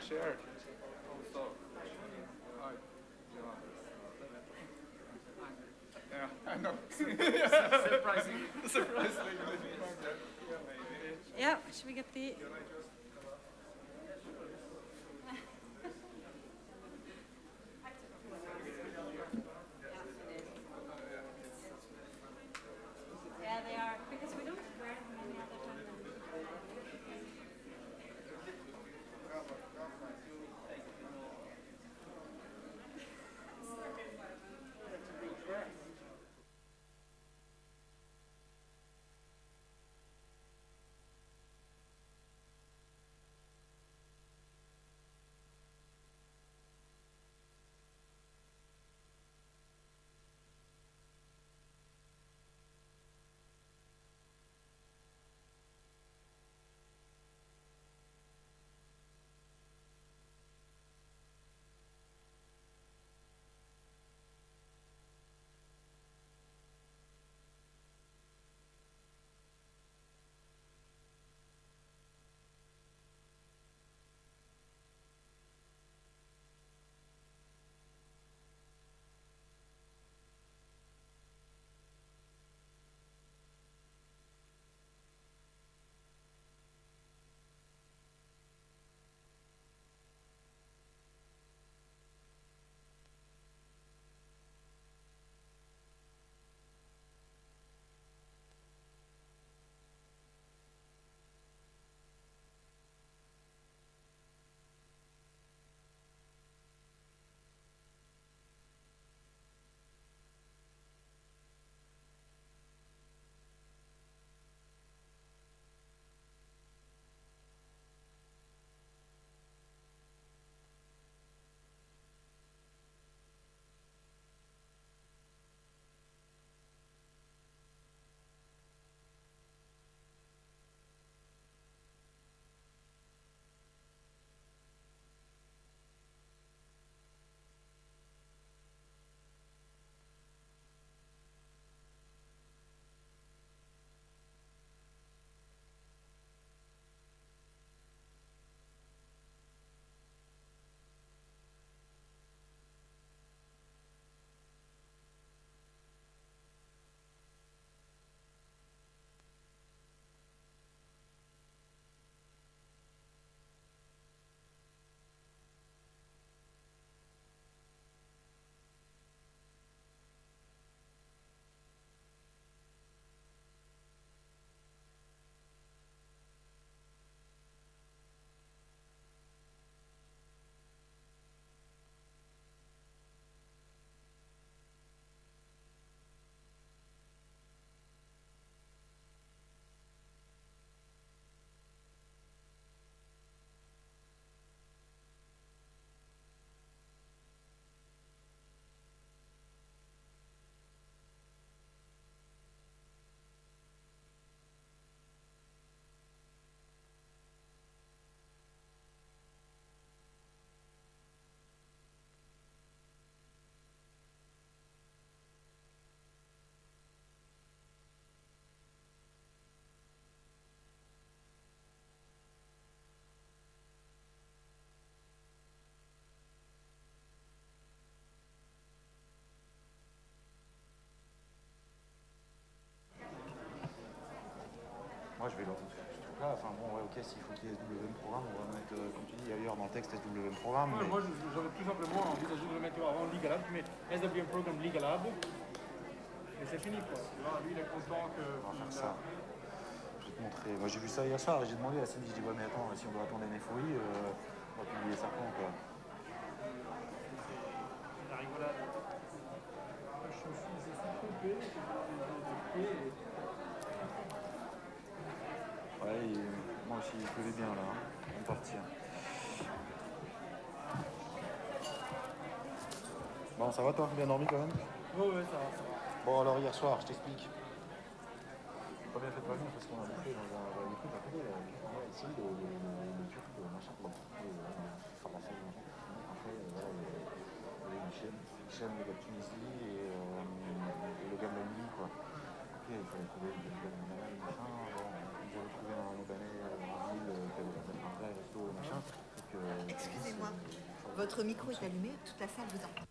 share. So, yeah, I know. Surprising. Surprisingly. Yeah, should we get the... Yeah, they are, because we don't wear them any other time than... Moi, je vais dans ce truc-là. Enfin, bon, ouais, ok, s'il faut qu'il y ait SWM programme, on va mettre, comme tu dis, ailleurs dans le texte SWM programme. Ouais, mais... moi, j'avais tout simplement envisagé de le mettre avant Legal Lab. Tu mets SWM Program Legal Lab. Et c'est fini, quoi. Tu vois, lui, il est content que. On va faire ça. Je vais te montrer. Moi, j'ai vu ça hier soir et j'ai demandé à Cindy, je dis, ouais, mais attends, si on doit attendre NFOI, on va publier ça quand, quoi. C'est la rigolade. Je me suis trompé. Ouais, moi aussi, il pleuvait bien là. On va partir. Bon, ça va toi? Bien dormi quand même? Ouais, ça va. Bon, alors hier soir, je t'explique. J'ai pas bien fait de vacances parce qu'on a bouffé dans un truc à côté. Ici, le turc, machin, pour faire la fête, machin. Après, voilà, il y avait Hichem, le gars de Tunisie et le gars de la Libye, quoi. Ok, il fallait trouver le gars de Malais, machin. Bon, ils avaient trouvé un Libanais en ville qui avait un vrai resto, machin. Donc, Votre micro est allumé, toute la salle vous entend.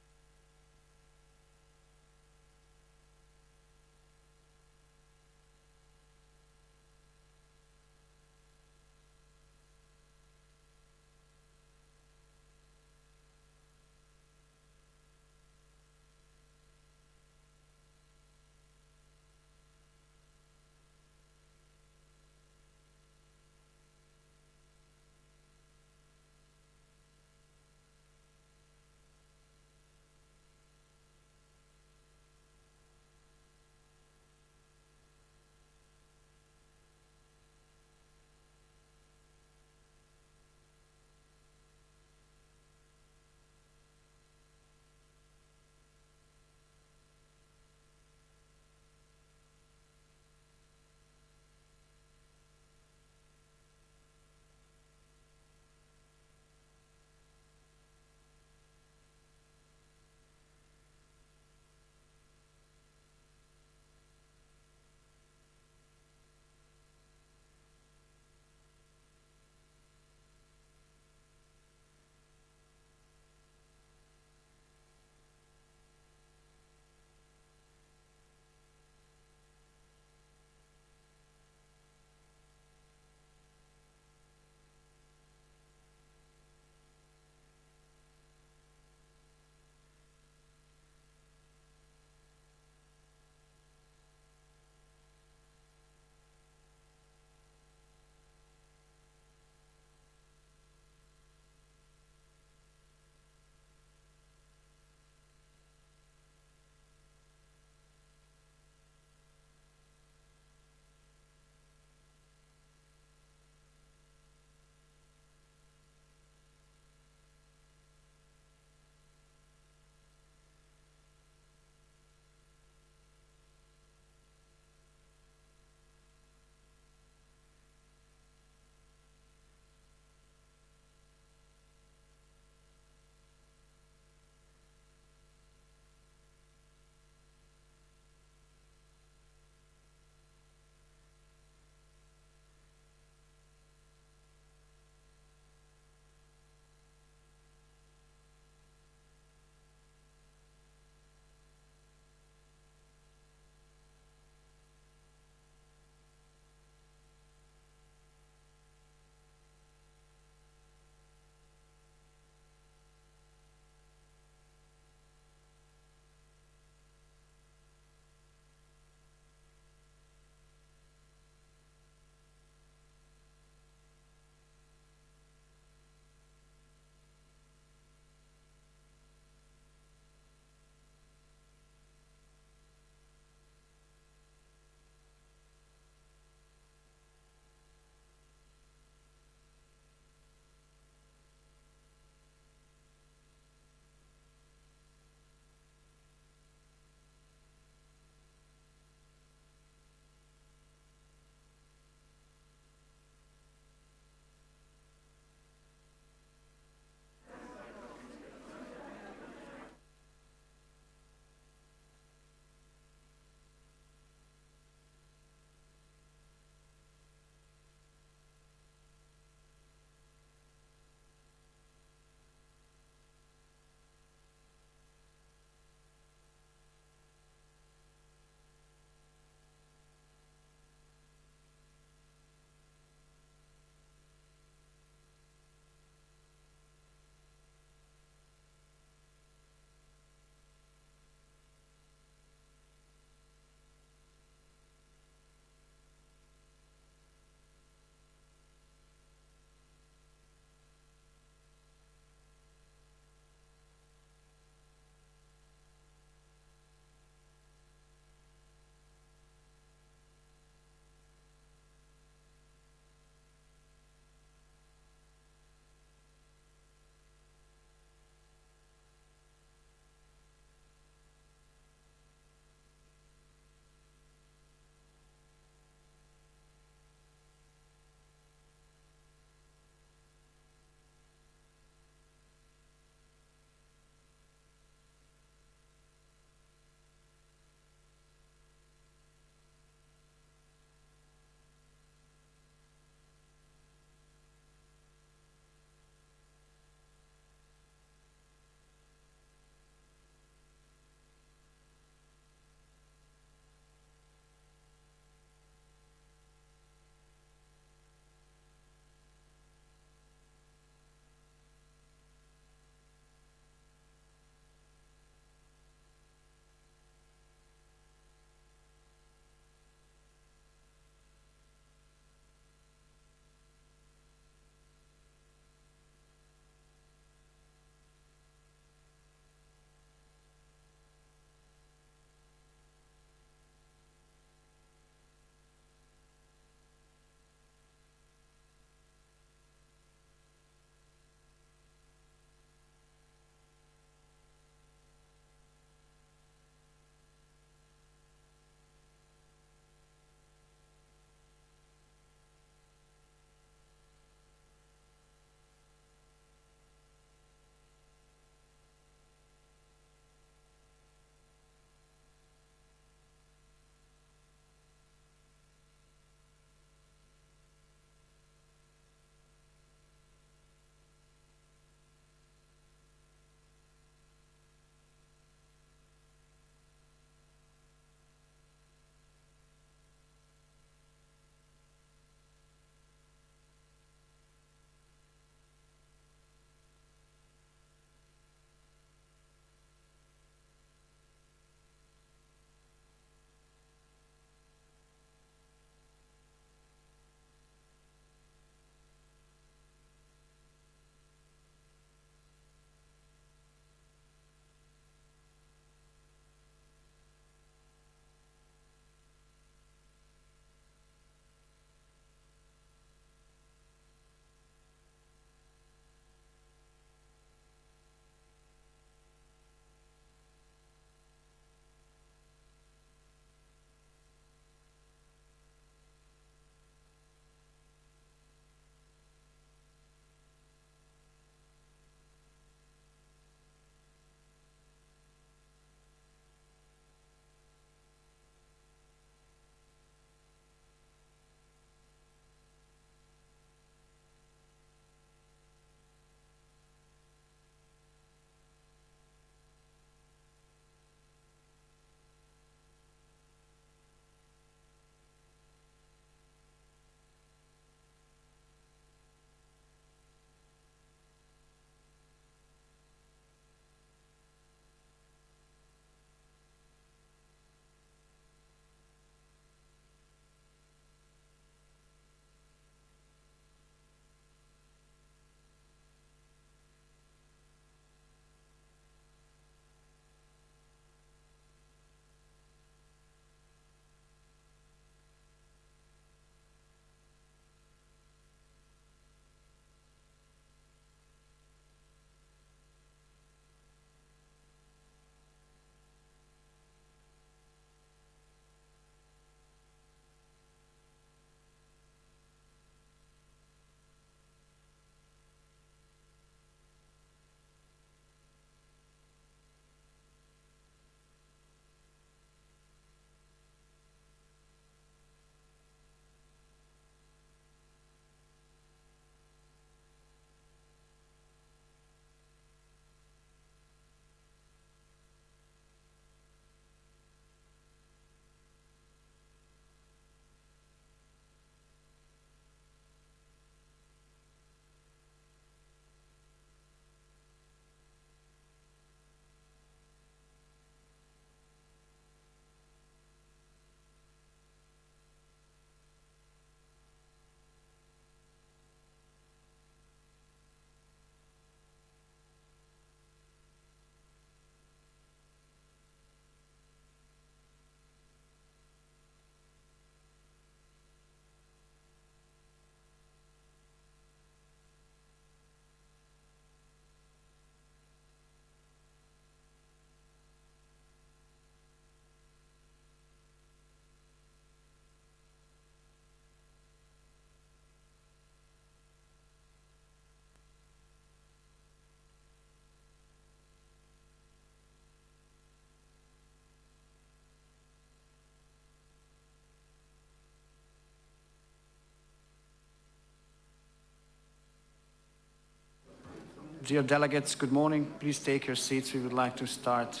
Dear delegates, good morning. Please take your seats. We would like to start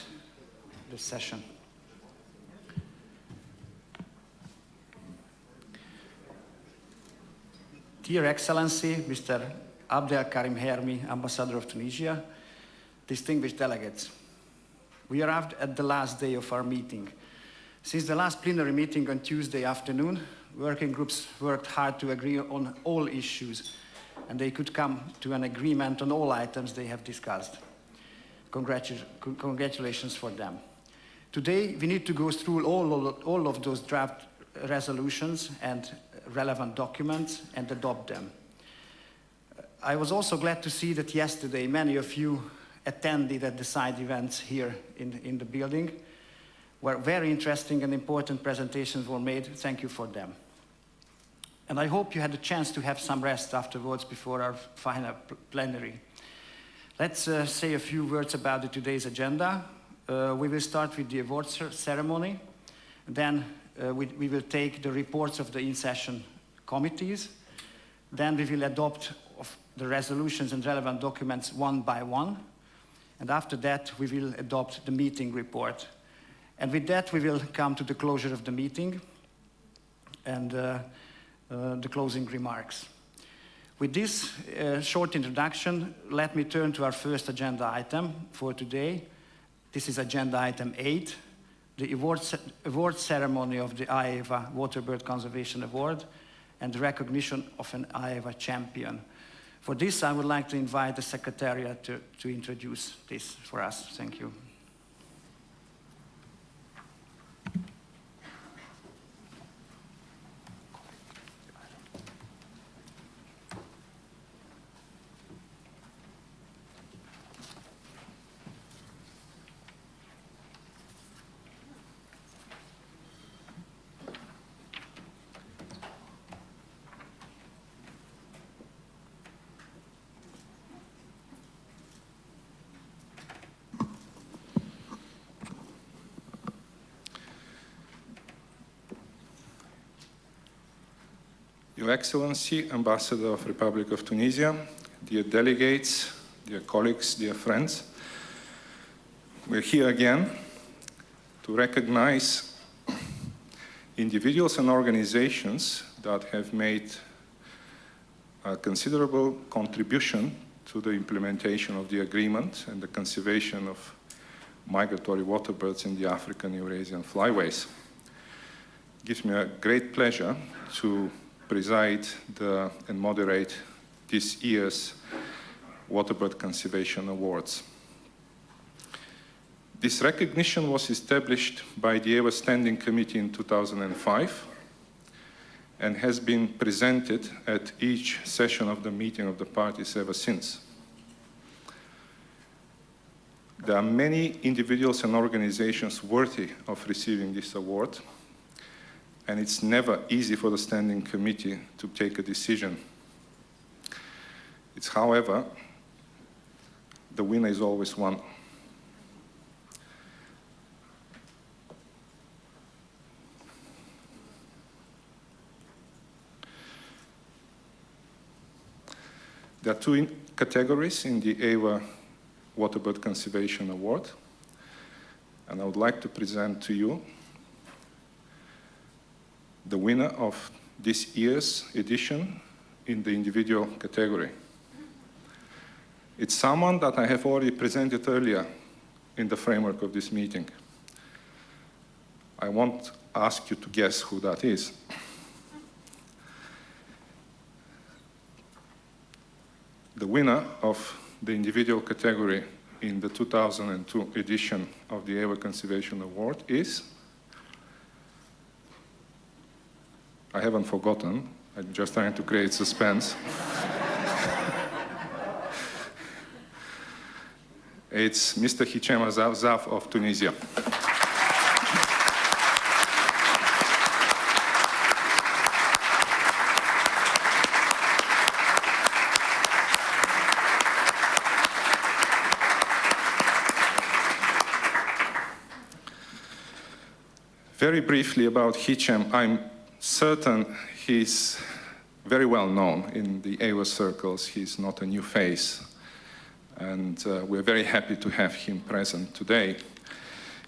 this session. Dear Excellency, Mr. Abdelkarim Hermi, Ambassador of Tunisia, distinguished delegates, we arrived at the last day of our meeting. Since the last plenary meeting on Tuesday afternoon, working groups worked hard to agree on all issues, and they could come to an agreement on all items they have discussed. Congratulations for them. Today, we need to go through all of those draft resolutions and relevant documents and adopt them. I was also glad to see that yesterday many of you attended at the side events here in the building, where very interesting and important presentations were made. Thank you for them. And I hope you had a chance to have some rest afterwards before our final plenary. Let's say a few words about today's agenda. We will start with the awards ceremony. Then we will take the reports of the in-session committees. Then we will adopt the resolutions and relevant documents one by one. And after that, we will adopt the meeting report. And with that, we will come to the closure of the meeting and the closing remarks. With this short introduction, let me turn to our first agenda item for today. This is agenda item 8, the award ceremony of the AEWA Waterbird Conservation Award and the recognition of an AEWA champion. For this, I would like to invite the Secretariat to introduce this for us. Thank you. Your Excellency, Ambassador of Republic of Tunisia, dear delegates, dear colleagues, dear friends, we're here again to recognize individuals and organizations that have made a considerable contribution to the implementation of the agreement and the conservation of migratory waterbirds in the African Eurasian flyways. It gives me a great pleasure to preside and moderate this year's Waterbird Conservation Awards. This recognition was established by the AEWA Standing Committee in 2005 and has been presented at each session of the meeting of the parties ever since. There are many individuals and organizations worthy of receiving this award, and it's never easy for the Standing Committee to take a decision. It's, however, the winner is always one. There are two categories in the AEWA Waterbird Conservation Award, and I would like to present to you the winner of this year's edition in the individual category. It's someone that I have already presented earlier in the framework of this meeting. I won't ask you to guess who that is. The winner of the individual category in the 2002 edition of the AEWA Conservation Award is, I haven't forgotten, I'm just trying to create suspense. It's Mr. Hichem Azaf of Tunisia. Very briefly about Hichem, I'm certain he's very well known in the AEWA circles. He's not a new face. and we're very happy to have him present today.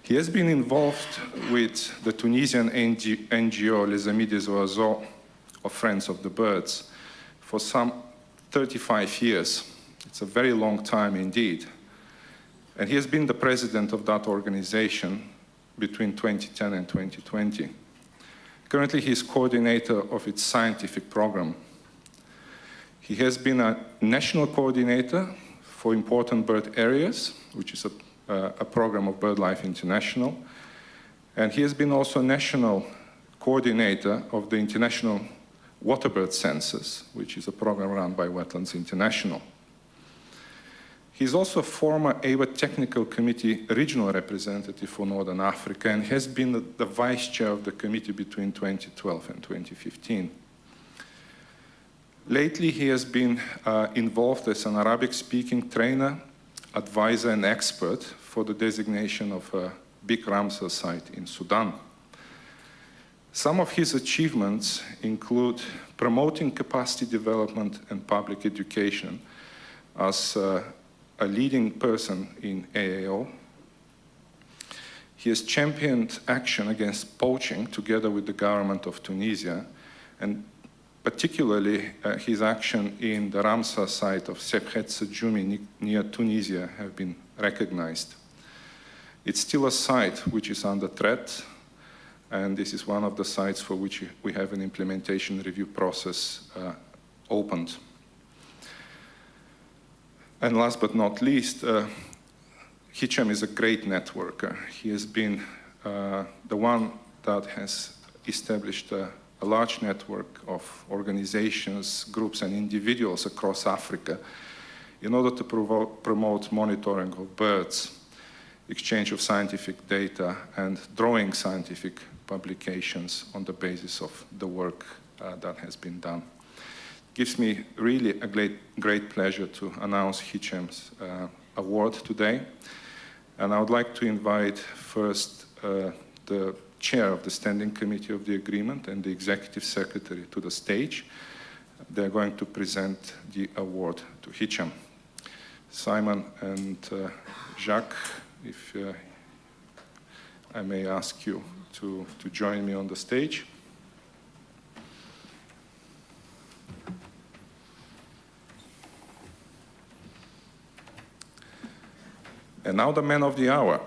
He has been involved with the Tunisian NGO Les Amis des Oiseaux, or Friends of the Birds, for some 35 years. It's a very long time indeed. And he has been the president of that organization between 2010 and 2020. Currently, he is coordinator of its scientific program. He has been a national coordinator for important bird areas, which is a program of BirdLife International. And he has been also national coordinator of the International Waterbird Census, which is a program run by Wetlands International. He's also a former AEWA Technical Committee regional representative for Northern Africa and has been the vice chair of the committee between 2012 and 2015. Lately, he has been involved as an Arabic-speaking trainer, advisor, and expert for the designation of a big Ramsar site in Sudan. Some of his achievements include promoting capacity development and public education as a leading person in AAO. He has championed action against poaching together with the government of Tunisia, and particularly his action in the Ramsar site of Sebkhet Sajumi near Tunisia have been recognized. It's still a site which is under threat, and this is one of the sites for which we have an implementation review process opened. And last but not least, Hicham is a great networker. He has been the one that has established a large network of organizations, groups, and individuals across Africa in order to promote monitoring of birds, exchange of scientific data, and drawing scientific publications on the basis of the work that has been done. Gives me really a great pleasure to announce Hicham's award today. And I would like to invite first the chair of the Standing Committee of the Agreement and the Executive Secretary to the stage. They're going to present the award to Hicham. Simon and Jacques, if I may ask you to join me on the stage. And now the man of the hour.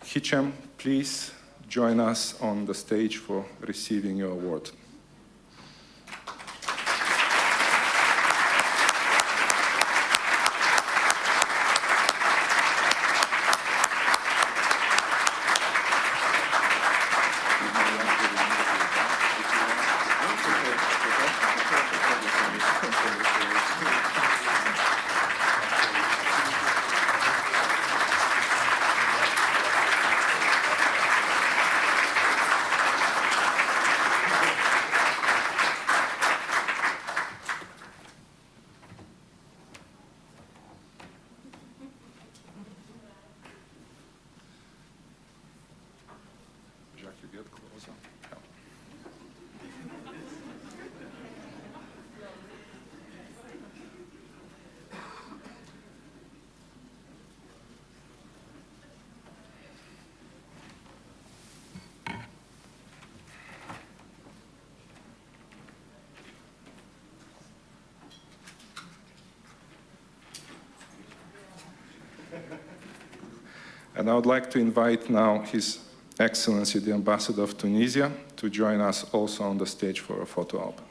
Hicham, please join us on the stage for receiving your award. And I would like to invite now His Excellency, the Ambassador of Tunisia, to join us also on the stage for a photo album.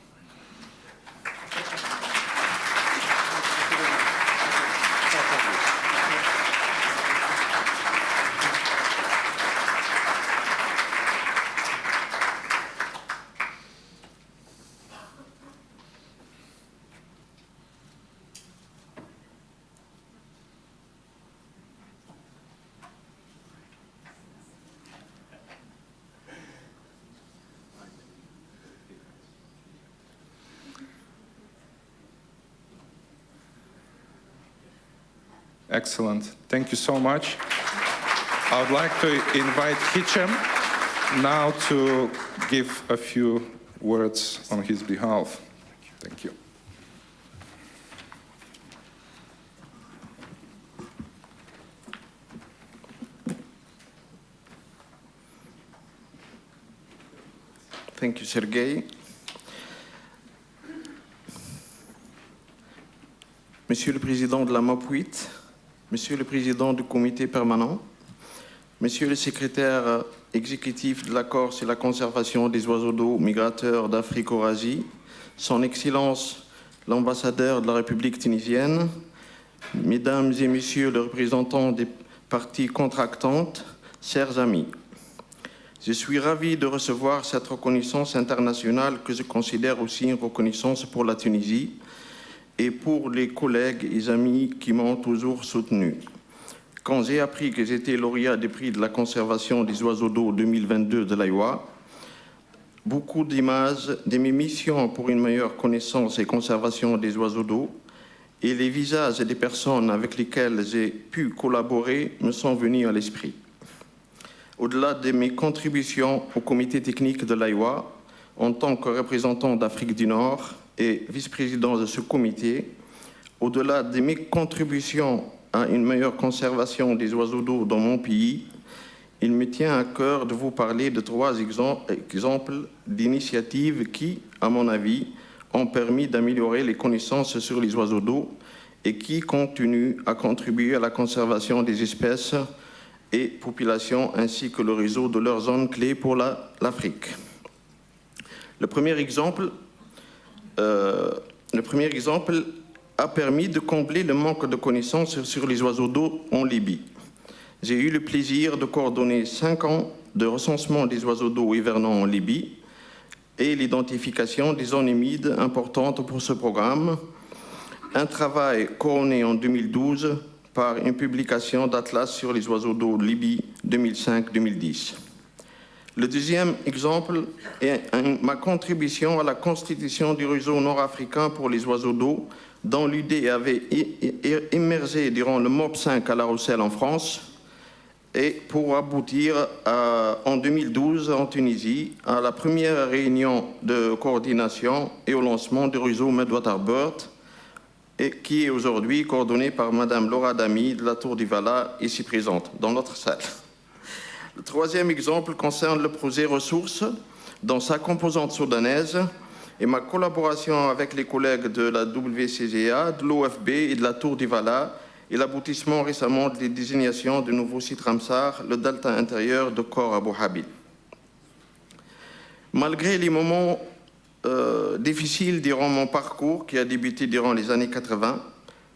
Excellent. Thank you so much. I would like to invite Hicham now to give a few words on his behalf. Thank you. Thank you, Sergei. Monsieur le Président de la MOP8, Monsieur le Président du Comité permanent, Monsieur le Secrétaire exécutif de l'accord sur la conservation des oiseaux d'eau migrateurs d'Afrique-Eurasie, Son Excellence l'ambassadeur de la République tunisienne, Mesdames et Messieurs les représentants des parties contractantes, chers amis. Je suis ravi de recevoir cette reconnaissance internationale que je considère aussi une reconnaissance pour la Tunisie et pour les collègues et amis qui m'ont toujours soutenu. Quand j'ai appris que j'étais lauréat des prix de la conservation des oiseaux d'eau 2022 de l'AEWA, beaucoup d'images de mes missions pour une meilleure connaissance et conservation des oiseaux d'eau et les visages des personnes avec lesquelles j'ai pu collaborer me sont venus à l'esprit. Au-delà de mes contributions au comité technique de l'AEWA, en tant que représentant d'Afrique du Nord et vice-président de ce comité, au-delà de mes contributions à une meilleure conservation des oiseaux d'eau dans mon pays, il me tient à cœur de vous parler de 3 exemples d'initiatives qui, à mon avis, ont permis d'améliorer les connaissances sur les oiseaux d'eau et qui continuent à contribuer à la conservation des espèces et populations ainsi que le réseau de leurs zones clés pour l'Afrique. Le premier exemple a permis de combler le manque de connaissances sur les oiseaux d'eau en Libye. J'ai eu le plaisir de coordonner 5 ans de recensement des oiseaux d'eau hivernants en Libye et l'identification des zones humides importantes pour ce programme, un travail couronné en 2012 par une publication d'Atlas sur les oiseaux d'eau de Libye 2005-2010. Le deuxième exemple est ma contribution à la constitution du réseau nord-africain pour les oiseaux d'eau, dont l'idée avait émergé durant le MOP8 à La Rochelle en France, et pour aboutir en 2012 en Tunisie à la première réunion de coordination et au lancement du réseau Medwaterbird, et qui est aujourd'hui coordonné par Madame Laura Damy de la Tour du Vala, ici présente, dans notre salle. Le troisième exemple concerne le projet Ressources dans sa composante soudanaise et ma collaboration avec les collègues de la WCGA, de l'OFB et de la Tour du Vala et l'aboutissement récemment de la désignation du nouveau site Ramsar, le delta intérieur de Khor Abou Habil. Malgré les moments difficiles durant mon parcours qui a débuté durant les années 80,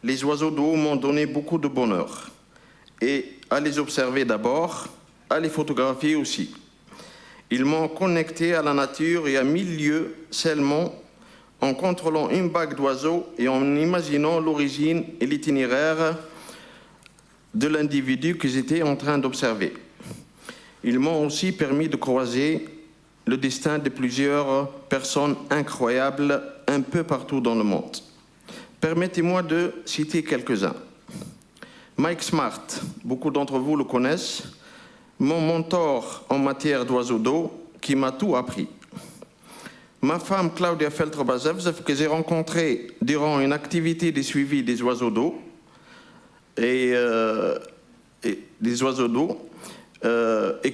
les oiseaux d'eau m'ont donné beaucoup de bonheur. Et à les observer d'abord, à les photographier aussi. Ils m'ont connecté à la nature et à 1000 lieues seulement en contrôlant une bague d'oiseaux et en imaginant l'origine et l'itinéraire de l'individu que j'étais en train d'observer. Ils m'ont aussi permis de croiser le destin de plusieurs personnes incroyables un peu partout dans le monde. Permettez-moi de citer quelques-uns. Mike Smart, beaucoup d'entre vous le connaissent, mon mentor en matière d'oiseaux d'eau qui m'a tout appris. Ma femme Claudia Feltrobazev, que j'ai rencontrée durant une activité de suivi des oiseaux d'eau et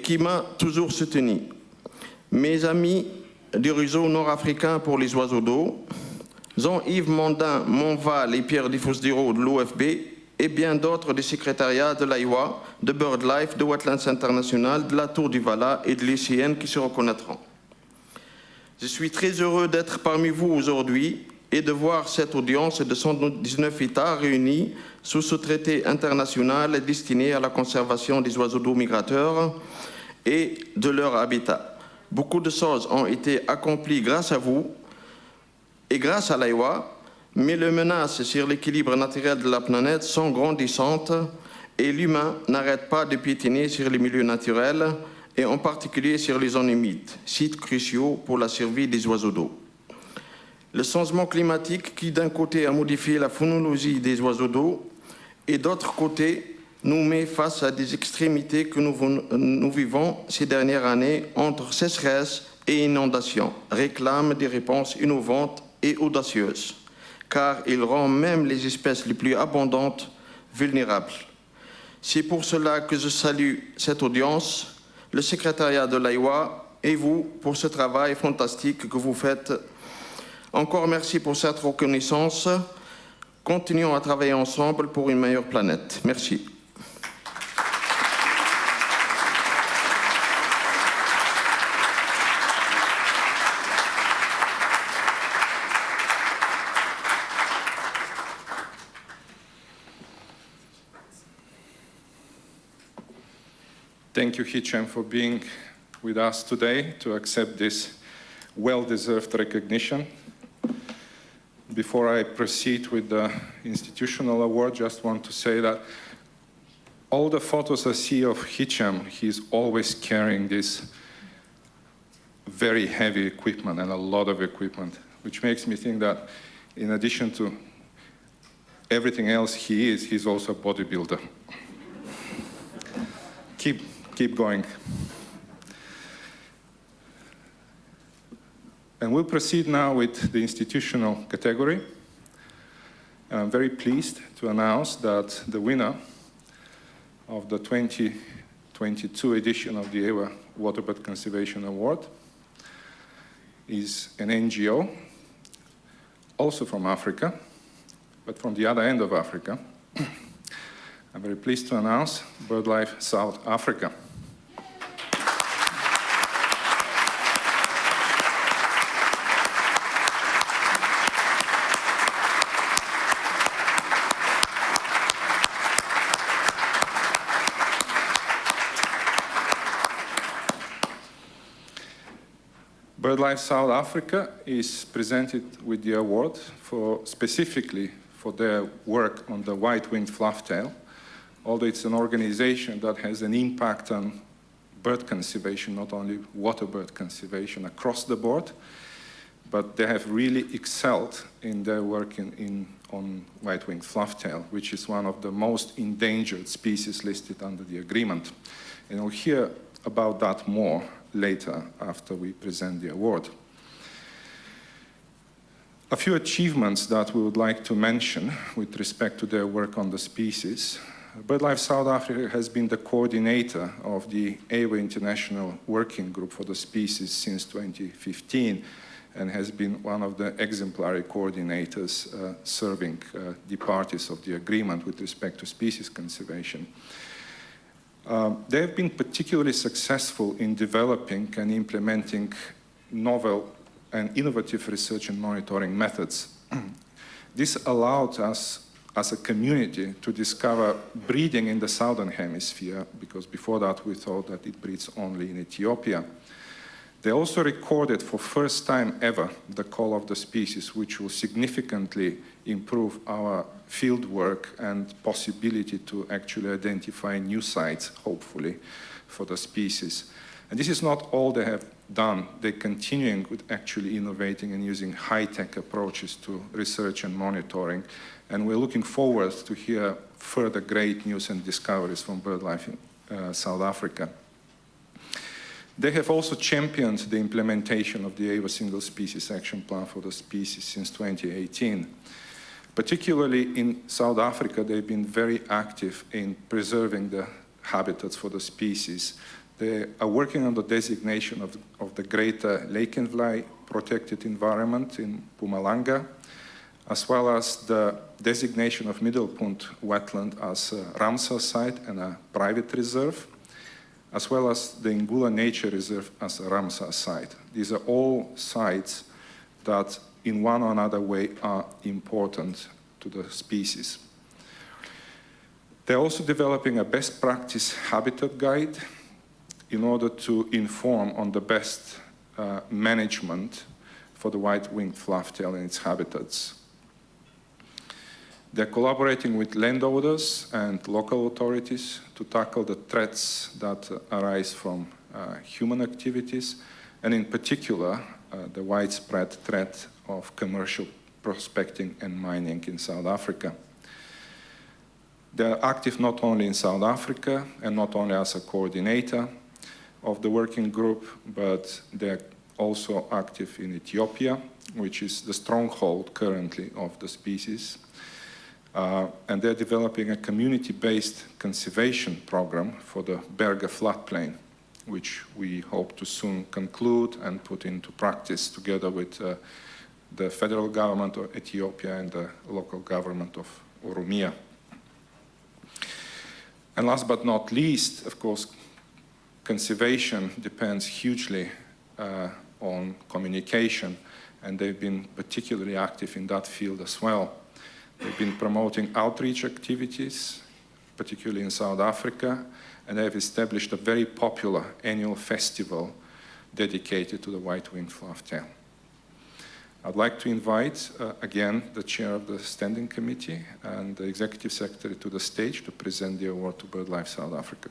qui m'a toujours soutenu. Mes amis du réseau nord-africain pour les oiseaux d'eau, Jean-Yves Mondin, Montval et Pierre Difosdiro de l'OFB et bien d'autres du secrétariat de l'AEWA, de BirdLife, de Wetlands International, de la Tour du Vala et de l'ICN qui se reconnaîtront. Je suis très heureux d'être parmi vous aujourd'hui et de voir cette audience de 119 États réunis sous ce traité international destiné à la conservation des oiseaux d'eau migrateurs et de leur habitat. Beaucoup de choses ont été accomplies grâce à vous et grâce à l'AEWA, mais les menaces sur l'équilibre naturel de la planète sont grandissantes et l'humain n'arrête pas de piétiner sur les milieux naturels et en particulier sur les zones humides, sites cruciaux pour la survie des oiseaux d'eau. Le changement climatique qui d'un côté a modifié la phonologie des oiseaux d'eau et d'autre côté nous met face à des extrémités que nous vivons ces dernières années entre sécheresse et inondation, réclament des réponses innovantes et audacieuses, car il rend même les espèces les plus abondantes vulnérables. C'est pour cela que je salue cette audience, le secrétariat de l'AEWA et vous pour ce travail fantastique que vous faites. Encore merci pour cette reconnaissance. Continuons à travailler ensemble pour une meilleure planète. Merci. Thank you, Hichem, for being with us today to accept this well-deserved recognition. Before I proceed with the institutional award, just want to say that all the photos I see of Hichem, he's always carrying this very heavy equipment and a lot of equipment, which makes me think that in addition to everything else he's also a bodybuilder. Keep going. And we'll proceed now with the institutional category. And I'm very pleased to announce that the winner of the 2022 edition of the AEWA Waterbird Conservation Award is an NGO, also from Africa, but from the other end of Africa. I'm very pleased to announce BirdLife South Africa. BirdLife South Africa is presented with the award specifically for their work on the white-winged flufftail, although it's an organization that has an impact on bird conservation, not only water bird conservation across the board, but they have really excelled in their work on white-winged flufftail, which is one of the most endangered species listed under the agreement. And you'll hear about that more later after we present the award. A few achievements that we would like to mention with respect to their work on the species. BirdLife South Africa has been the coordinator of the AEWA International Working Group for the species since 2015 and has been one of the exemplary coordinators serving the parties of the agreement with respect to species conservation. They have been particularly successful in developing and implementing novel and innovative research and monitoring methods. This allowed us as a community to discover breeding in the southern hemisphere, because before that we thought that it breeds only in Ethiopia. They also recorded for first time ever the call of the species, which will significantly improve our field work and possibility to actually identify new sites, hopefully, for the species. And this is not all they have done. They're continuing with actually innovating and using high-tech approaches to research and monitoring. And we're looking forward to hear further great news and discoveries from BirdLife in South Africa. They have also championed the implementation of the AEWA Single Species Action Plan for the species since 2018. Particularly in South Africa, they've been very active in preserving the habitats for the species. They are working on the designation of the Greater Lakenvlei protected environment in Mpumalanga, as well as the designation of Middelpunt wetland as a Ramsar site and a private reserve, as well as the Ngula Nature Reserve as a Ramsar site. These are all sites that in one or another way are important to the species. They're also developing a best practice habitat guide in order to inform on the best management for the white-winged flufftail and its habitats. They're collaborating with landowners and local authorities to tackle the threats that arise from human activities, and in particular, the widespread threat of commercial prospecting and mining in South Africa. They're active not only in South Africa and not only as a coordinator of the working group, but they're also active in Ethiopia, which is the stronghold currently of the species. And they're developing a community-based conservation program for the Berge floodplain which we hope to soon conclude and put into practice together with the federal government of Ethiopia and the local government of Oromia. And last but not least, of course, conservation depends hugely on communication, and they've been particularly active in that field as well. They've been promoting outreach activities, particularly in South Africa, and they have established a very popular annual festival dedicated to the white-winged flufftail. I'd like to invite, again, the chair of the Standing Committee and the Executive Secretary to the stage to present the award to BirdLife South Africa.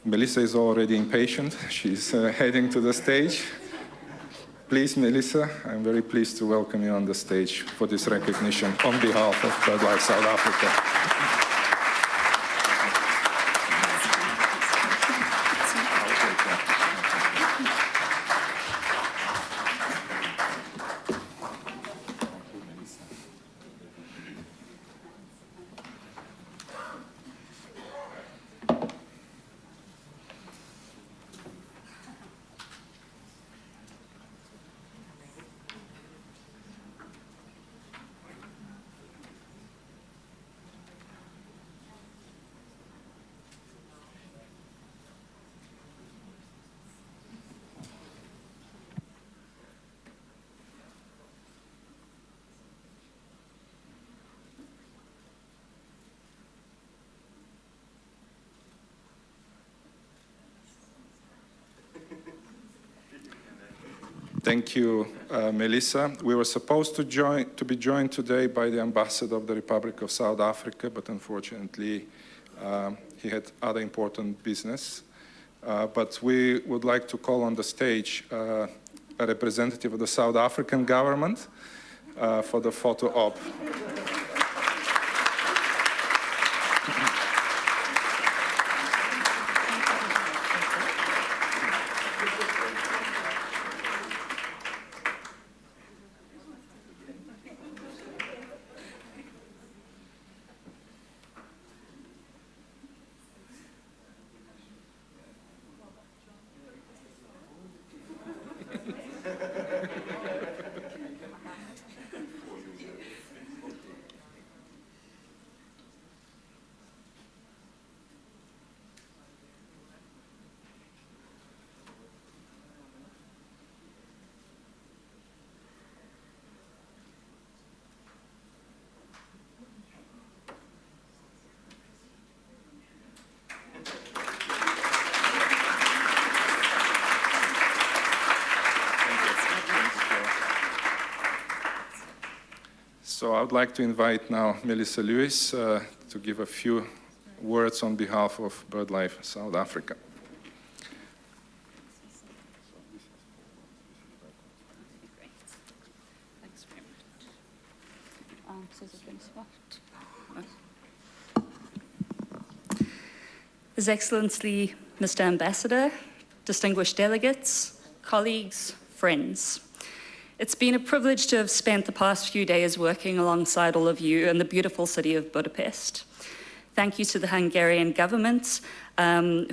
Melissa is already impatient. She's heading to the stage. Please, Melissa, I'm very pleased to welcome you on the stage for this recognition on behalf of BirdLife South Africa. Thank you, Melissa. We were supposed to be joined today by the ambassador of the Republic of South Africa, but unfortunately, he had other important business. But we would like to call on the stage a representative of the South African government for the photo op. So I would like to invite now Melissa Lewis to give a few words on behalf of BirdLife South Africa. Great. Thanks very much. So this brings what? His Excellency, Mr. Ambassador, distinguished delegates, colleagues, friends. It's been a privilege to have spent the past few days working alongside all of you in the beautiful city of Budapest. Thank you to the Hungarian government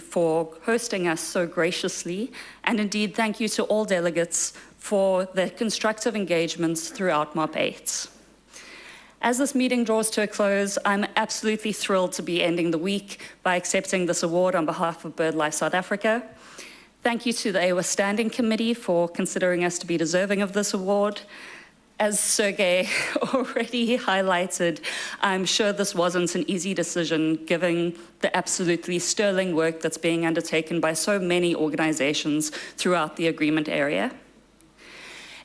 for hosting us so graciously, and indeed thank you to all delegates for their constructive engagements throughout MOP8. As this meeting draws to a close, I'm absolutely thrilled to be ending the week by accepting this award on behalf of BirdLife South Africa. Thank you to the AEWA Standing Committee for considering us to be deserving of this award. As Sergey already highlighted, I'm sure this wasn't an easy decision given the absolutely sterling work that's being undertaken by so many organizations throughout the agreement area.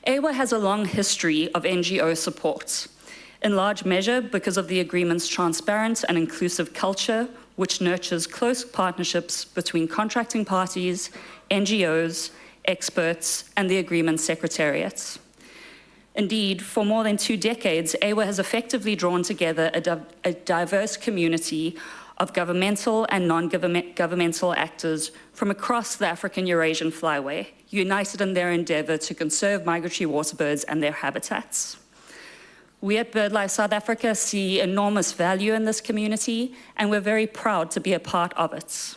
AEWA has a long history of NGO support, in large measure because of the agreement's transparent and inclusive culture, which nurtures close partnerships between contracting parties, NGOs, experts, and the agreement secretariats. Indeed, for more than 2 decades, AEWA has effectively drawn together a diverse community of governmental and non-governmental actors from across the African-Eurasian flyway, united in their endeavour to conserve migratory waterbirds and their habitats. We at BirdLife South Africa see enormous value in this community, and we're very proud to be a part of it.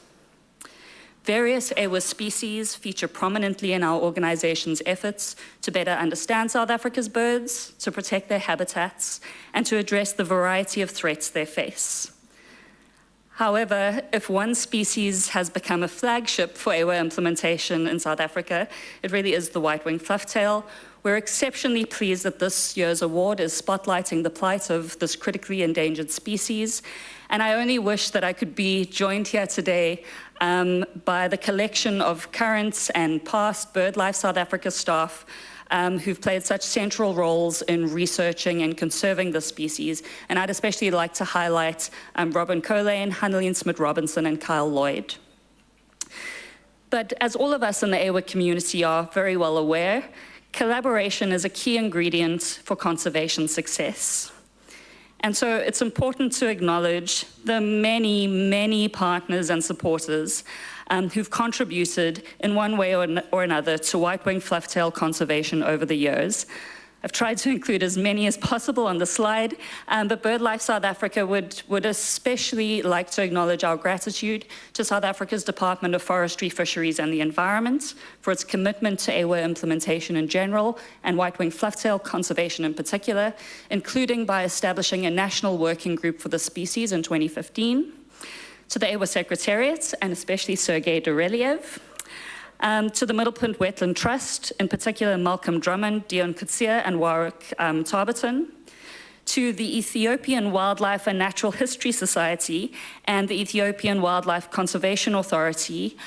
Various AEWA species feature prominently in our organization's efforts to better understand South Africa's birds, to protect their habitats, and to address the variety of threats they face. However, if one species has become a flagship for AEWA implementation in South Africa, it really is the white-winged flufftail. We're exceptionally pleased that this year's award is spotlighting the plight of this critically endangered species. And I only wish that I could be joined here today by the collection of current and past BirdLife South Africa staff who've played such central roles in researching and conserving the species. And I'd especially like to highlight Robin Colane, Hanneline Smith-Robinson, and Kyle Lloyd. But as all of us in the AEWA community are very well aware, collaboration is a key ingredient for conservation success. And so it's important to acknowledge the many, many partners and supporters who've contributed in one way or another to white-winged flufftail conservation over the years. I've tried to include as many as possible on the slide, but BirdLife South Africa would especially like to acknowledge our gratitude to South Africa's Department of Forestry, Fisheries and the Environment for its commitment to AEWA implementation in general and white-winged flufftail conservation in particular, including by establishing a national working group for the species in 2015. To the AEWA Secretariat, and especially Sergei Doreliev, to the Middlepunt Wetland Trust, in particular Malcolm Drummond, Dion Kutsia, and Warwick Tarberton, to the Ethiopian Wildlife and Natural History Society and the Ethiopian Wildlife Conservation Authority,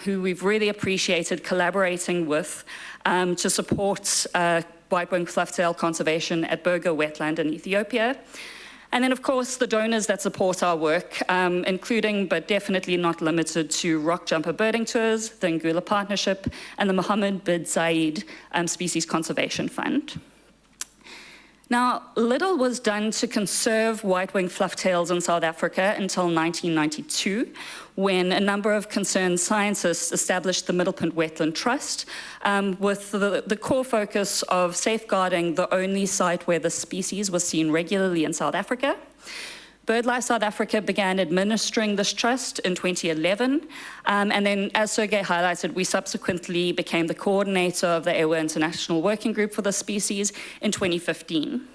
who we've really appreciated collaborating with to support white-winged flufftail conservation at Burger Wetland in Ethiopia. And then, of course, the donors that support our work, including but definitely not limited to Rock Jumper Birding Tours, the Ngula Partnership, and the Mohammed bin Zayed Species Conservation Fund. Now, little was done to conserve white-winged flufftails in South Africa until 1992, when a number of concerned scientists established the Middlepunt Wetland Trust with the core focus of safeguarding the only site where the species was seen regularly in South Africa. BirdLife South Africa began administering this trust in 2011, and then, as Sergei highlighted, we subsequently became the coordinator of the AEWA International Working Group for the species in 2015.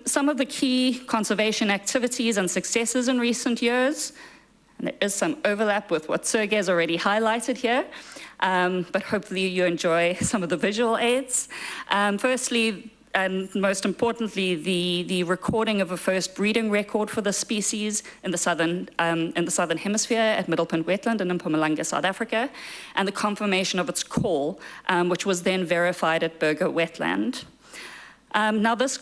Some of the key conservation activities and successes in recent years, and there is some overlap with what Sergei has already highlighted here, but hopefully you enjoy some of the visual aids. Firstly, and most importantly, the recording of a first breeding record for the species in the southern hemisphere at Middlepunt Wetland in Mpumalanga, South Africa, and the confirmation of its call, which was then verified at Burger Wetland. Now, this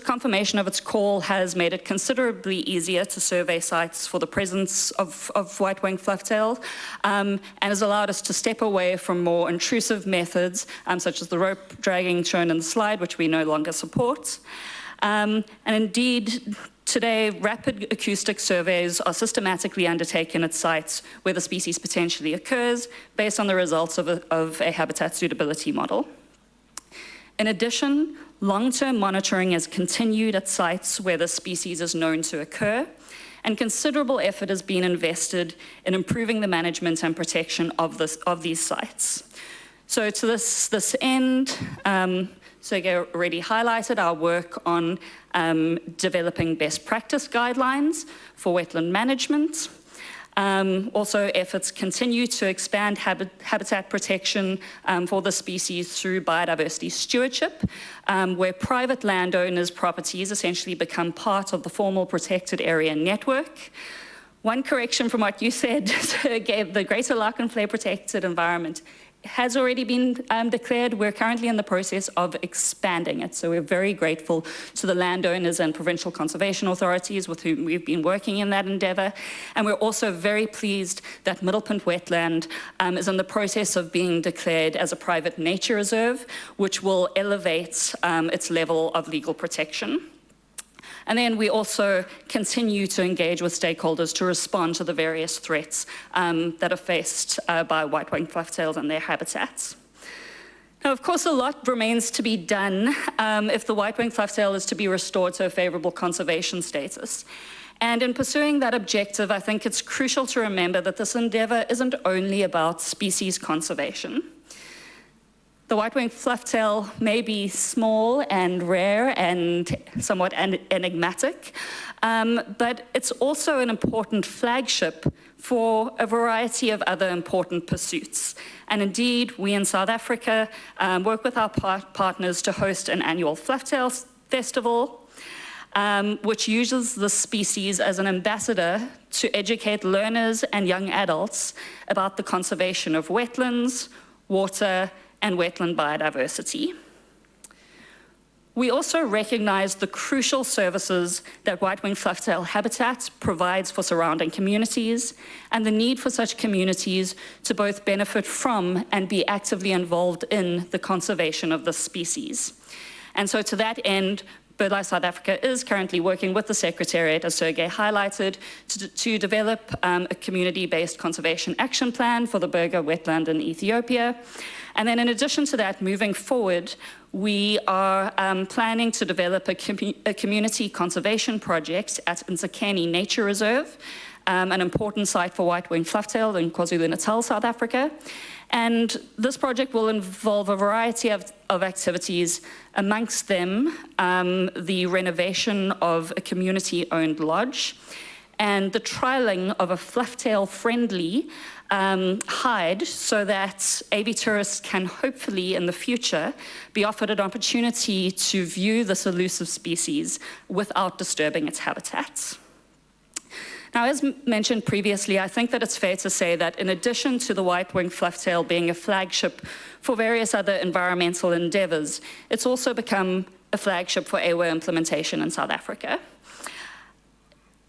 confirmation of its call has made it considerably easier to survey sites for the presence of white-winged flufftail, and has allowed us to step away from more intrusive methods, such as the rope dragging shown in the slide, which we no longer support. And indeed, today, rapid acoustic surveys are systematically undertaken at sites where the species potentially occurs, based on the results of a habitat suitability model. In addition, long-term monitoring has continued at sites where the species is known to occur, and considerable effort has been invested in improving the management and protection of these sites. So to this end, Sergei already highlighted our work on developing best practice guidelines for wetland management. Also, efforts continue to expand habitat protection for the species through biodiversity stewardship, where private landowners' properties essentially become part of the formal protected area network. One correction from what you said, Sergei, the Greater Larkin Flare Protected Environment has already been declared. We're currently in the process of expanding it. So we're very grateful to the landowners and provincial conservation authorities with whom we've been working in that endeavour. And we're also very pleased that Middlepunt Wetland is in the process of being declared as a private nature reserve, which will elevate its level of legal protection. And then we also continue to engage with stakeholders to respond to the various threats that are faced by white-winged flufftails and their habitats. Now, of course, a lot remains to be done if the white-winged flufftail is to be restored to a favorable conservation status. And in pursuing that objective, I think it's crucial to remember that this endeavor isn't only about species conservation. The white-winged flufftail may be small and rare and somewhat enigmatic, but it's also an important flagship for a variety of other important pursuits. And indeed, we in South Africa work with our partners to host an annual flufftail festival, which uses the species as an ambassador to educate learners and young adults about the conservation of wetlands, water, and wetland biodiversity. We also recognize the crucial services that white-winged flufftail habitat provides for surrounding communities and the need for such communities to both benefit from and be actively involved in the conservation of the species. And so to that end, BirdLife South Africa is currently working with the Secretariat, as Sergey highlighted, to develop a community-based conservation action plan for the Burger wetland in Ethiopia. And then in addition to that, moving forward, we are planning to develop a community conservation project at Nzakeni Nature Reserve, an important site for white-winged flufftail in KwaZulu-Natal, South Africa. And this project will involve a variety of activities, amongst them the renovation of a community-owned lodge and the trialling of a flufftail-friendly hide so that AV tourists can hopefully in the future be offered an opportunity to view this elusive species without disturbing its habitats. Now, as mentioned previously, I think that it's fair to say that in addition to the white-winged flufftail being a flagship for various other environmental endeavors, it's also become a flagship for AEWA implementation in South Africa.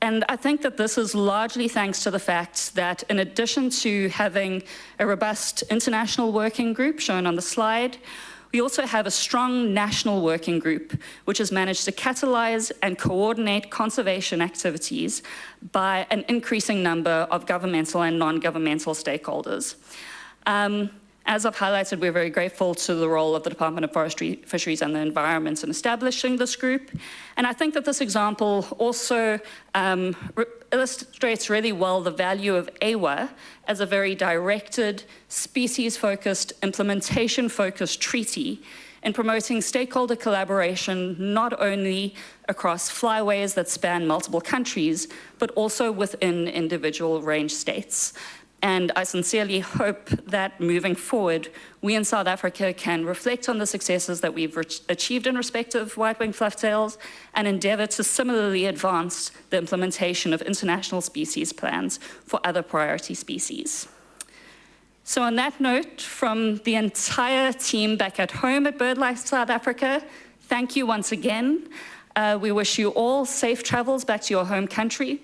And I think that this is largely thanks to the fact that in addition to having a robust international working group shown on the slide, we also have a strong national working group which has managed to catalyze and coordinate conservation activities by an increasing number of governmental and non-governmental stakeholders. As I've highlighted, we're very grateful to the role of the Department of Forestry, Fisheries and the Environment in establishing this group. And I think that this example also illustrates really well the value of AEWA as a very directed, species-focused, implementation-focused treaty in promoting stakeholder collaboration not only across flyways that span multiple countries, but also within individual range states. And I sincerely hope that moving forward, we in South Africa can reflect on the successes that we've achieved in respect of white-winged flufftails and endeavor to similarly advance the implementation of international species plans for other priority species. So on that note, from the entire team back at home at BirdLife South Africa, thank you once again. We wish you all safe travels back to your home country,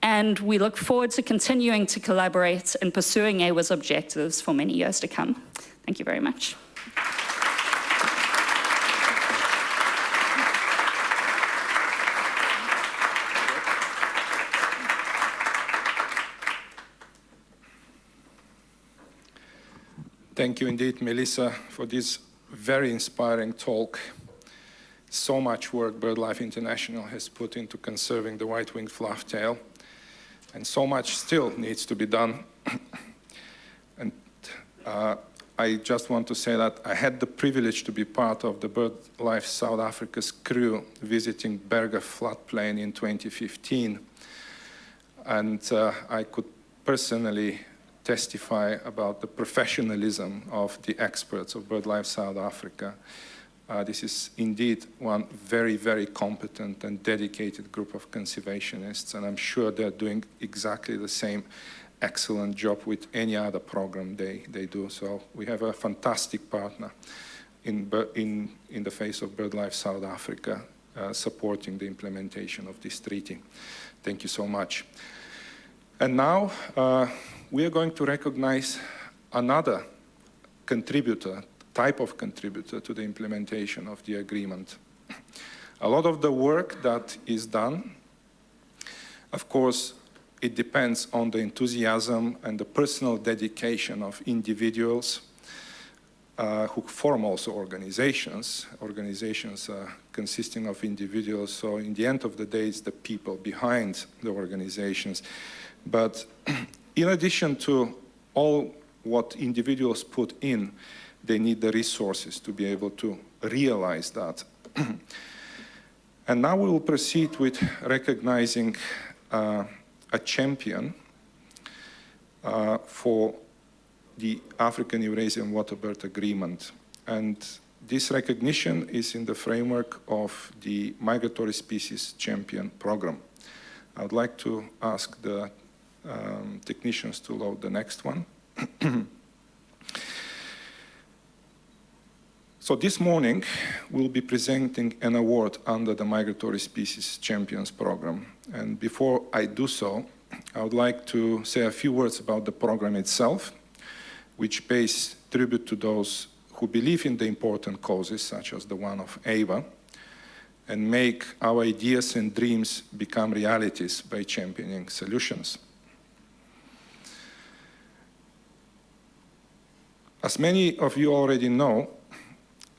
and we look forward to continuing to collaborate in pursuing AEWA's objectives for many years to come. Thank you very much. Thank you indeed, Melissa, for this very inspiring talk. So much work BirdLife International has put into conserving the white-winged flufftail, and so much still needs to be done. And I just want to say that I had the privilege to be part of the BirdLife South Africa's crew visiting Berger floodplain in 2015. And I could personally testify about the professionalism of the experts of BirdLife South Africa. This is indeed one very, very competent and dedicated group of conservationists, and I'm sure they're doing exactly the same excellent job with any other program they do. So we have a fantastic partner in the face of BirdLife South Africa supporting the implementation of this treaty. Thank you so much. And now we are going to recognize another contributor, type of contributor to the implementation of the agreement. A lot of the work that is done, of course, it depends on the enthusiasm and the personal dedication of individuals who form also organizations consisting of individuals. So in the end of the day, it's the people behind the organizations. But in addition to all what individuals put in, they need the resources to be able to realize that. And now we will proceed with recognizing a champion for the African Eurasian Waterbird Agreement. And this recognition is in the framework of the Migratory Species Champion Program. I would like to ask the technicians to load the next one. So this morning, we'll be presenting an award under the Migratory Species Champions Program. And before I do so, I would like to say a few words about the program itself, which pays tribute to those who believe in the important causes, such as the one of AEWA, and make our ideas and dreams become realities by championing solutions. As many of you already know,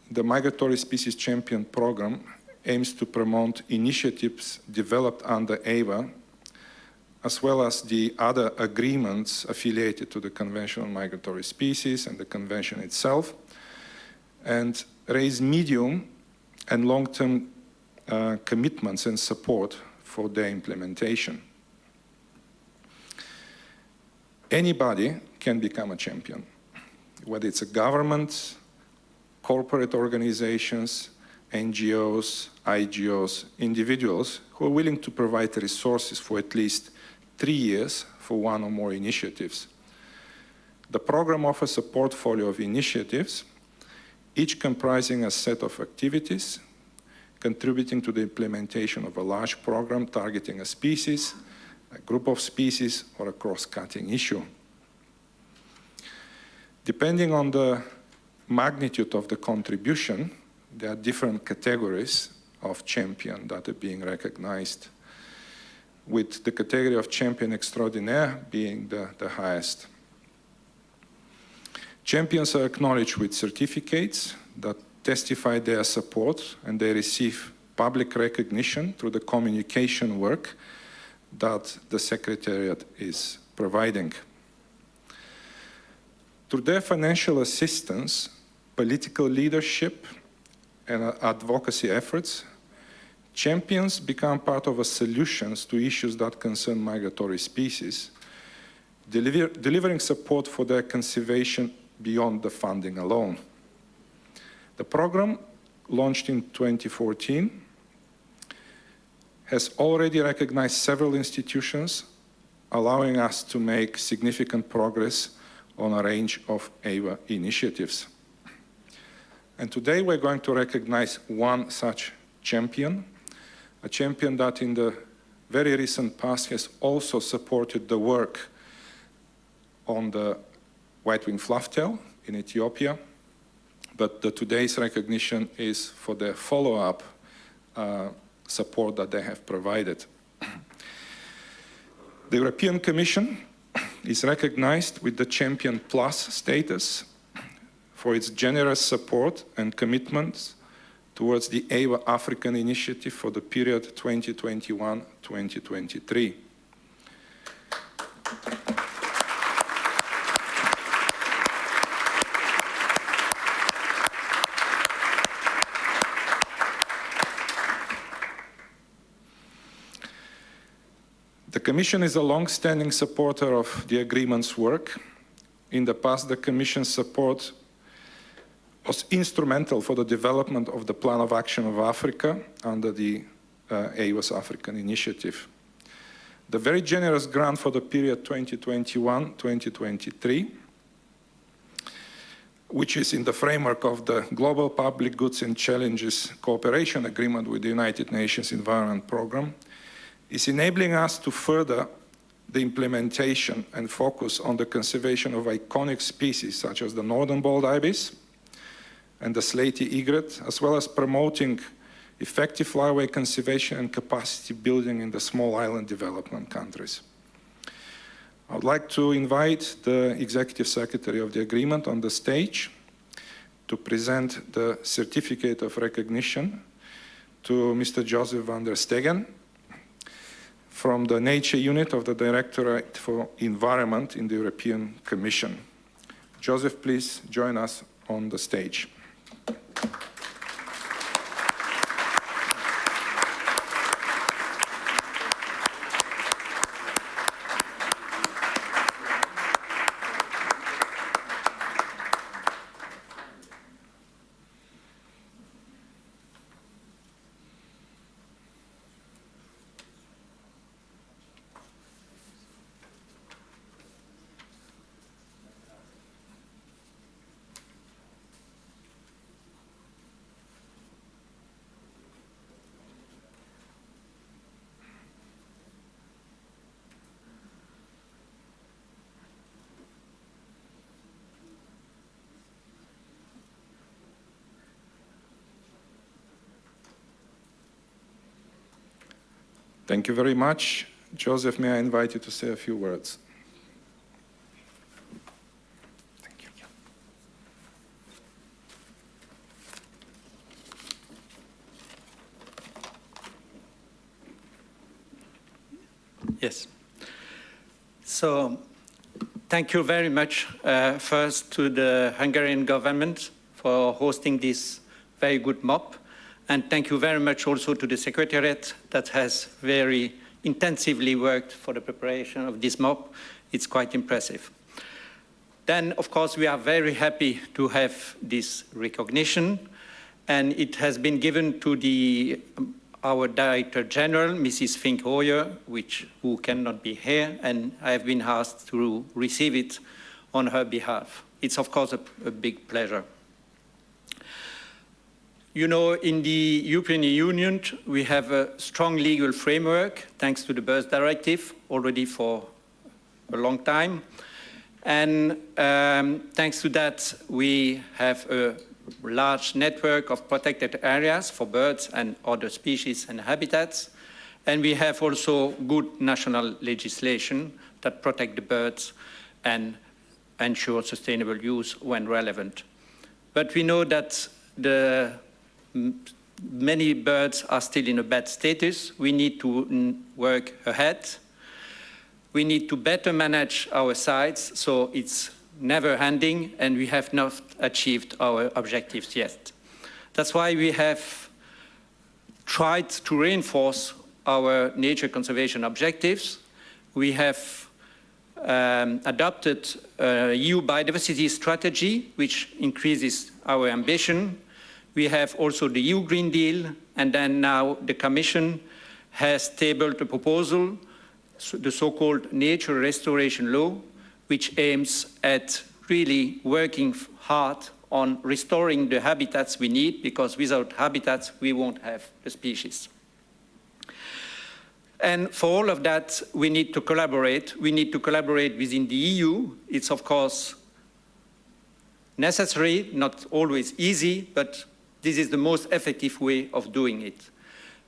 the Migratory Species Champion Program aims to promote initiatives developed under AEWA, as well as the other agreements affiliated to the Convention on Migratory Species and the Convention itself, and raise medium and long-term commitments and support for their implementation. Anybody can become a champion, whether it's a government, corporate organizations, NGOs, IGOs, individuals who are willing to provide resources for at least 3 years for one or more initiatives. The program offers a portfolio of initiatives, each comprising a set of activities, contributing to the implementation of a large program targeting a species, a group of species, or a cross-cutting issue. Depending on the magnitude of the contribution, there are different categories of champion that are being recognized, with the category of champion extraordinaire being the highest. Champions are acknowledged with certificates that testify their support, and they receive public recognition through the communication work that the Secretariat is providing. Through their financial assistance, political leadership, and advocacy efforts, champions become part of solutions to issues that concern migratory species, delivering support for their conservation beyond the funding alone. The program, launched in 2014, has already recognized several institutions, allowing us to make significant progress on a range of AEWA initiatives. And today we're going to recognize one such champion, a champion that in the very recent past has also supported the work on the white-winged flufftail in Ethiopia, but today's recognition is for the follow-up support that they have provided. The European Commission is recognized with the Champion Plus status for its generous support and commitments towards the AEWA African Initiative for the period 2021-2023. The Commission is a long-standing supporter of the agreement's work. In the past, the Commission's support was instrumental for the development of the Plan of Action of Africa under the AEWA's African Initiative. The very generous grant for the period 2021-2023, which is in the framework of the Global Public Goods and Challenges Cooperation Agreement with the United Nations Environment Programme, is enabling us to further the implementation and focus on the conservation of iconic species such as the northern bald ibis and the slaty egret, as well as promoting effective flyway conservation and capacity building in the small island development countries. I would like to invite the Executive Secretary of the Agreement on the stage to present the certificate of recognition to Mr. Joseph van der Stegen from the Nature Unit of the Directorate for Environment in the European Commission. Joseph, please join us on the stage. Thank you very much. Joseph, may I invite you to say a few words? Thank you. Yes. So, thank you very much first to the Hungarian government for hosting this very good MOP. And thank you very much also to the Secretariat that has very intensively worked for the preparation of this MOP. It's quite impressive. Then, of course, we are very happy to have this recognition. And it has been given to our Director General, Mrs. Fink-Hoyer, who cannot be here. And I have been asked to receive it on her behalf. It's, of course, a big pleasure. You know, in the European Union, we have a strong legal framework, thanks to the Birds Directive, already for a long time. And thanks to that, we have a large network of protected areas for birds and other species and habitats. And we have also good national legislation that protect the birds and ensure sustainable use when relevant. But we know that many birds are still in a bad status. We need to work ahead. We need to better manage our sites, so it's never ending, and we have not achieved our objectives yet. That's why we have tried to reinforce our nature conservation objectives. We have adopted a EU biodiversity strategy, which increases our ambition. We have also the EU Green Deal, and then now the Commission has tabled a proposal, the so-called Nature Restoration Law, which aims at really working hard on restoring the habitats we need, because without habitats, we won't have the species. And for all of that, we need to collaborate. We need to collaborate within the EU. It's, of course, necessary, not always easy, but this is the most effective way of doing it.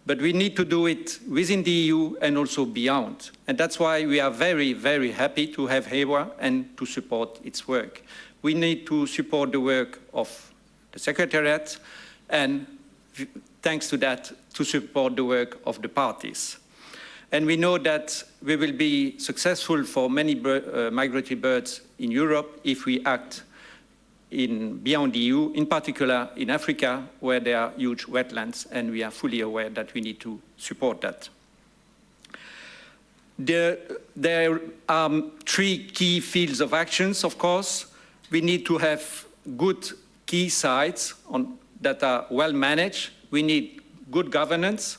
But we need to do it within the EU and also beyond. And that's why we are very, very happy to have AEWA and to support its work. We need to support the work of the Secretariat and, thanks to that, to support the work of the parties. And we know that we will be successful for many migratory birds in Europe if we act beyond the EU, in particular in Africa, where there are huge wetlands, and we are fully aware that we need to support that. There are three key fields of actions, of course. We need to have good key sites that are well managed. We need good governance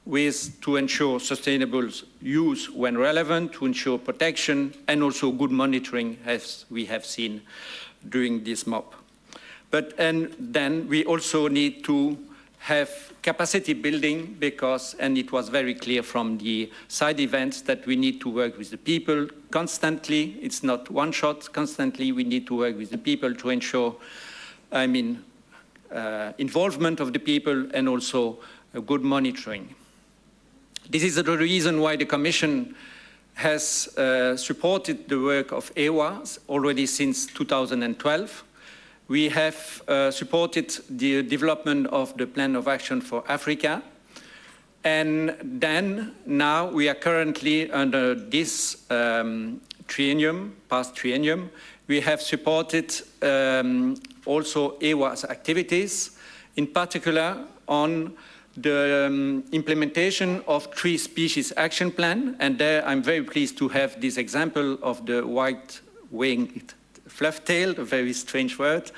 to ensure sustainable use when relevant, to ensure protection, and also good monitoring, as we have seen during this MOP. And then we also need to have capacity building and it was very clear from the side events that we need to work with the people constantly. It's not one shot. Constantly we need to work with the people to ensure, involvement of the people and also a good monitoring. This is the reason why the Commission has supported the work of AEWA already since 2012. We have supported the development of the Plan of Action for Africa. And then now we are currently under this triennium, past triennium, we have supported also AEWA's activities, in particular on the implementation of 3 species action plan. And there I'm very pleased to have this example of the white-winged fluff-tail, a very strange word,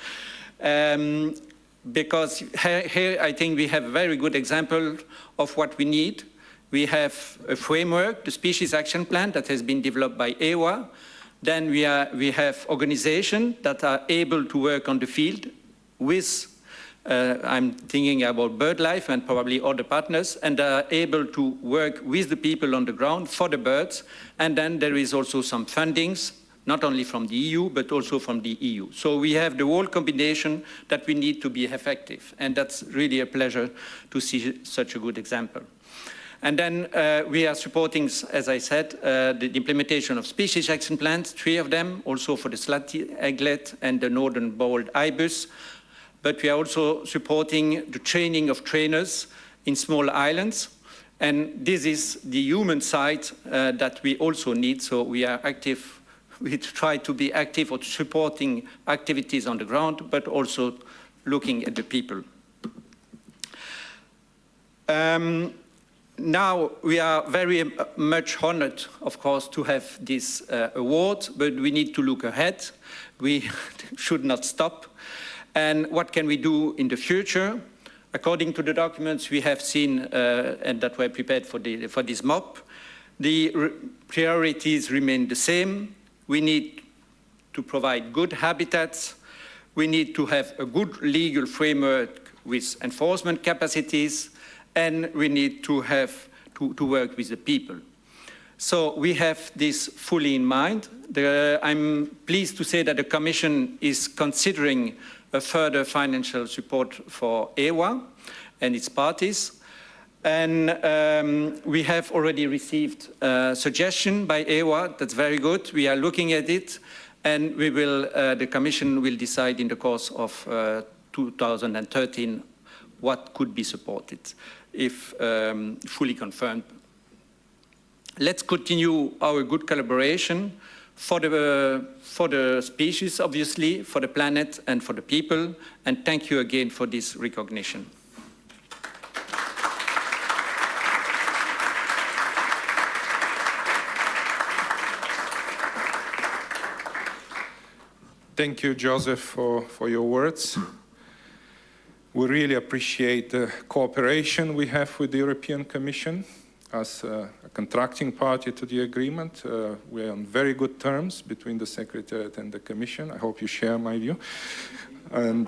because here I think we have a very good example of what we need. We have a framework, the species action plan that has been developed by AEWA. Then we have organizations that are able to work on the field with, I'm thinking about BirdLife and probably other partners, and are able to work with the people on the ground for the birds. And then there is also some fundings, not only from the EU, but also from the EU. So we have the whole combination that we need to be effective. And that's really a pleasure to see such a good example. And then we are supporting, as I said, the implementation of species action plans, 3 of them, also for the slat eaglet and the northern bald ibis. But we are also supporting the training of trainers in small islands. And this is the human side that we also need. So we are active. We try to be active or supporting activities on the ground, but also looking at the people. Now we are very much honored, of course, to have this award, but we need to look ahead. We should not stop. And what can we do in the future? According to the documents we have seen and that were prepared for this MOP, the priorities remain the same. We need to provide good habitats. We need to have a good legal framework with enforcement capacities, and we need to have to work with the people. So we have this fully in mind. I'm pleased to say that the Commission is considering a further financial support for AEWA and its parties. And we have already received a suggestion by AEWA. That's very good. We are looking at it, and we will, the Commission will decide in the course of 2013 what could be supported, if fully confirmed. Let's continue our good collaboration for the species, obviously, for the planet, and for the people. And thank you again for this recognition. Thank you, Joseph, for your words. We really appreciate the cooperation we have with the European Commission as a contracting party to the agreement. We are on very good terms between the Secretariat and the Commission. I hope you share my view. And,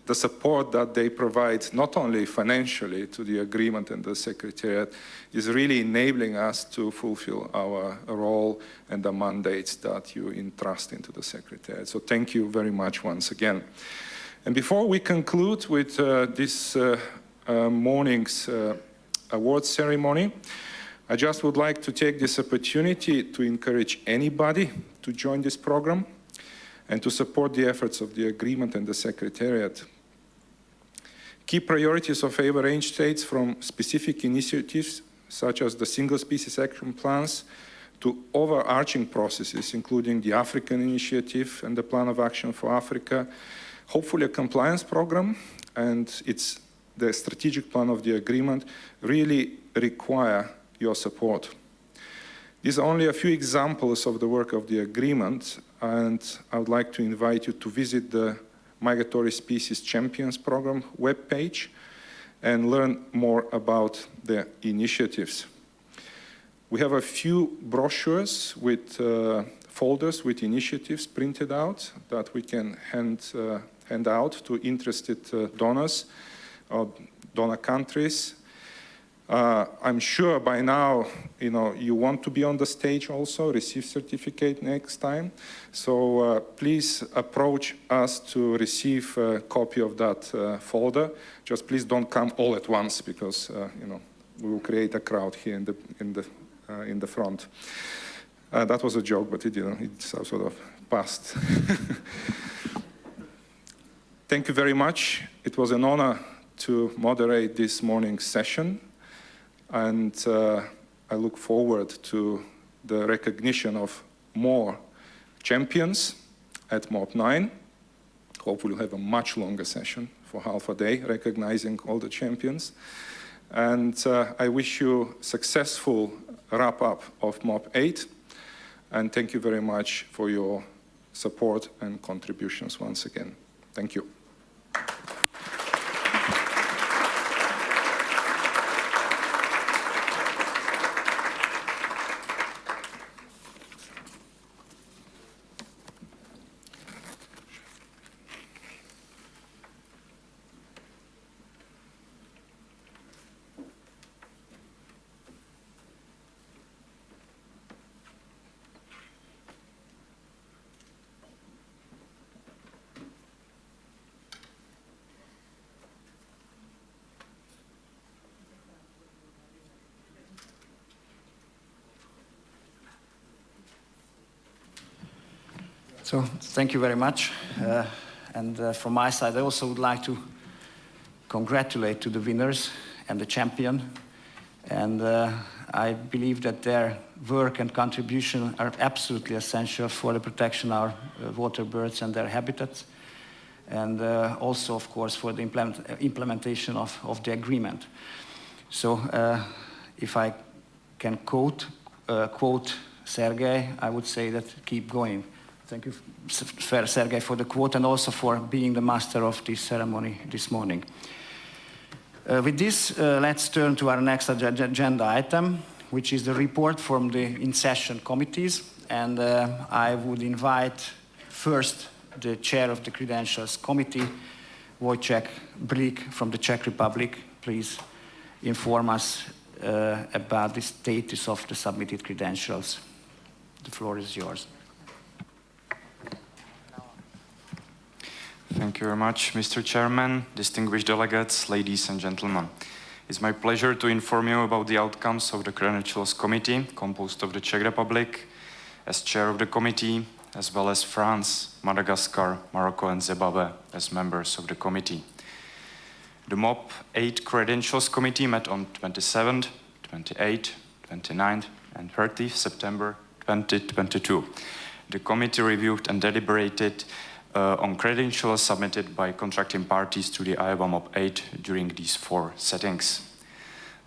the support that they provide, not only financially to the agreement and the Secretariat, is really enabling us to fulfill our role and the mandates that you entrust into the Secretariat. So thank you very much once again. And before we conclude with this morning's awards ceremony, I just would like to take this opportunity to encourage anybody to join this program and to support the efforts of the agreement and the Secretariat. Key priorities of AEWA range states from specific initiatives such as the single species action plans to overarching processes, including the African Initiative and the Plan of Action for Africa, hopefully a compliance program, and the strategic plan of the agreement really require your support. These are only a few examples of the work of the agreement, and I would like to invite you to visit the Migratory Species Champions Program webpage and learn more about the initiatives. We have a few brochures with folders with initiatives printed out that we can hand out to interested donors or donor countries. I'm sure by now, you want to be on the stage also, receive certificate next time. So please approach us to receive a copy of that folder. Just please don't come all at once because, we will create a crowd here in the front. That was a joke, but it's sort of passed. Thank you very much. It was an honor to moderate this morning's session. And I look forward to the recognition of more champions at MOP9. Hopefully we'll have a much longer session for half a day, recognizing all the champions. And I wish you successful wrap-up of MOP8. And thank you very much for your support and contributions once again. Thank you. So thank you very much. From my side, I also would like to congratulate to the winners and the champion. And I believe that their work and contribution are absolutely essential for the protection of our water birds and their habitats. And also, of course, for the implementation of the agreement. So if I can quote Sergei, I would say that keep going. Thank you, Sergei, for the quote and also for being the master of this ceremony this morning. With this, let's turn to our next agenda item, which is the report from the in-session committees. And I would invite first the chair of the Credentials Committee, Wojciech Blik from the Czech Republic. Please inform us about the status of the submitted credentials. The floor is yours. Thank you very much, Mr. Chairman, distinguished delegates, ladies and gentlemen. It's my pleasure to inform you about the outcomes of the Credentials Committee, composed of the Czech Republic, as chair of the committee, as well as France, Madagascar, Morocco, and Zimbabwe as members of the committee. The MOP8 Credentials Committee met on 27th, 28th, 29th, and 30th September 2022. The committee reviewed and deliberated on credentials submitted by contracting parties to the AEWA MOP8 during these 4 settings.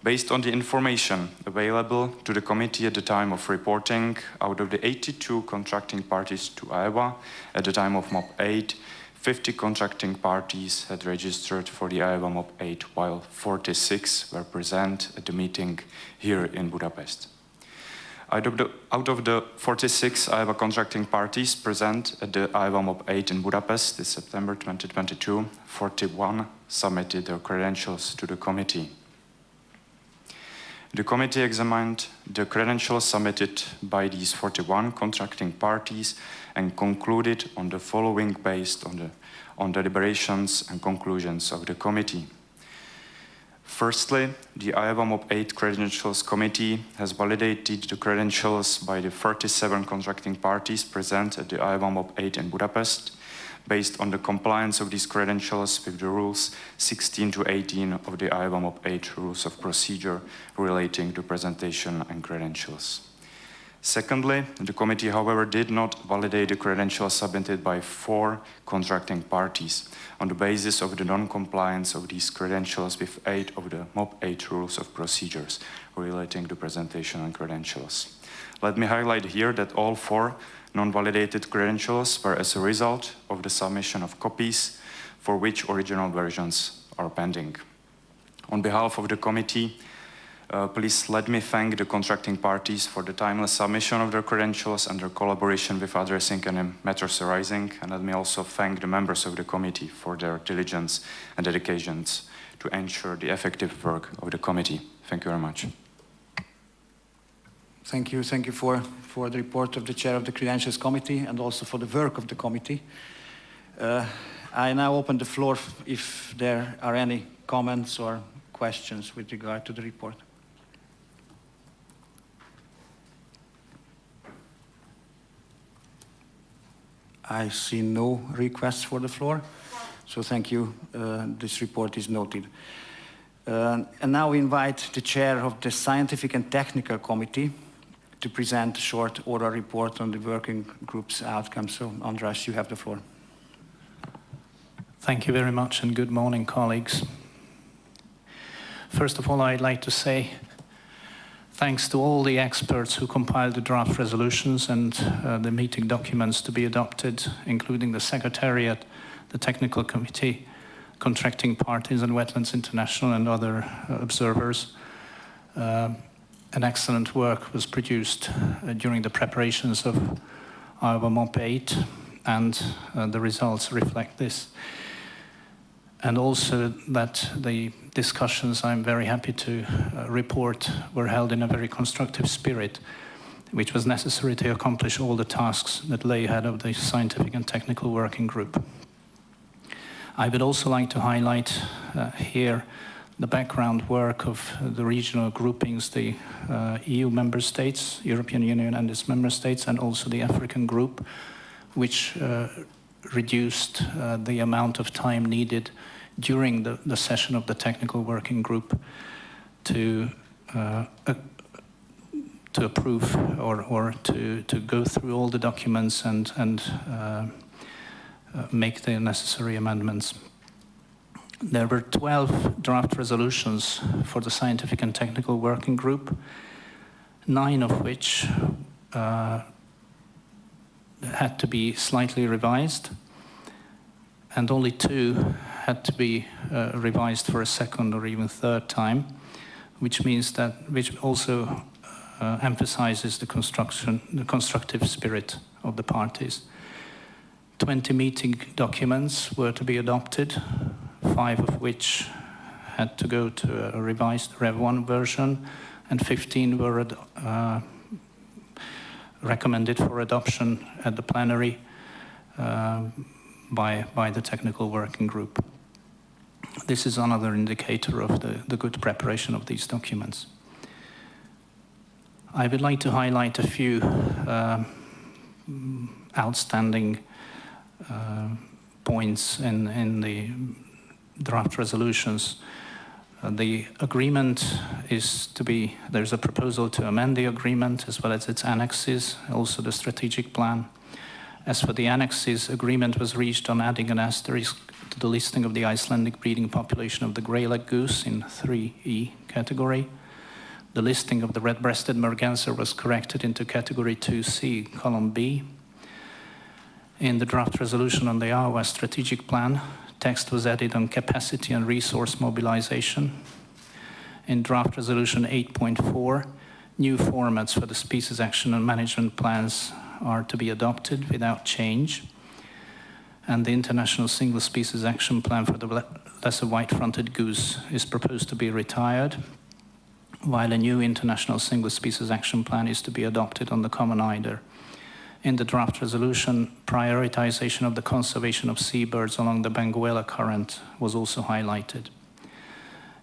Based on the information available to the committee at the time of reporting, out of the 82 contracting parties to AEWA at the time of MOP8, 50 contracting parties had registered for the AEWA MOP8, while 46 were present at the meeting here in Budapest. Out of the 46 AEWA contracting parties present at the AEWA MOP8 in Budapest this September 2022, 41 submitted their credentials to the committee. The committee examined the credentials submitted by these 41 contracting parties and concluded on the following based on the deliberations and conclusions of the committee. Firstly, the AEWA MOP8 Credentials Committee has validated the credentials by the 37 contracting parties present at the AEWA MOP8 in Budapest, based on the compliance of these credentials with the rules 16 to 18 of the AEWA MOP8 Rules of Procedure relating to presentation and credentials. Secondly, the committee, however, did not validate the credentials submitted by 4 contracting parties on the basis of the non-compliance of these credentials with 8 of the MOP8 Rules of Procedures relating to presentation and credentials. Let me highlight here that all 4 non-validated credentials were as a result of the submission of copies for which original versions are pending. On behalf of the committee, please let me thank the contracting parties for the timely submission of their credentials and their collaboration with addressing any matters arising, and let me also thank the members of the committee for their diligence and dedications to ensure the effective work of the committee. Thank you very much. Thank you for the report of the chair of the Credentials Committee and also for the work of the committee. I now open the floor if there are any comments or questions with regard to the report. I see no requests for the floor, so thank you. This report is noted. And now we invite the chair of the Scientific and Technical Committee to present a short oral report on the working group's outcomes. So, András, you have the floor. Thank you very much, and good morning, colleagues. First of all, I'd like to say thanks to all the experts who compiled the draft resolutions and the meeting documents to be adopted, including the Secretariat, the Technical Committee, contracting parties and Wetlands International and other observers. An excellent work was produced during the preparations of AEWA MOP8, and the results reflect this. And also that the discussions, I'm very happy to report, were held in a very constructive spirit, which was necessary to accomplish all the tasks that lay ahead of the Scientific and Technical Working Group. I would also like to highlight here the background work of the regional groupings, the EU member states, European Union and its member states, and also the African group, which reduced the amount of time needed during the session of the technical working group to approve or to go through all the documents and make the necessary amendments. There were 12 draft resolutions for the Scientific and Technical Working Group, 9 of which had to be slightly revised, and only 2 had to be revised for a second or even third time, which also emphasizes the constructive spirit of the parties. 20 meeting documents were to be adopted, 5 of which had to go to a revised Rev 1 version, and 15 were recommended for adoption at the plenary by the technical working group. This is another indicator of the good preparation of these documents. I would like to highlight a few outstanding points in the draft resolutions. The agreement is to be, there's a proposal to amend the agreement as well as its annexes, also the strategic plan. As for the annexes, agreement was reached on adding an asterisk to the listing of the Icelandic breeding population of the grey-leg goose in 3E category. The listing of the red-breasted merganser was corrected into category 2C, column B. In the draft resolution on the AEWA strategic plan, text was added on capacity and resource mobilization. In draft resolution 8.4, new formats for the species action and management plans are to be adopted without change. And the international single species action plan for the lesser white-fronted goose is proposed to be retired, while a new international single species action plan is to be adopted on the common eider. In the draft resolution, prioritization of the conservation of seabirds along the Benguela Current was also highlighted.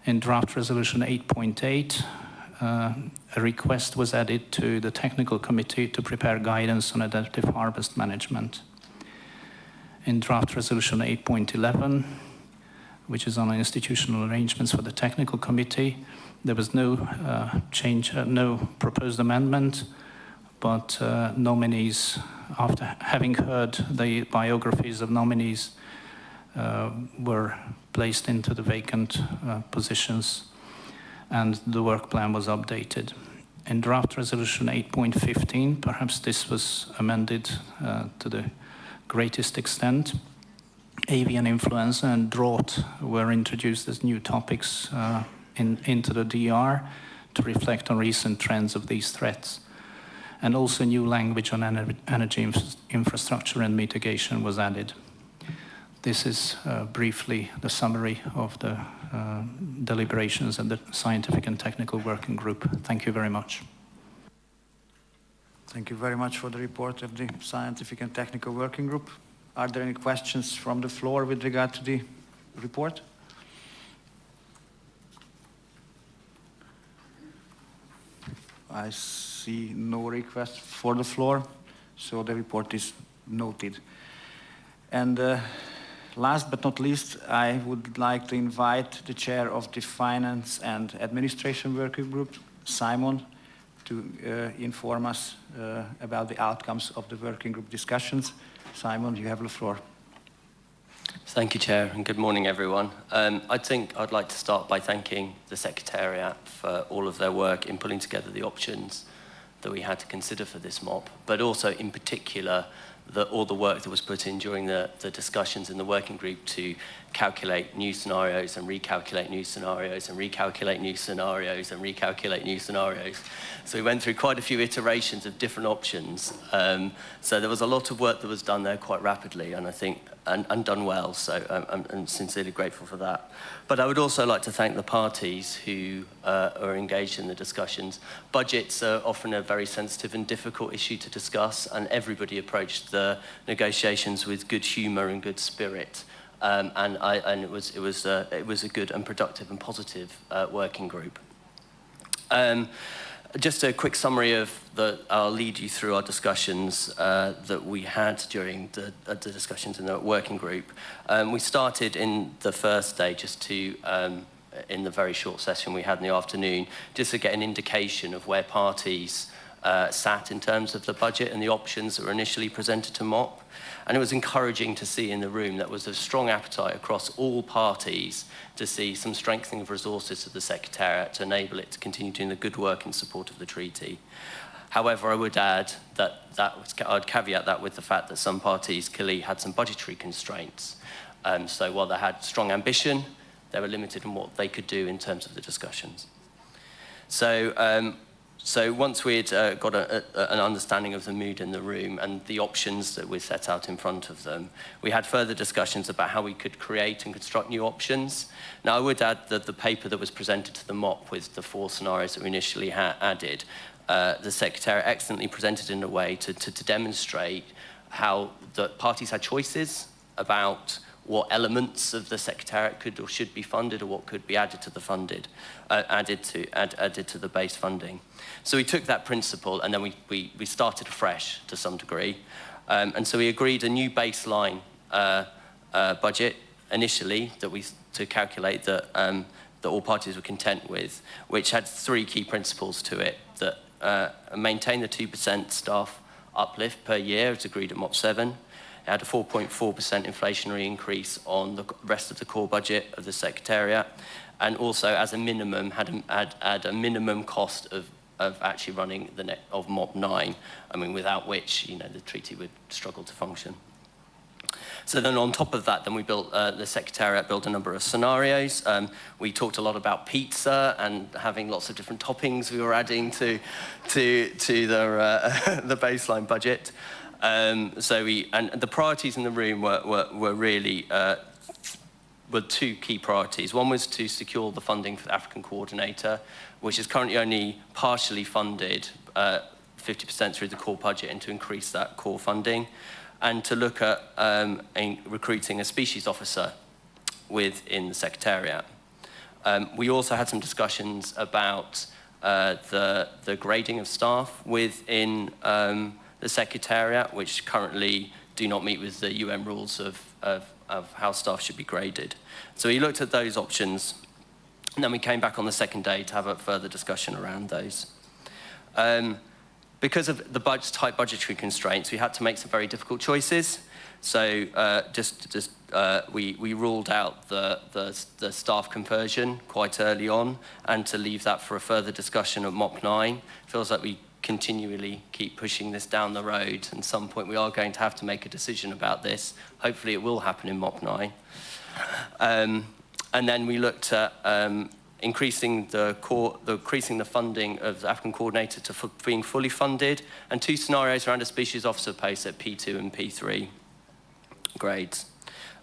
In draft resolution 8.8, a request was added to the technical committee to prepare guidance on adaptive harvest management. In draft resolution 8.11, which is on institutional arrangements for the technical committee, there was no change, no proposed amendment, but nominees, after having heard the biographies of nominees, were placed into the vacant positions, and the work plan was updated. In draft resolution 8.15, perhaps this was amended to the greatest extent. Avian influenza and drought were introduced as new topics into the DR to reflect on recent trends of these threats. And also new language on energy infrastructure and mitigation was added. this is briefly the summary of the deliberations and the Scientific and Technical Working Group. Thank you very much. Thank you very much for the report of the Scientific and Technical Working Group. Are there any questions from the floor with regard to the report? I see no request for the floor, so the report is noted. And last but not least, I would like to invite the chair of the Finance and Administration Working Group, Simon, to inform us about the outcomes of the working group discussions. Simon, you have the floor. Thank you, Chair, and good morning, everyone. I think I'd like to start by thanking the Secretariat for all of their work in pulling together the options that we had to consider for this MOP, but also in particular all the work that was put in during the discussions in the working group to calculate new scenarios and recalculate new scenarios and recalculate new scenarios and recalculate new scenarios. So we went through quite a few iterations of different options. So there was a lot of work that was done there quite rapidly, and I think and done well. So I'm sincerely grateful for that. But I would also like to thank the parties who are engaged in the discussions. Budgets are often a very sensitive and difficult issue to discuss, and everybody approached the negotiations with good humour and good spirit. And it was a good and productive and positive working group. Just a quick summary I'll lead you through our discussions that we had during the discussions in the working group. We started in the first day just to, in the very short session we had in the afternoon, just to get an indication of where parties sat in terms of the budget and the options that were initially presented to MOP. And it was encouraging to see in the room that was a strong appetite across all parties to see some strengthening of resources to the Secretariat to enable it to continue doing the good work in support of the treaty. However, I would add that I'd caveat that with the fact that some parties clearly had some budgetary constraints. So while they had strong ambition, they were limited in what they could do in terms of the discussions. So once we'd got an understanding of the mood in the room and the options that were set out in front of them, we had further discussions about how we could create and construct new options. Now, I would add that the paper that was presented to the MOP with the 4 scenarios that we initially added, the Secretariat excellently presented in a way to demonstrate how the parties had choices about what elements of the Secretariat could or should be funded or what could be added to the added to the base funding. So we took that principle and then we started afresh to some degree. And so we agreed a new baseline budget initially to calculate that all parties were content with, which had 3 key principles to it, that maintain the 2% staff uplift per year as agreed at MOP7. It had a 4.4% inflationary increase on the rest of the core budget of the Secretariat, and also as a minimum had a minimum cost of actually running of MOP9. I mean, without which the treaty would struggle to function. So then on top of that, then we built the Secretariat built a number of scenarios. We talked a lot about pizza and having lots of different toppings we were adding to the baseline budget. And the priorities in the room were really 2 key priorities. One was to secure the funding for the African Coordinator, which is currently only partially funded, 50% through the core budget, and to increase that core funding, and to look at recruiting a species officer within the Secretariat. We also had some discussions about the grading of staff within the Secretariat, which currently do not meet with the UN rules of how staff should be graded. So we looked at those options, and then we came back on the second day to have a further discussion around those. Because of the tight budgetary constraints, we had to make some very difficult choices. So we ruled out the staff conversion quite early on, and to leave that for a further discussion at MOP9. Feels like we continually keep pushing this down the road, and at some point we are going to have to make a decision about this. Hopefully it will happen in MOP9. And then we looked at increasing the funding of the African Coordinator to being fully funded, and 2 scenarios around a species officer post at P2 and P3 grades.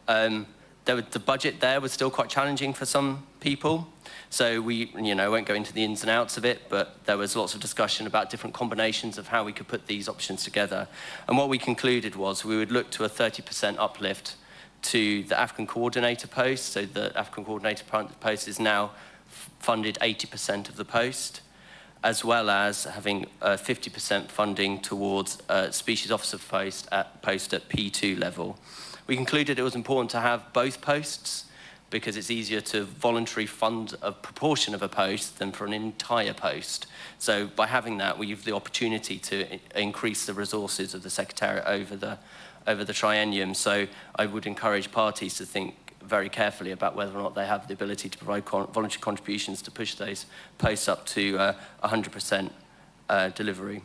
The budget there was still quite challenging for some people. So we, won't go into the ins and outs of it, but there was lots of discussion about different combinations of how we could put these options together. And what we concluded was we would look to a 30% uplift to the African coordinator post. So the African coordinator post is now funded 80% of the post, as well as having 50% funding towards species officer post at P2 level. We concluded it was important to have both posts because it's easier to voluntarily fund a proportion of a post than for an entire post. So by having that, we have the opportunity to increase the resources of the Secretariat over the triennium. So I would encourage parties to think very carefully about whether or not they have the ability to provide voluntary contributions to push those posts up to 100% delivery.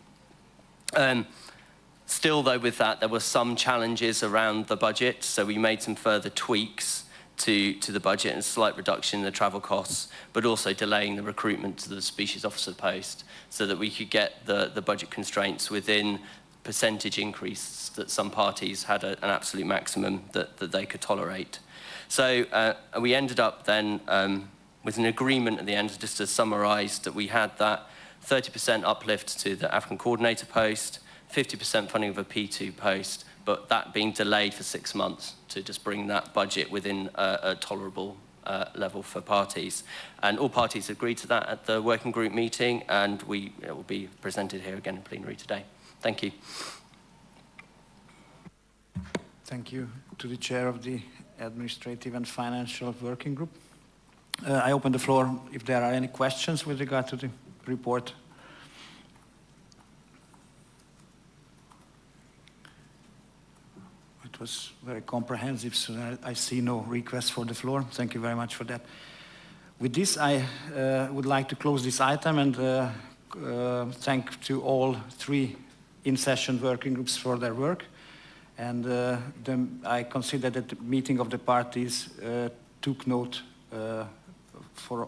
Still, though, with that, there were some challenges around the budget, so we made some further tweaks to the budget and a slight reduction in the travel costs, but also delaying the recruitment to the species officer post so that we could get the budget constraints within percentage increase that some parties had an absolute maximum that they could tolerate. So we ended up then with an agreement at the end, just to summarise, that we had that 30% uplift to the African coordinator post, 50% funding of a P2 post, but that being delayed for 6 months to just bring that budget within a tolerable level for parties. And all parties agreed to that at the working group meeting, and it will be presented here again in plenary today. Thank you. Thank you to the chair of the Administrative and Financial Working Group. I open the floor if there are any questions with regard to the report. It was very comprehensive, so I see no request for the floor. Thank you very much for that. With this, I would like to close this item and thank to all 3 in-session working groups for their work. And I consider that the meeting of the parties took note for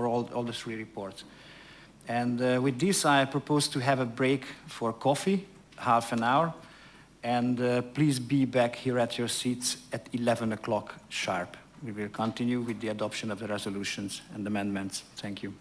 all the 3 reports. And with this, I propose to have a break for coffee, half an hour. And please be back here at your seats at 11 o'clock sharp. We will continue with the adoption of the resolutions and amendments. Thank you.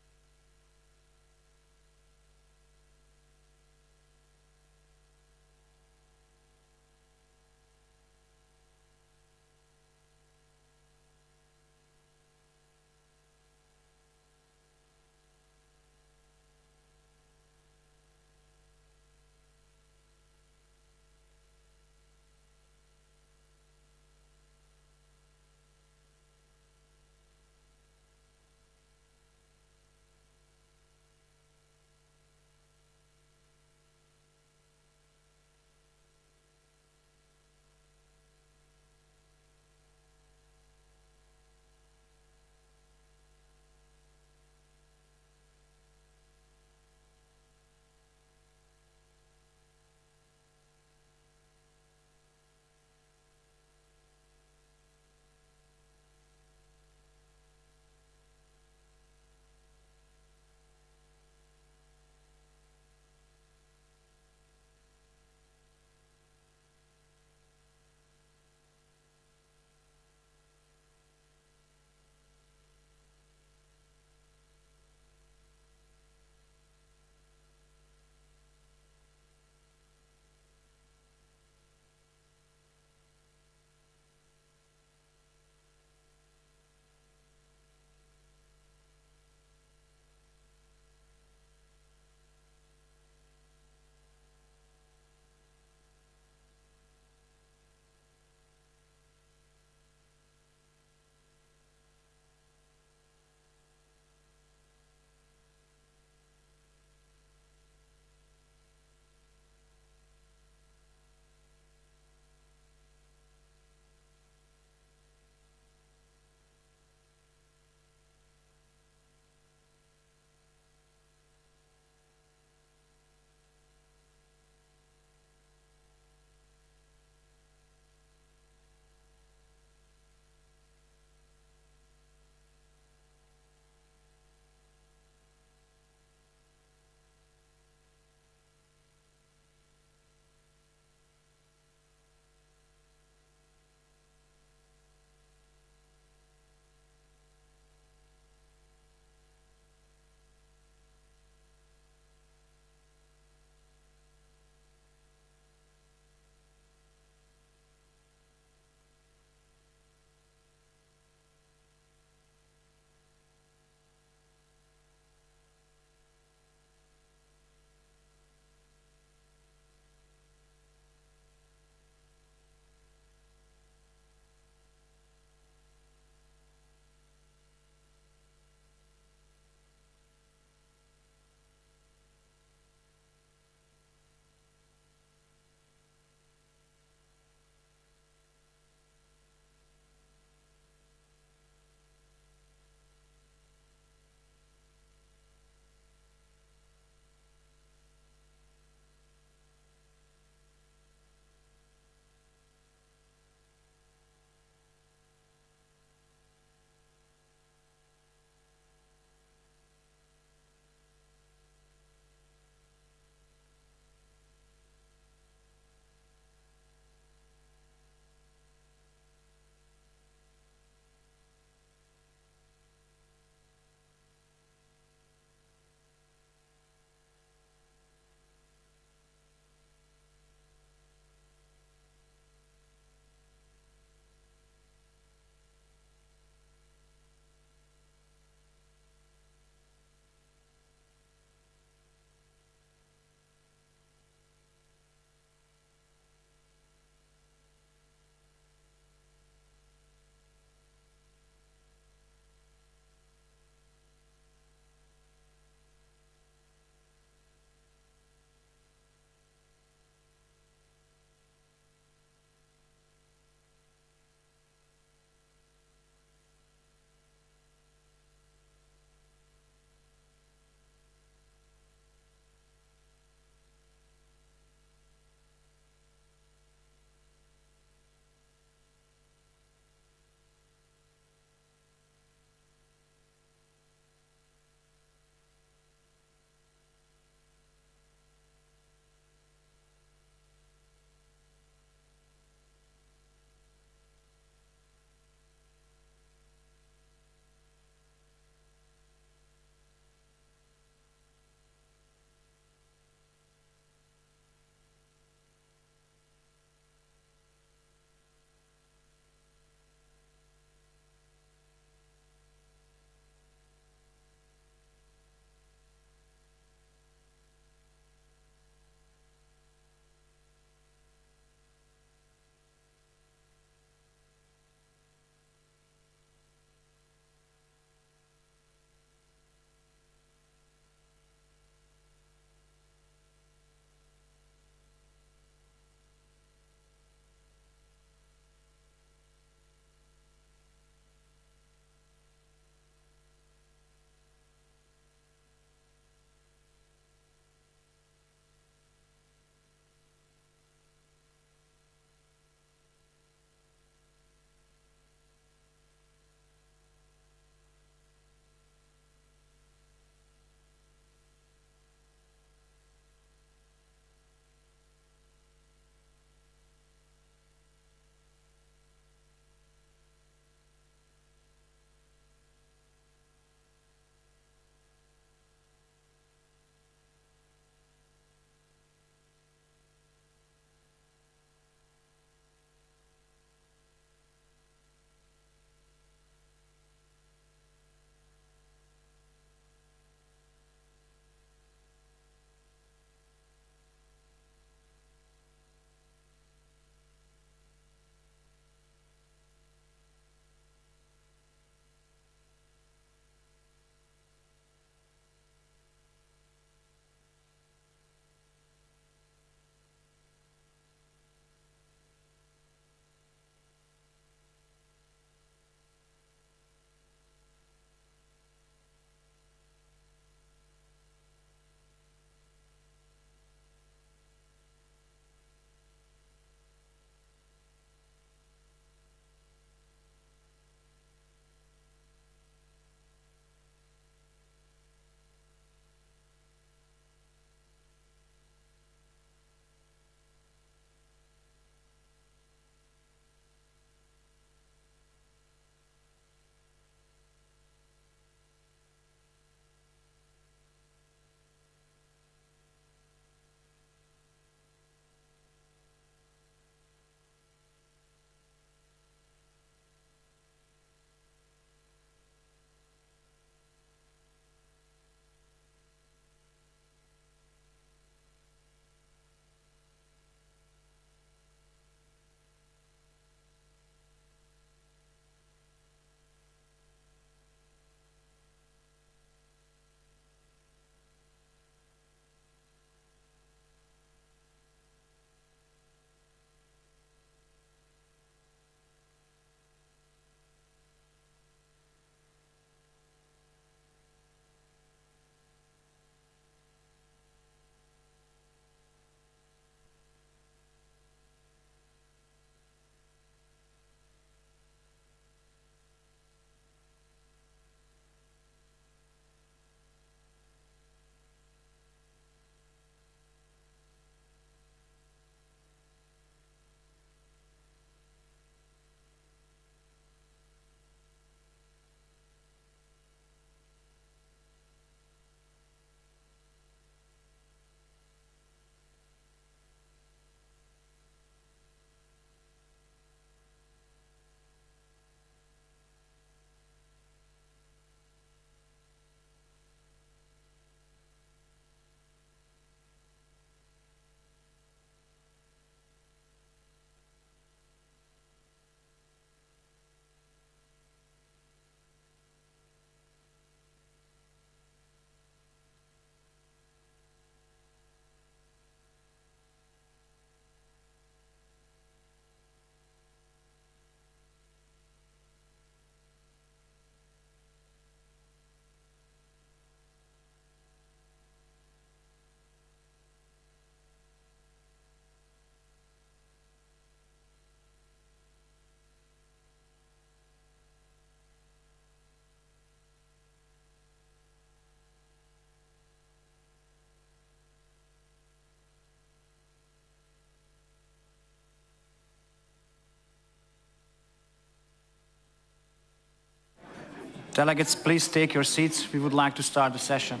Delegates, please take your seats. We would like to start the session.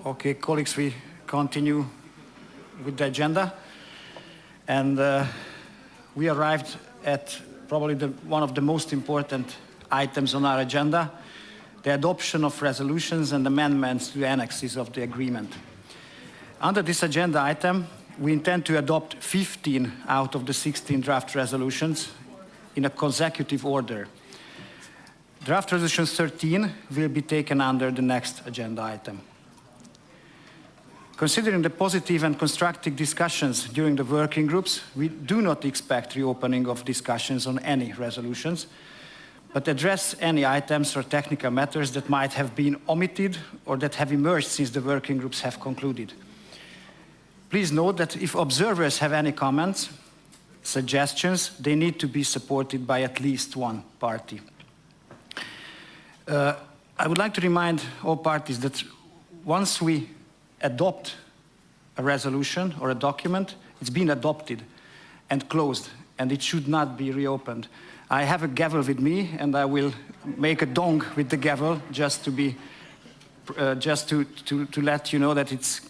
Okay, colleagues, we continue with the agenda. And we arrived at probably one of the most important items on our agenda, the adoption of resolutions and amendments to the annexes of the agreement. Under this agenda item, we intend to adopt 15 out of the 16 draft resolutions in a consecutive order. Draft Resolution 13 will be taken under the next agenda item. Considering the positive and constructive discussions during the working groups, we do not expect reopening of discussions on any resolutions, but address any items or technical matters that might have been omitted or that have emerged since the working groups have concluded. Please note that if observers have any comments, suggestions, they need to be supported by at least one party. I would like to remind all parties that once we adopt a resolution or a document, it's been adopted and closed, and it should not be reopened. I have a gavel with me, and I will make a dong with the gavel just to be, just to let you know that its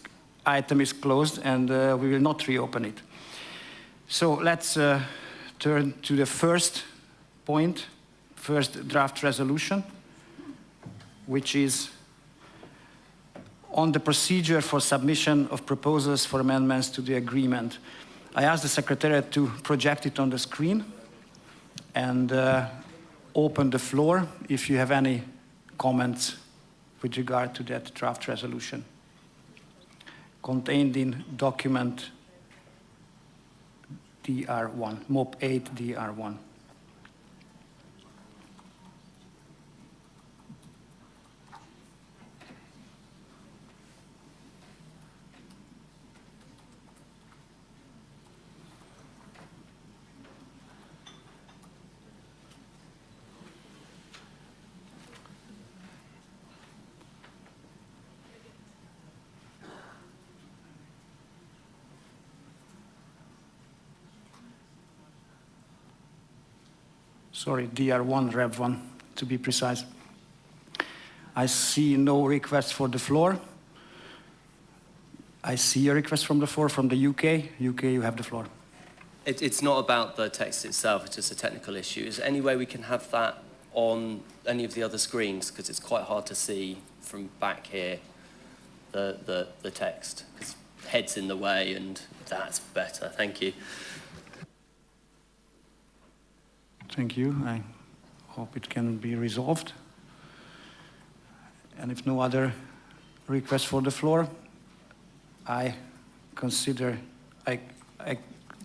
item is closed, and we will not reopen it. So let's turn to the first point, first draft resolution, which is on the procedure for submission of proposals for amendments to the agreement. I asked the Secretariat to project it on the screen and open the floor if you have any comments with regard to that draft resolution contained in document DR1, MOP8 DR1. Sorry, DR1, Rev1, to be precise. I see no request for the floor. I see a request from the floor from the UK. UK, you have the floor. It's not about the text itself, it's just a technical issue. Is there any way we can have that on any of the other screens? Because it's quite hard to see from back here the text, because head's in the way, and that's better. Thank you. Thank you. I hope it can be resolved. And if no other requests for the floor, I consider,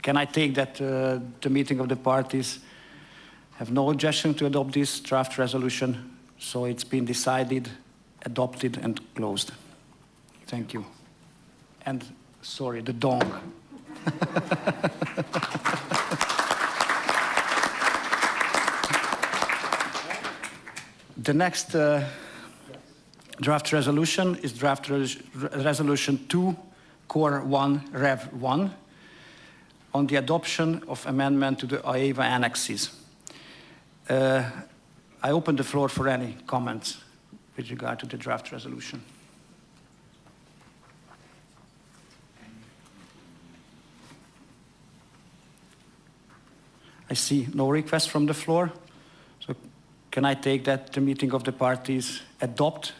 can I take that the meeting of the parties have no objection to adopt this draft resolution, so it's been decided, adopted, and closed. Thank you. And sorry, the dong The next draft resolution is draft resolution 2, Core 1, Rev 1, on the adoption of amendment to the AEWA annexes. I open the floor for any comments with regard to the draft resolution. I see no request from the floor. So can I take that the meeting of the parties adopt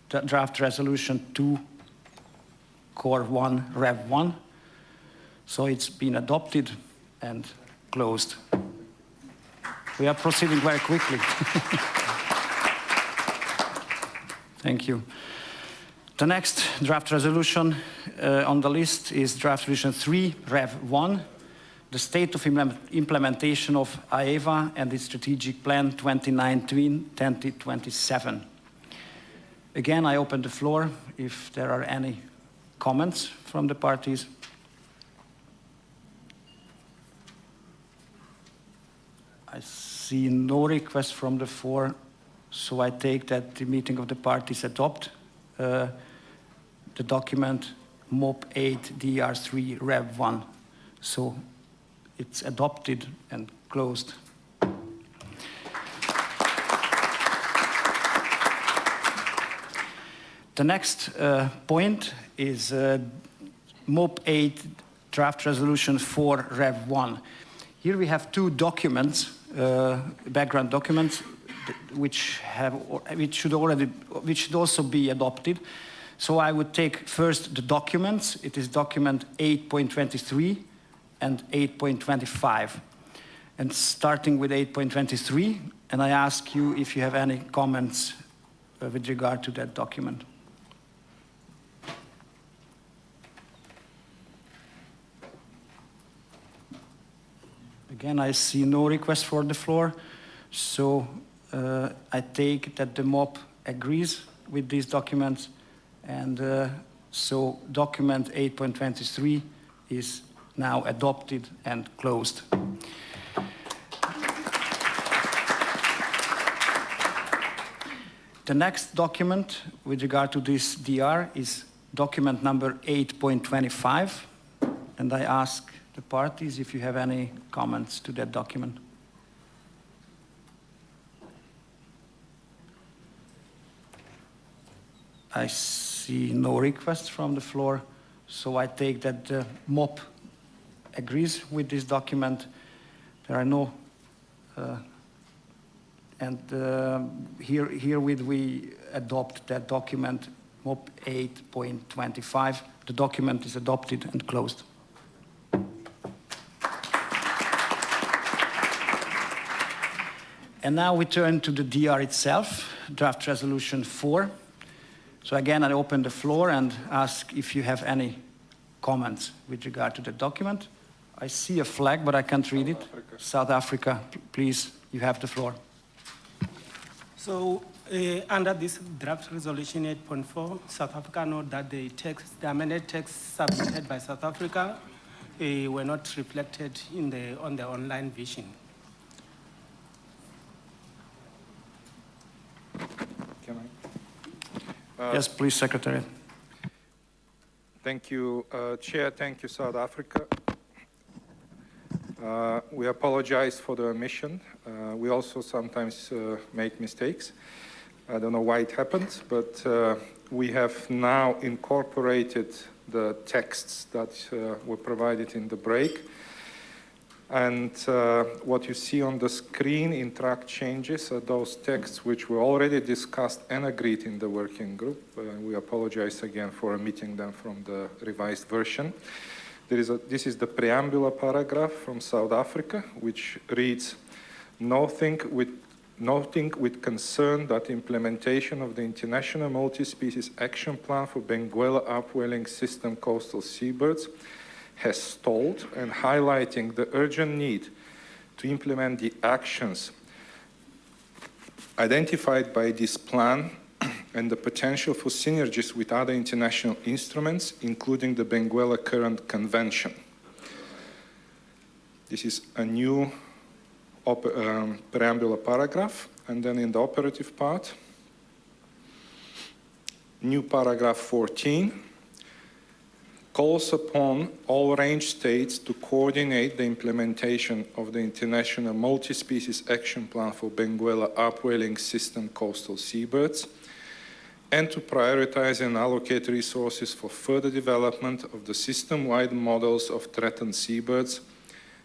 the draft resolution 2, Core 1, Rev 1? So it's been adopted and closed. We are proceeding very quickly. Thank you. The next draft resolution on the list is draft resolution 3, Rev 1, the state of implementation of AEWA and its strategic plan 2019-2027. Again, I open the floor if there are any comments from the parties. I see no request from the floor, so I take that the meeting of the parties adopt the document MOP8 DR3 Rev 1. So it's adopted and closed. The next point is MOP8 draft resolution 4 Rev 1. Here we have two documents, background documents, which should also be adopted. So I would take first the documents. It is document 8.23 and 8.25. And starting with 8.23, and I ask you if you have any comments with regard to that document. Again, I see no request for the floor, so I take that the MOP agrees with these documents, and so document 8.23 is now adopted and closed. The next document with regard to this DR is document number 8.25, and I ask the parties if you have any comments to that document. I see no requests from the floor, so I take that the MOP agrees with this document. There are no, herewith we adopt that document, MOP 8.25. The document is adopted and closed. And now we turn to the DR itself, draft resolution 4. So again, I open the floor and ask if you have any comments with regard to the document. I see a flag, but I can't read it. South Africa, please, you have the floor. So under this draft resolution 8.4, South Africa note that the amended text submitted by South Africa were not reflected on the online version. Yes, please, Secretary. Thank you, Chair. Thank you, South Africa. We apologize for the omission. We also sometimes make mistakes. I don't know why it happened, but we have now incorporated the texts that were provided in the break. And what you see on the screen in track changes are those texts which were already discussed and agreed in the working group. We apologize again for omitting them from the revised version. This is the preambular paragraph from South Africa, which reads, noting with concern that implementation of the International Multi-Species Action Plan for Benguela Upwelling System coastal seabirds has stalled, and highlighting the urgent need to implement the actions identified by this plan and the potential for synergies with other international instruments, including the Benguela Current Convention. This is a new preambular paragraph, and then in the operative part, new paragraph 14 calls upon all range states to coordinate the implementation of the International Multi-Species Action Plan for Benguela Upwelling System coastal seabirds, and to prioritize and allocate resources for further development of the system-wide models of threatened seabirds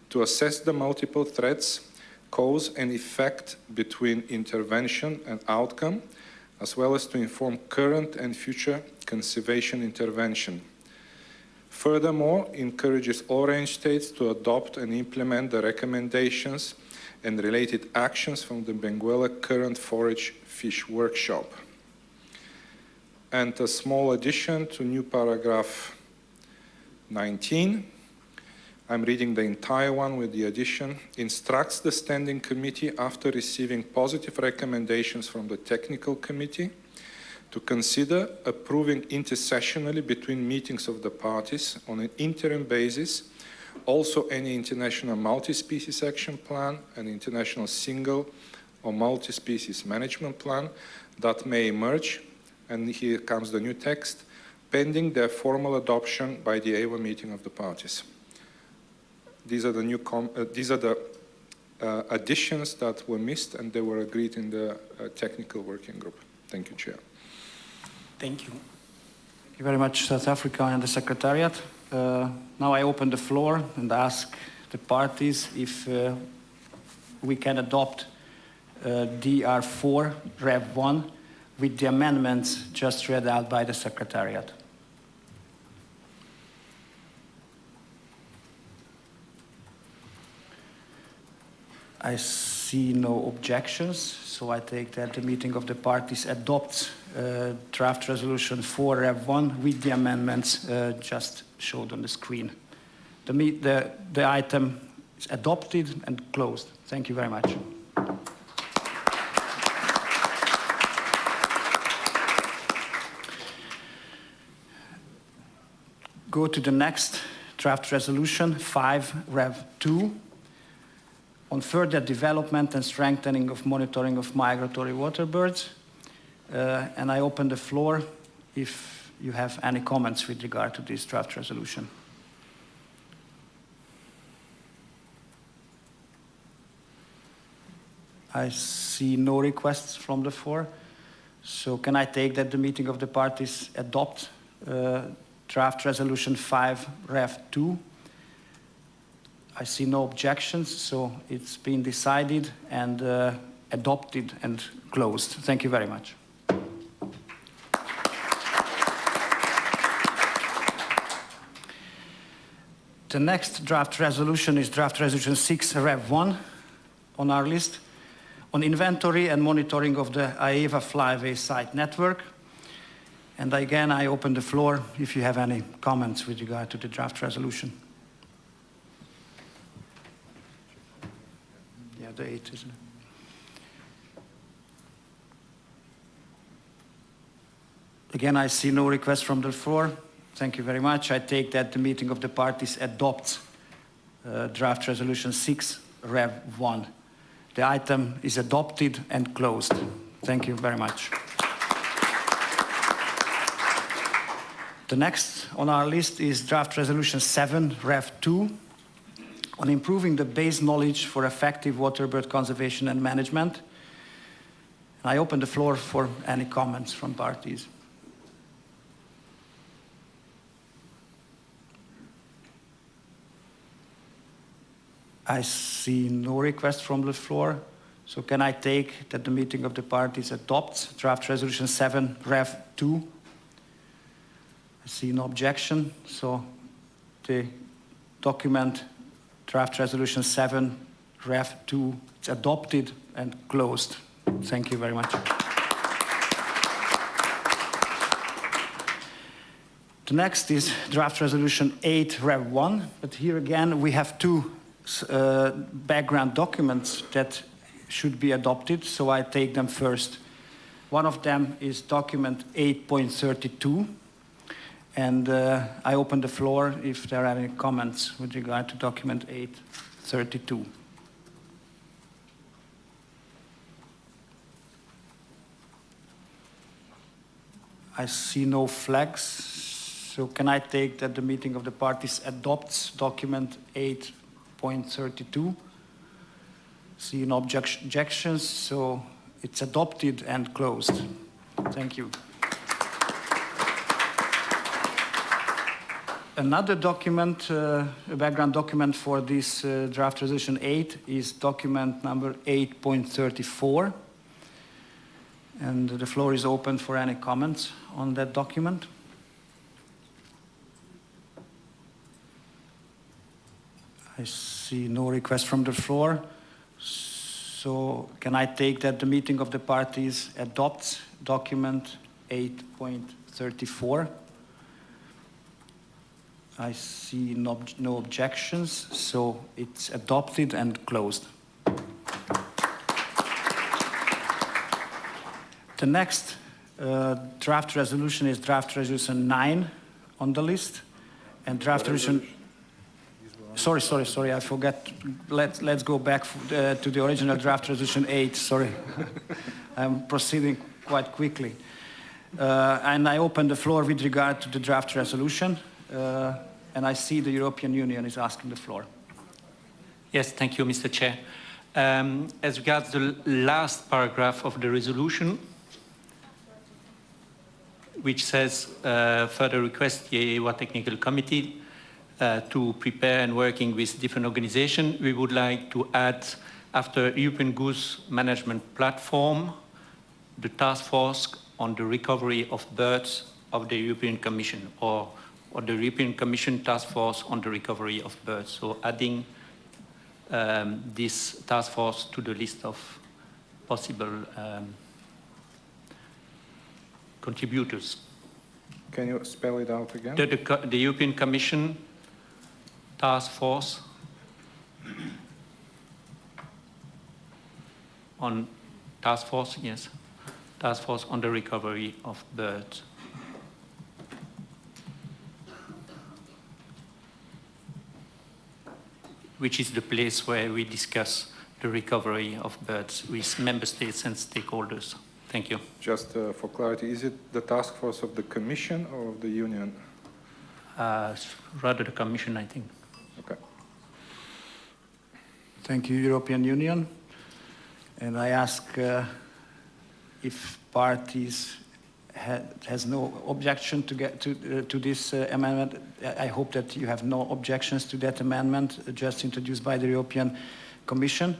to assess the multiple threats, cause and effect between intervention and outcome, as well as to inform current and future conservation intervention. Furthermore, encourages all range states to adopt and implement the recommendations and related actions from the Benguela Current Forage Fish Workshop. And a small addition to new paragraph 19. I'm reading the entire one with the addition. Instructs the Standing Committee, after receiving positive recommendations from the Technical Committee, to consider approving intersessionally between meetings of the parties on an interim basis also any international multi-species action plan and international single or multi-species management plan that may emerge, and here comes the new text, pending their formal adoption by the AEWA meeting of the parties. These are the additions that were missed, and they were agreed in the technical working group. Thank you, Chair. Thank you. Thank you very much, South Africa and the Secretariat. Now I open the floor and ask the parties if we can adopt DR4 Rev 1 with the amendments just read out by the Secretariat. I see no objections, so I take that the meeting of the parties adopts draft resolution 4 Rev 1 with the amendments just showed on the screen. The item is adopted and closed. Thank you very much. Go to the next draft resolution 5 Rev 2 on further development and strengthening of monitoring of migratory water birds. And I open the floor if you have any comments with regard to this draft resolution. I see no requests from the floor. So can I take that the meeting of the parties adopt draft resolution 5 Rev 2? I see no objections, so it's been decided and adopted and closed. Thank you very much. The next draft resolution is draft resolution 6 Rev 1 on our list on inventory and monitoring of the AEWA flyway site network. And again, I open the floor if you have any comments with regard to the draft resolution. Yeah, the 8, isn't it? Again, I see no request from the floor. Thank you very much. I take that the meeting of the parties adopts draft resolution 6 Rev 1. The item is adopted and closed. Thank you very much. The next on our list is draft resolution 7 Rev 2 on improving the base knowledge for effective waterbird conservation and management. I open the floor for any comments from parties. I see no request from the floor. So can I take that the meeting of the parties adopts draft resolution 7 Rev 2? I see no objection. So the document draft resolution 7 Rev 2 is adopted and closed. Thank you very much. The next is draft resolution 8 Rev 1, but here again we have two background documents that should be adopted, so I take them first. One of them is document 8.32. And I open the floor if there are any comments with regard to document 8.32. I see no flags, so can I take that the meeting of the parties adopts document 8.32? See no objections, so it's adopted and closed. Thank you. Another document, a background document for this draft resolution 8 is document number 8.34. And the floor is open for any comments on that document. I see no request from the floor. So can I take that the meeting of the parties adopts document 8.34? I see no objections, so it's adopted and closed. The next draft resolution is draft resolution 9 on the list, and draft resolution. Sorry, I forgot. Let's go back to the original draft resolution 8. Sorry, I'm proceeding quite quickly, and I open the floor with regard to the draft resolution, and I see the European Union is asking the floor. Yes, thank you, Mr. Chair. As regards the last paragraph of the resolution, which says further request the AEWA Technical Committee to prepare and working with different organizations, we would like to add, after European Goose Management Platform, the task force on the recovery of birds of the European Commission, or the European Commission task force on the recovery of birds. So adding this task force to the list of possible contributors. Can you spell it out again? The European Commission task force on task force on the recovery of birds. Which is the place where we discuss the recovery of birds with member states and stakeholders. Thank you. Just for clarity, is it the task force of the Commission or of the Union? Rather the Commission, I think. Okay. Thank you, European Union. And I ask if parties has no objection to this amendment. I hope that you have no objections to that amendment just introduced by the European Commission.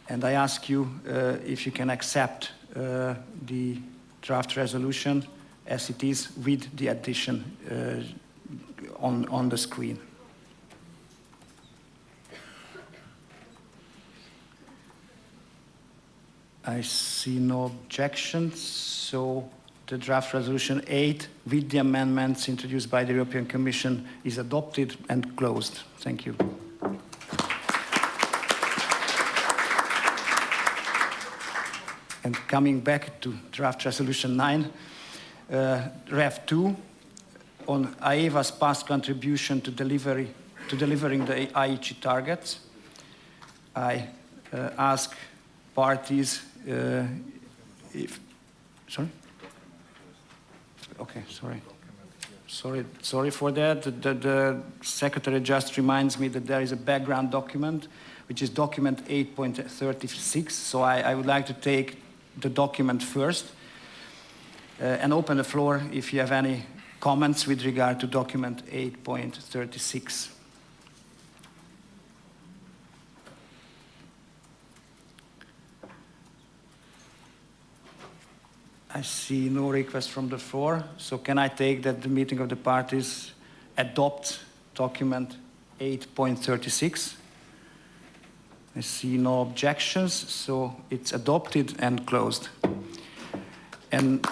And I ask you if you can accept the draft resolution as it is with the addition on the screen. I see no objections, so the draft resolution 8 with the amendments introduced by the European Commission is adopted and closed. Thank you. And coming back to draft resolution 9, Rev 2 on AEWA's past contribution to delivering the IEG targets. I ask parties if, sorry? Okay, sorry for that. The secretary just reminds me that there is a background document, which is document 8.36. So I would like to take the document first and open the floor if you have any comments with regard to document 8.36. I see no request from the floor, so can I take that the meeting of the parties adopts document 8.36? I see no objections, so it's adopted and closed. And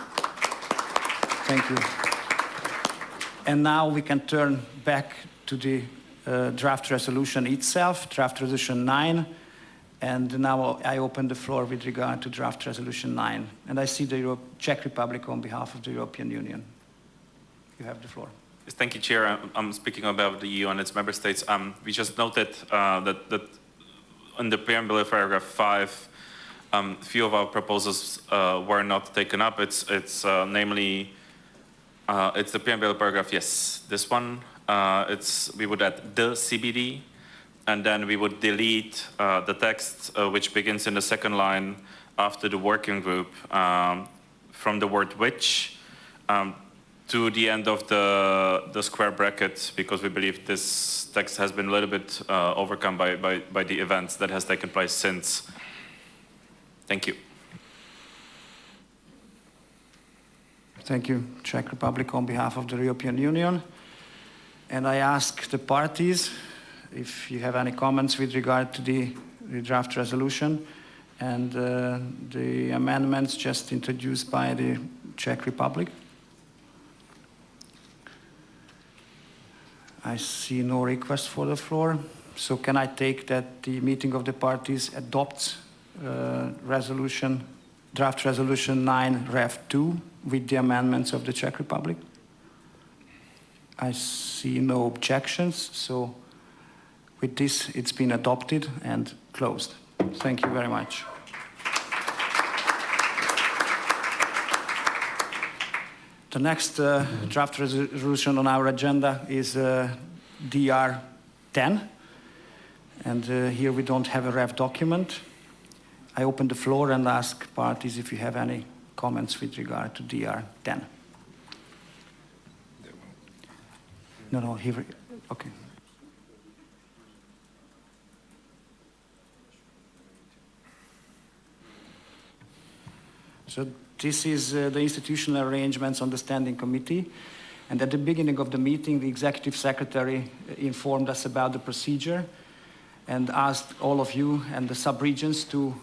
thank you. And now we can turn back to the draft resolution itself, draft resolution 9. And now I open the floor with regard to draft resolution 9. And I see the Czech Republic on behalf of the European Union. You have the floor. Yes, thank you, Chair. I'm speaking about the EU and its member states. We just noted that in the preamble of paragraph 5, a few of our proposals were not taken up. It's namely, it's the preamble paragraph, yes, this one. We would add the CBD, and then we would delete the text which begins in the second line after the working group from the word which to the end of the square bracket, because we believe this text has been a little bit overcome by the events that has taken place since. Thank you. Thank you, Czech Republic on behalf of the European Union. And I ask the parties if you have any comments with regard to the draft resolution and the amendments just introduced by the Czech Republic. I see no request for the floor. So can I take that the meeting of the parties adopts draft resolution 9 Rev 2 with the amendments of the Czech Republic? I see no objections, so with this it's been adopted and closed. Thank you very much. The next draft resolution on our agenda is DR 10, and here we don't have a REF document. I open the floor and ask parties if you have any comments with regard to DR 10. No, here, okay. So this is the institutional arrangements on the standing committee. And at the beginning of the meeting, the executive secretary informed us about the procedure and asked all of you and the sub-regions to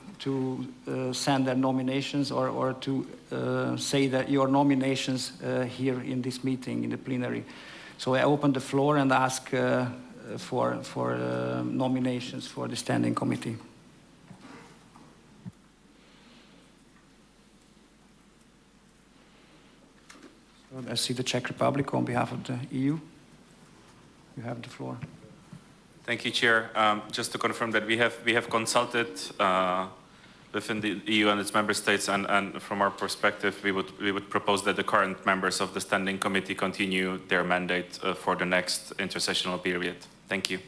send their nominations or to say that your nominations here in this meeting, in the plenary. So I open the floor and ask for nominations for the standing committee. I see the Czech Republic on behalf of the EU. You have the floor. Thank you, Chair. Just to confirm that we have consulted within the EU and its member states, and from our perspective, we would propose that the current members of the standing committee continue their mandate for the next intersessional period. Thank you.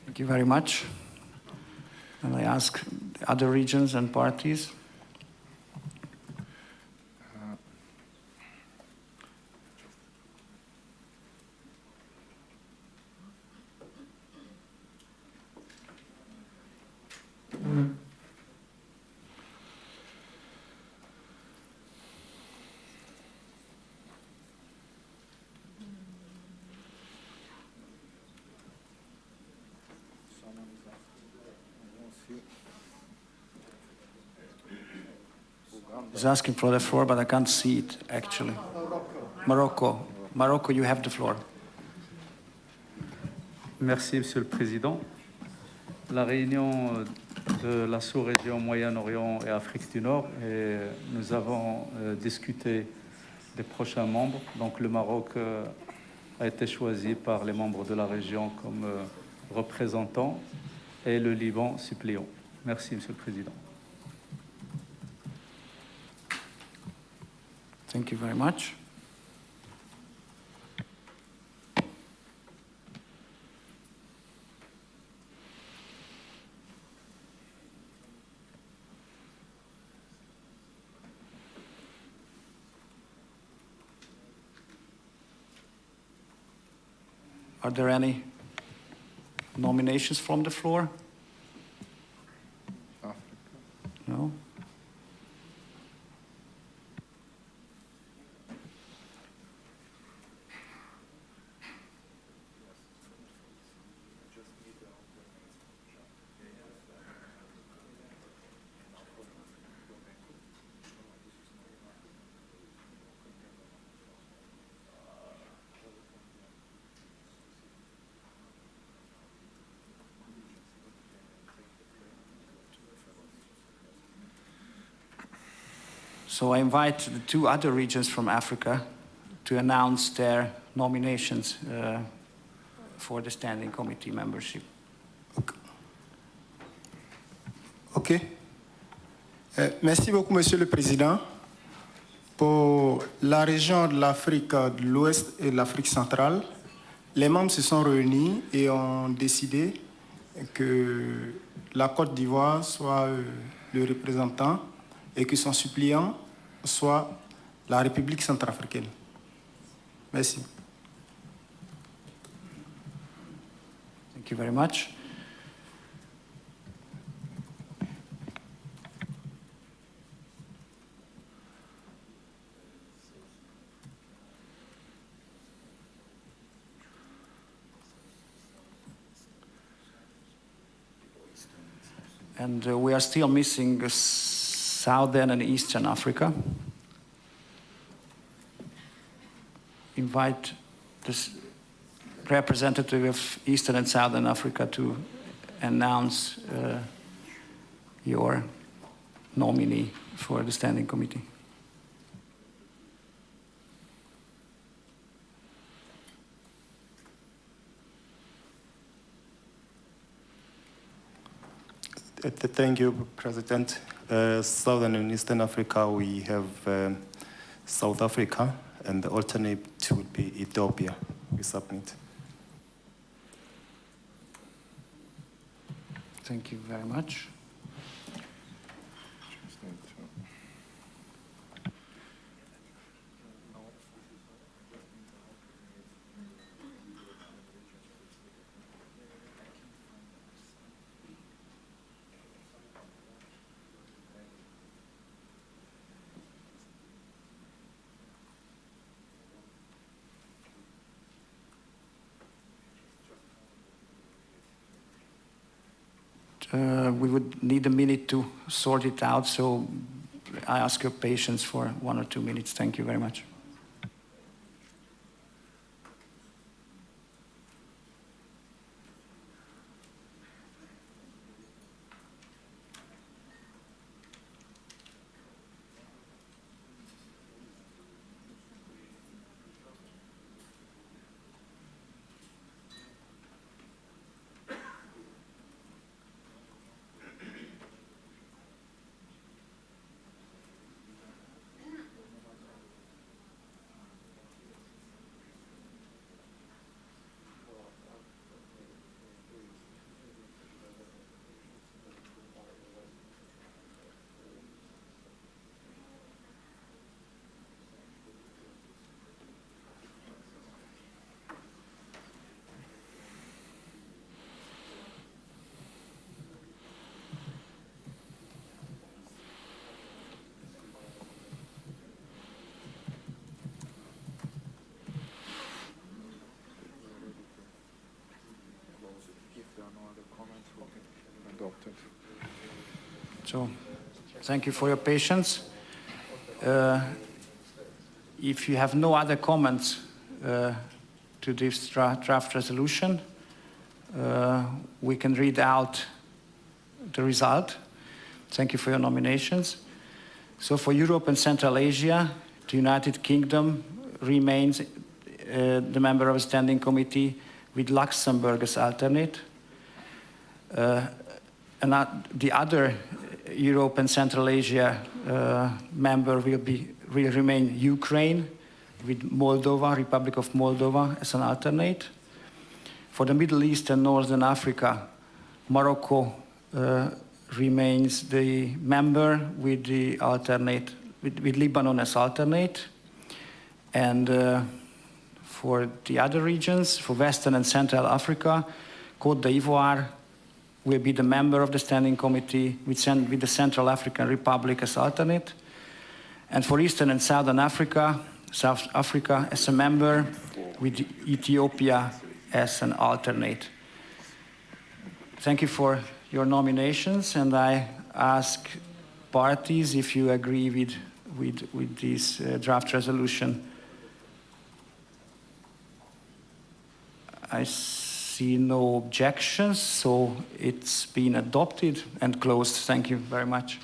Thank you very much. And I ask other regions and parties. He's asking for the floor, but I can't see it, actually. Morocco. Morocco, you have the floor. Merci, Monsieur le Président. La réunion de la sous-région Moyen-Orient et Afrique du Nord, et nous avons discuté des prochains membres. Donc le Maroc a été choisi par les membres de la région comme représentant et le Liban suppléant. Merci, Monsieur le Président. Thank you very much. Are there any nominations from the floor? No? So I invite the two other regions from Africa to announce their nominations for the Standing Committee membership. OK. Merci beaucoup, Monsieur le Président. Pour la région de l'Afrique de l'Ouest et de l'Afrique centrale, les membres se sont réunis et ont décidé que la Côte d'Ivoire soit le représentant et que son suppléant soit la République centrafricaine. Merci. Thank you very much. And we are still missing Southern and Eastern Africa. Invite this representative of Eastern and Southern Africa to announce your nominee for the Standing Committee. Thank you, President. Southern and Eastern Africa, we have South Africa, and the alternate would be Ethiopia. We submit. Thank you very much. We would need a minute to sort it out, so I ask your patience for 1 or 2 minutes. Thank you very much. So, thank you for your patience. If you have no other comments to this draft resolution, we can read out the result. Thank you for your nominations. So for Europe and Central Asia, the United Kingdom remains the member of a standing committee with Luxembourg as alternate. And the other Europe and Central Asia member will remain Ukraine with Moldova, Republic of Moldova as an alternate. For the Middle East and Northern Africa, Morocco remains the member with the alternate, with Lebanon as alternate. And for the other regions, for Western and Central Africa, Côte d'Ivoire will be the member of the Standing Committee with the Central African Republic as alternate. And for Eastern and Southern Africa, South Africa as a member with Ethiopia as an alternate. Thank you for your nominations, and I ask parties if you agree with this draft resolution. I see no objections, so it's been adopted and closed. Thank you very much.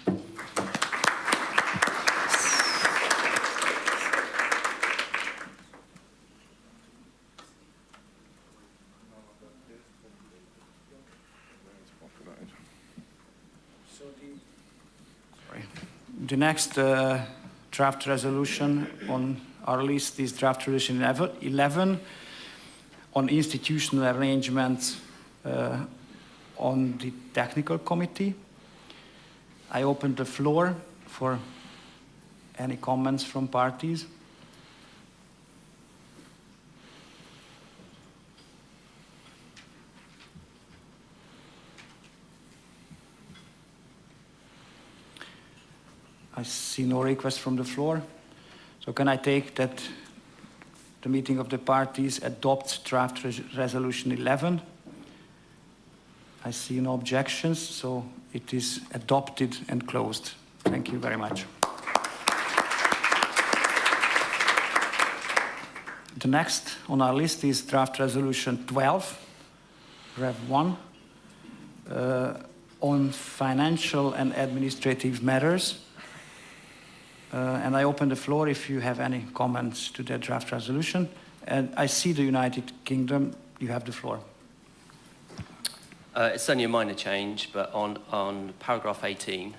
The next draft resolution on our list is draft resolution 11 on institutional arrangements on the technical committee. I open the floor for any comments from parties. I see no request from the floor. So can I take that the meeting of the parties adopts draft resolution 11? I see no objections, so it is adopted and closed. Thank you very much. The next on our list is draft resolution 12, Rev 1, on financial and administrative matters. And I open the floor if you have any comments to the draft resolution. And I see the United Kingdom. You have the floor. It's only a minor change, but on paragraph 18,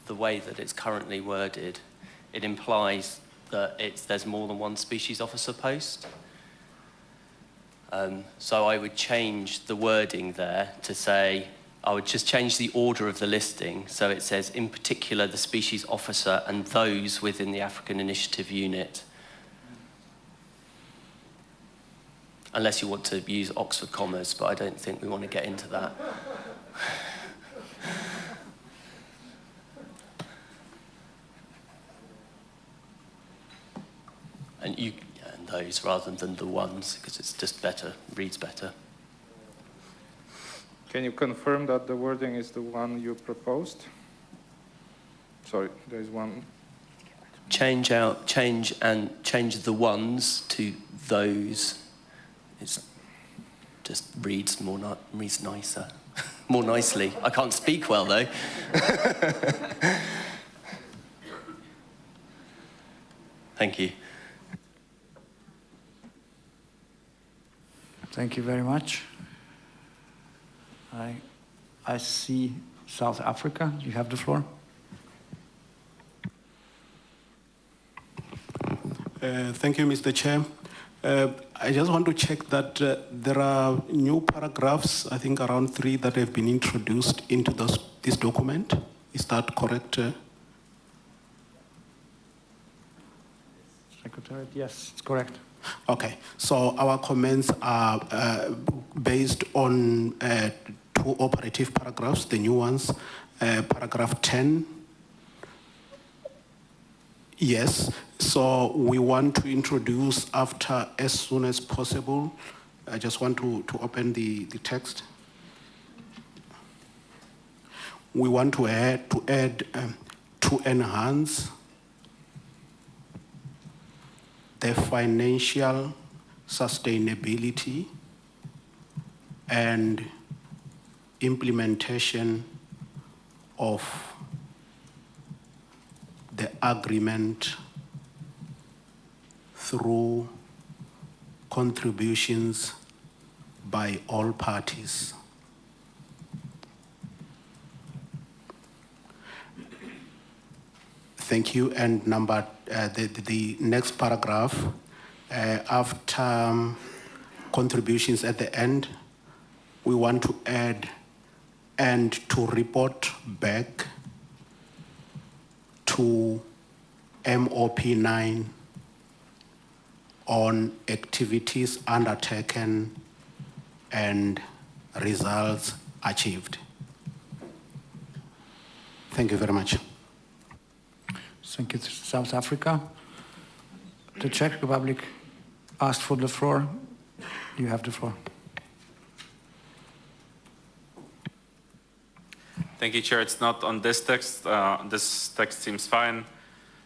the way that it's currently worded, it implies that there's more than one species officer post. So I would change the wording there to say, I would just change the order of the listing. So it says, in particular, the species officer and those within the African Initiative Unit. Unless you want to use Oxford commas, but I don't think we want to get into that. And those rather than the ones, because it's just better, reads better. Can you confirm that the wording is the one you proposed? Sorry, there is one. Change the ones to those. It just reads reads nicer, more nicely. I can't speak well though. Thank you. Thank you very much. I see South Africa. You have the floor. Thank you, Mr. Chair. I just want to check that there are new paragraphs, I think around 3, that have been introduced into this document. Is that correct? Secretary, yes, it's correct. Okay, so our comments are based on 2 operative paragraphs, the new ones. Paragraph 10. Yes, so we want to introduce after as soon as possible. I just want to open the text. We want to add to enhance the financial sustainability and implementation of the agreement through contributions by all parties. Thank you. And the next paragraph, after contributions at the end, we want to add and to report back to MOP9 on activities undertaken and results achieved. Thank you very much. Thank you, South Africa. The Czech Republic asked for the floor. You have the floor. Thank you, Chair. It's not on this text. This text seems fine.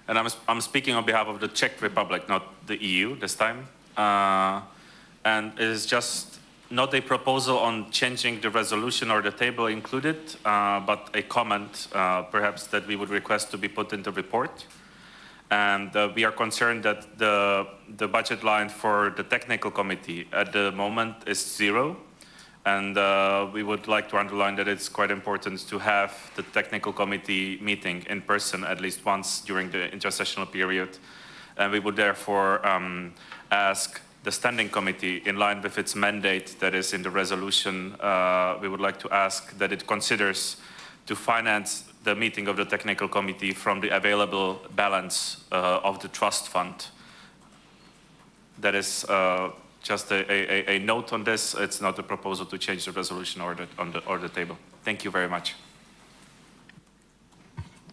And I'm speaking on behalf of the Czech Republic, not the EU this time. And it is just not a proposal on changing the resolution or the table included, but a comment, perhaps, that we would request to be put in the report. And we are concerned that the budget line for the technical committee at the moment is 0. And we would like to underline that it's quite important to have the technical committee meeting in person at least once during the intersessional period. And we would therefore ask the standing committee, in line with its mandate that is in the resolution, we would like to ask that it considers to finance the meeting of the technical committee from the available balance of the trust fund. That is just a note on this. It's not a proposal to change the resolution or the table. Thank you very much.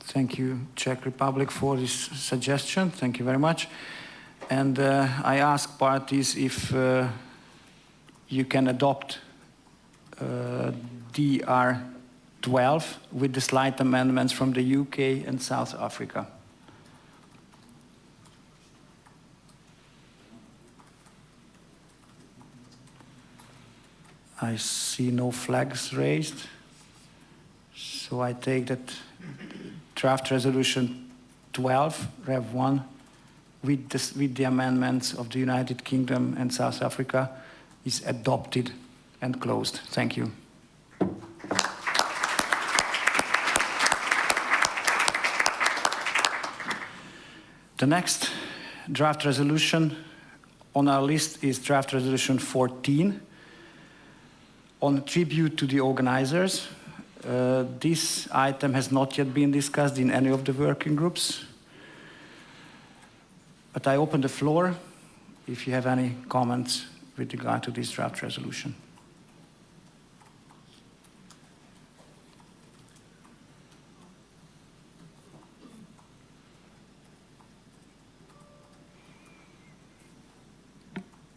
Thank you, Czech Republic, for this suggestion. Thank you very much. And I ask parties if you can adopt DR 12 with the slight amendments from the UK and South Africa. I see no flags raised, so I take that draft resolution 12, Rev 1, with the amendments of the United Kingdom and South Africa is adopted and closed. Thank you. The next draft resolution on our list is draft resolution 14 on tribute to the organizers. This item has not yet been discussed in any of the working groups. But I open the floor if you have any comments with regard to this draft resolution.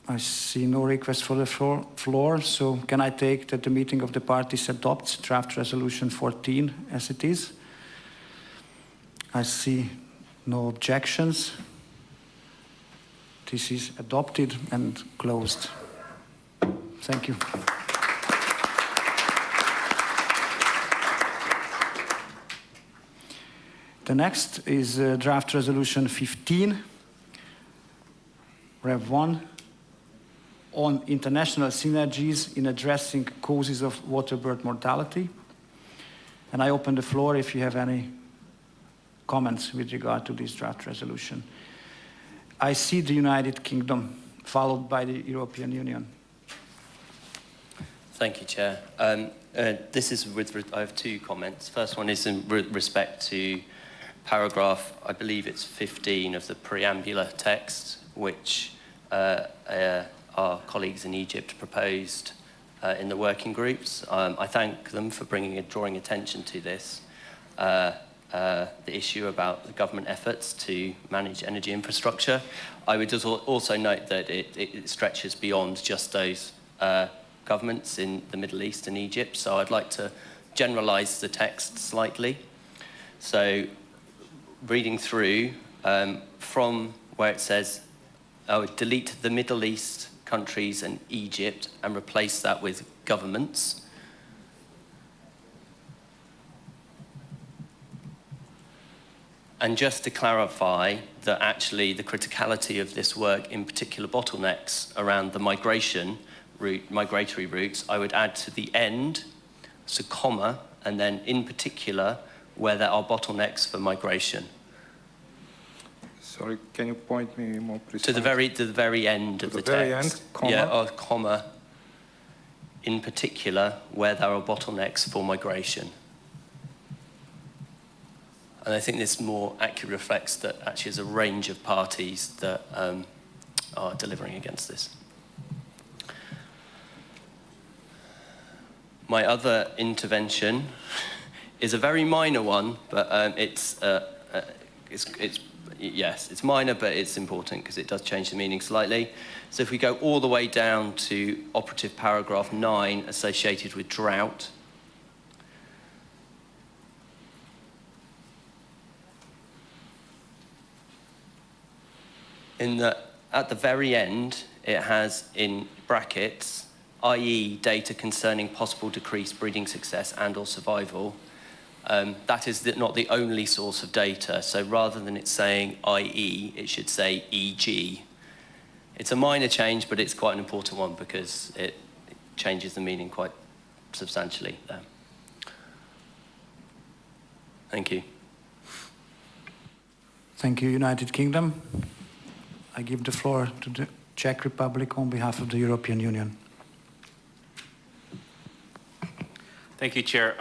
I see no request for the floor, so can I take that the meeting of the parties adopts draft resolution 14 as it is? I see no objections. This is adopted and closed. Thank you. The next is draft resolution 15, Rev 1, on international synergies in addressing causes of waterbird mortality. And I open the floor if you have any comments with regard to this draft resolution. I see the United Kingdom, followed by the European Union. Thank you, Chair. This is I have two comments. First one is in respect to paragraph, I believe it's 15 of the preambular text, which our colleagues in Egypt proposed in the working groups. I thank them for drawing attention to this, the issue about the government efforts to manage energy infrastructure. I would just also note that it stretches beyond just those governments in the Middle East and Egypt, so I'd like to generalize the text slightly. So, reading through from where it says, I would delete the Middle East countries and Egypt and replace that with governments. And just to clarify that actually the criticality of this work, in particular bottlenecks around the migratory routes, I would add to the end, so comma, and then in particular where there are bottlenecks for migration. Sorry, can you point me more precisely? To the very end of the text. Very end, comma? Yeah, or comma, in particular where there are bottlenecks for migration. And I think this more accurately reflects that actually there's a range of parties that are delivering against this. My other intervention is a very minor one, but yes, it's minor, but it's important because it does change the meaning slightly. So if we go all the way down to operative paragraph 9 associated with drought, at the very end, it has in brackets, i.e. data concerning possible decreased breeding success and or survival. That is not the only source of data, so rather than it saying i.e., it should say e.g. It's a minor change, but it's quite an important one because it changes the meaning quite substantially there. Thank you. Thank you, United Kingdom. I give the floor to the Czech Republic on behalf of the European Union. Thank you, Chair.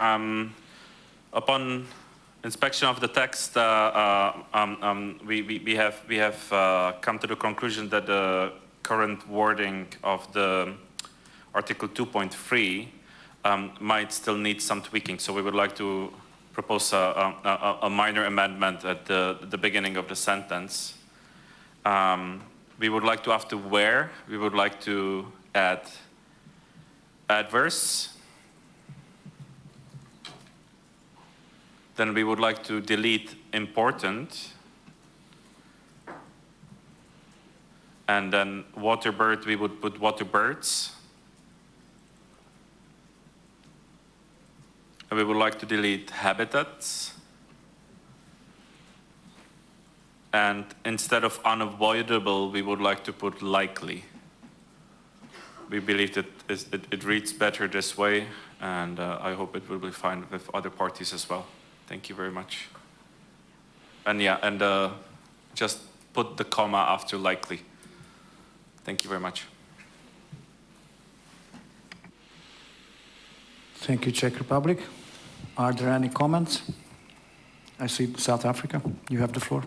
Upon inspection of the text, we have come to the conclusion that the current wording of the Article 2.3 might still need some tweaking. So we would like to propose a minor amendment at the beginning of the sentence. We would like to, after where, we would like to add adverse. Then we would like to delete important. And then waterbird, we would put waterbirds. And we would like to delete habitats. And instead of unavoidable, we would like to put likely. We believe that it reads better this way, and I hope it will be fine with other parties as well. Thank you very much. And yeah, and just put the comma after likely. Thank you very much. Thank you, Czech Republic. Are there any comments? I see South Africa. You have the floor.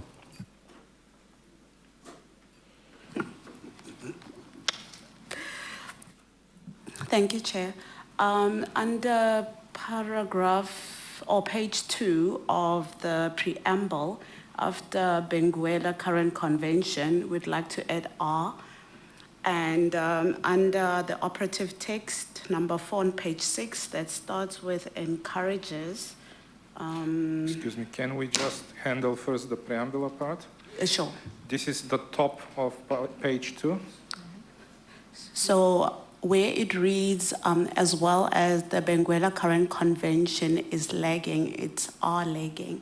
Thank you, Chair. Under paragraph or page 2 of the preamble of the Benguela Current Convention, we'd like to add R. And under the operative text, number 4 on page 6, that starts with encourages. Excuse me, can we just handle first the preamble part? Sure. This is the top of page 2. So where it reads, as well as the Benguela Current Convention is lagging, it's are lagging.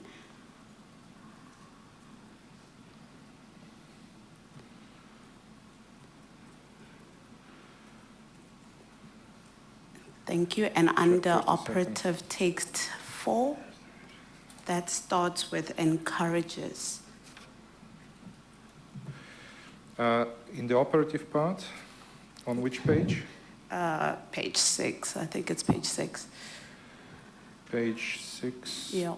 Thank you. And under operative text 4, that starts with encourages. In the operative part, on which page? Page 6. I think it's page 6. Page 6. Yeah.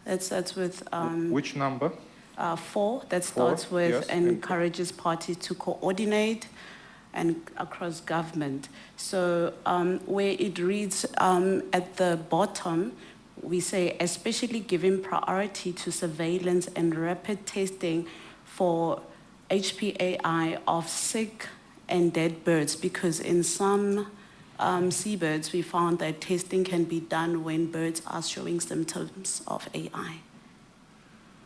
That's with. Which number? 4. That starts with yes, encourages parties to coordinate and across government. So where it reads at the bottom, we say especially giving priority to surveillance and rapid testing for HPAI of sick and dead birds, because in some seabirds we found that testing can be done when birds are showing symptoms of AI.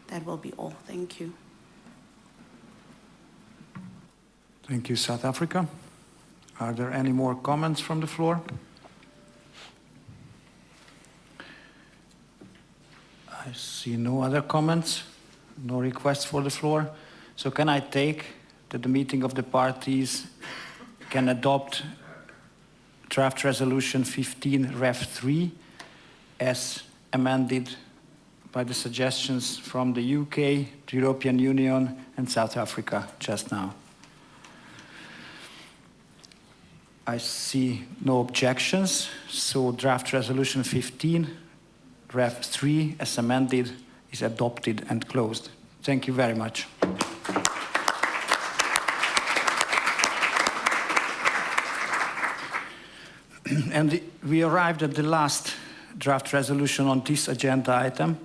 That will be all. Thank you. Thank you, South Africa. Are there any more comments from the floor? I see no other comments, no requests for the floor. So can I take that the meeting of the parties can adopt draft resolution 15 Rev 3 as amended by the suggestions from the UK, the European Union and South Africa just now? I see no objections, so draft resolution 15 Rev 3 as amended is adopted and closed. Thank you very much. And we arrived at the last draft resolution on this agenda item,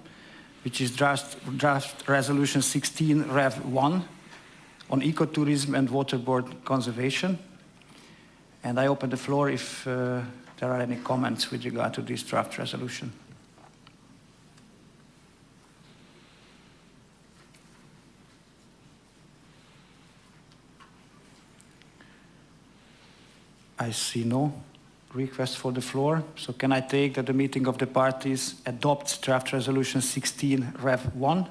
which is draft resolution 16 Rev 1 on ecotourism and waterborne conservation. And I open the floor if there are any comments with regard to this draft resolution. I see no request for the floor. So can I take that the meeting of the parties adopts draft resolution 16 Rev 1?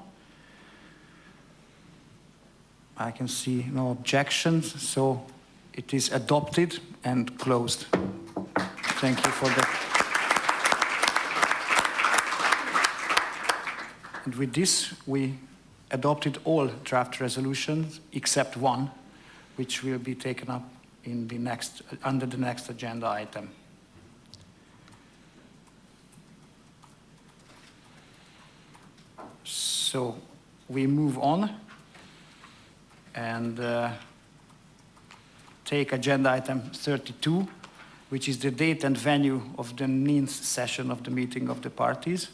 I can see no objections. So It is adopted and closed. Thank you for that. And with this, we adopted all draft resolutions except one, which will be taken up in the under the next agenda item. So we move on and take agenda item 32, which is the date and venue of the 9th session of the meeting of the parties.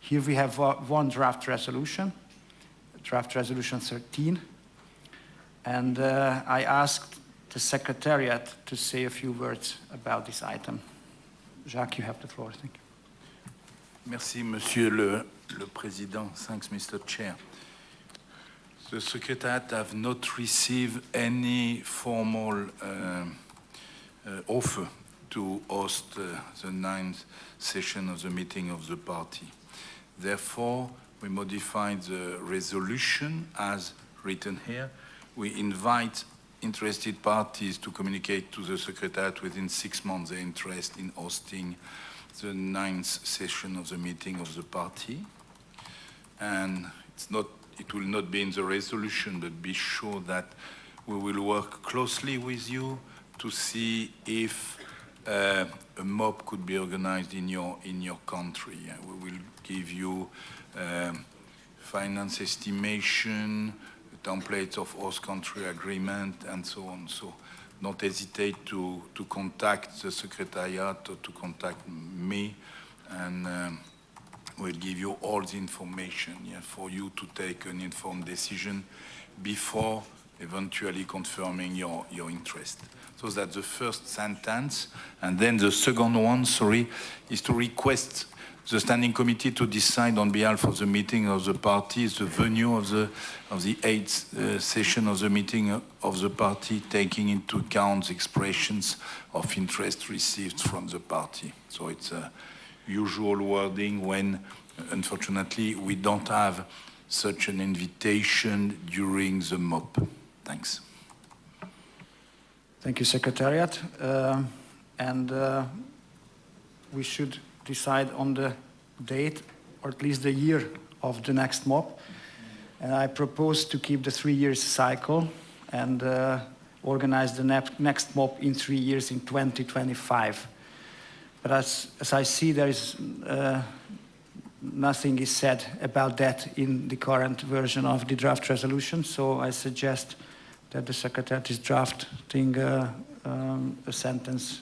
Here we have one draft resolution, draft resolution 13. And I asked the Secretariat to say a few words about this item. Jacques, you have the floor. Thank you. Merci, Monsieur le Président. Thanks, Mr. Chair. The Secretariat have not received any formal offer to host the 9th session of the meeting of the party. Therefore, we modified the resolution as written here. We invite interested parties to communicate to the Secretariat within 6 months their interest in hosting the 9th session of the meeting of the party. And it will not be in the resolution, but be sure that we will work closely with you to see if a MOP could be organized in your country. We will give you finance estimation, templates of host country agreement, and so on. So don't hesitate to contact the Secretariat or to contact me, and we'll give you all the information for you to take an informed decision before eventually confirming your interest. So that's the first sentence. And then the second one, is to request the Standing Committee to decide on behalf of the meeting of the parties the venue of the 8th session of the meeting of the party, taking into account expressions of interest received from the party. So it's a usual wording when, unfortunately, we don't have such an invitation during the MOP. Thanks. Thank you, Secretariat. We should decide on the date, or at least the year of the next MOP. And I propose to keep the 3 years cycle and organize the next MOP in 3 years in 2025. But as I see, there is nothing is said about that in the current version of the draft resolution, so I suggest that the Secretariat is drafting a sentence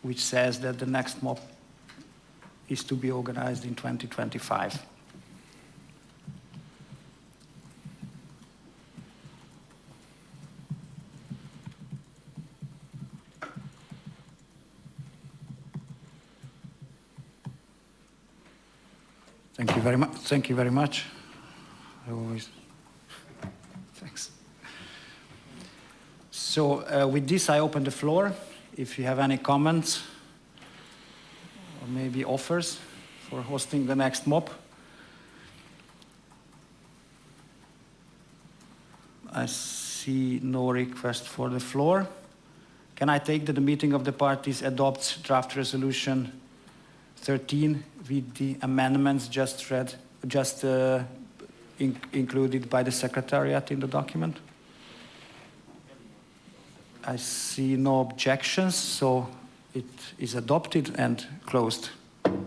which says that the next MOP is to be organized in 2025. Thank you very much. Thank you very much. Thanks. So with this, I open the floor. If you have any comments, or maybe offers for hosting the next MOP. I see no request for the floor. Can I take that the meeting of the parties adopts draft resolution 13 with the amendments just read, included by the Secretariat in the document? I see no objections, so it is adopted and closed.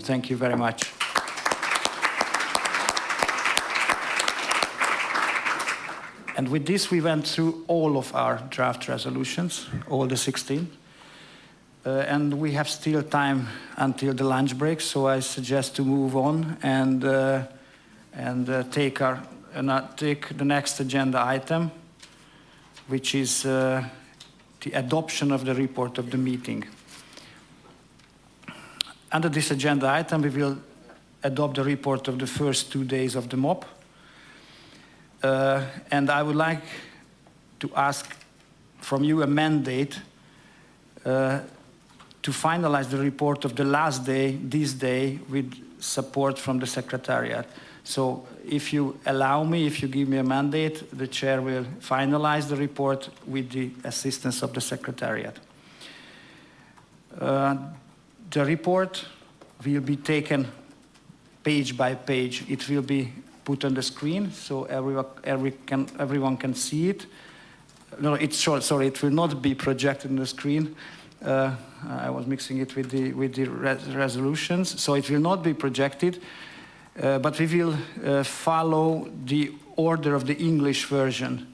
Thank you very much. And with this, we went through all of our draft resolutions, all the 16. And we have still time until the lunch break, so I suggest to move on and take the next agenda item, which is the adoption of the report of the meeting. Under this agenda item, we will adopt the report of the first 2 days of the MOP. And I would like to ask from you a mandate to finalize the report of the last day, this day, with support from the Secretariat. So if you allow me, if you give me a mandate, the chair will finalize the report with the assistance of the Secretariat. The report will be taken page by page. It will be put on the screen so everyone can see it. No, it's short. Sorry, it will not be projected on the screen. I was mixing it with the resolutions, so it will not be projected. But we will follow the order of the English version,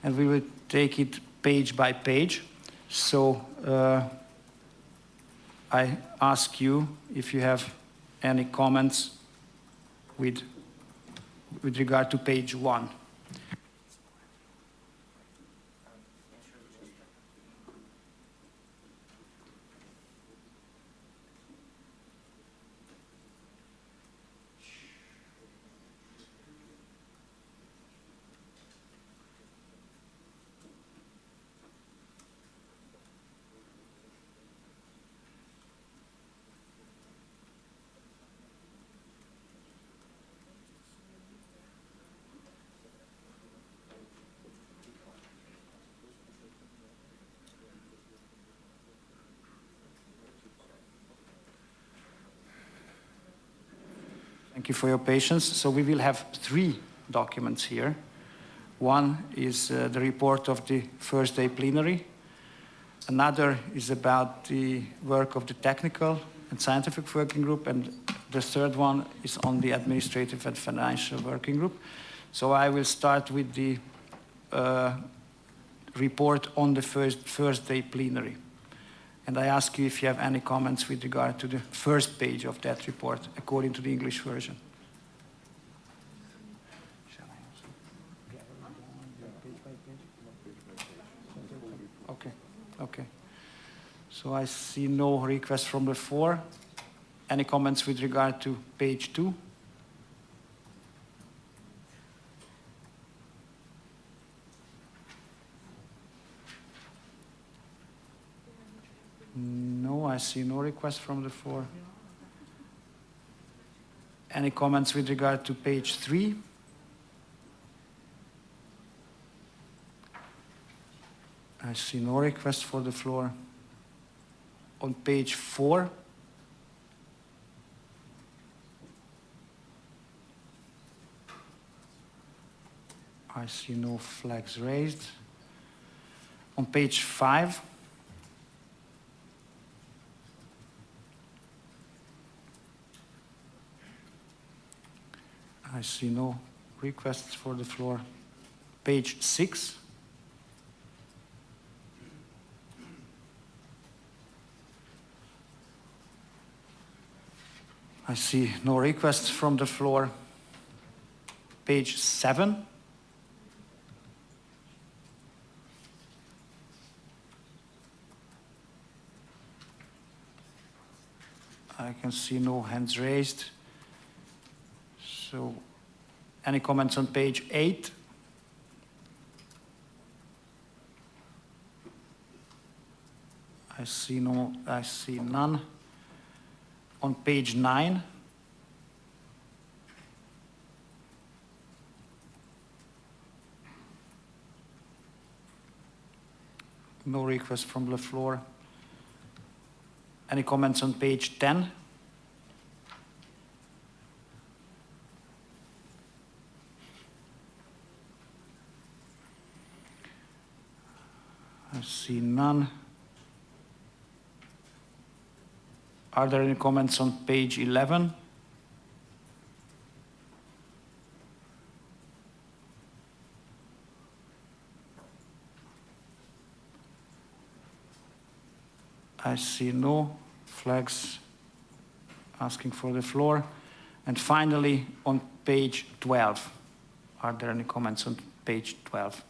and we will take it page by page. So I ask you if you have any comments with regard to page 1. Thank you for your patience. So we will have 3 documents here. One is the report of the first day plenary. Another is about the work of the technical and scientific working group. And the third one is on the administrative and financial working group. So I will start with the report on the first day plenary. And I ask you if you have any comments with regard to the first page of that report, according to the English version. Okay. So I see no request from the floor. Any comments with regard to page 2? No, I see no request from the floor. Any comments with regard to page 3? I see no request for the floor. On page 4, I see no flags raised. On page 5, I see no requests for the floor. Page 6. I see no requests from the floor. Page 7. I can see no hands raised. So, any comments on page 8? I see none. On page 9, no request from the floor. Any comments on page 10? I see none. Are there any comments on page 11? I see no flags asking for the floor. And finally, on page 12, are there any comments on page 12?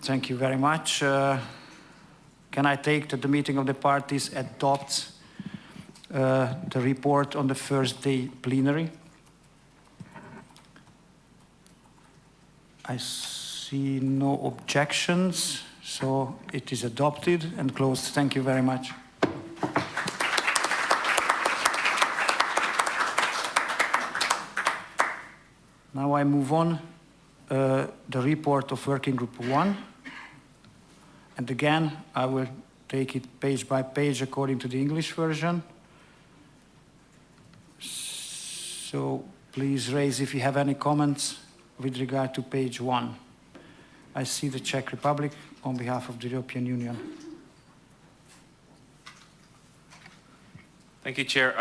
Thank you very much. Can I take that the meeting of the parties adopts the report on the first day plenary. I see no objections, so it is adopted and closed. Thank you very much. Now I move on the report of Working Group 1. And again, I will take it page by page according to the English version. So please raise if you have any comments with regard to page 1. I see the Czech Republic on behalf of the European Union. Thank you, Chair.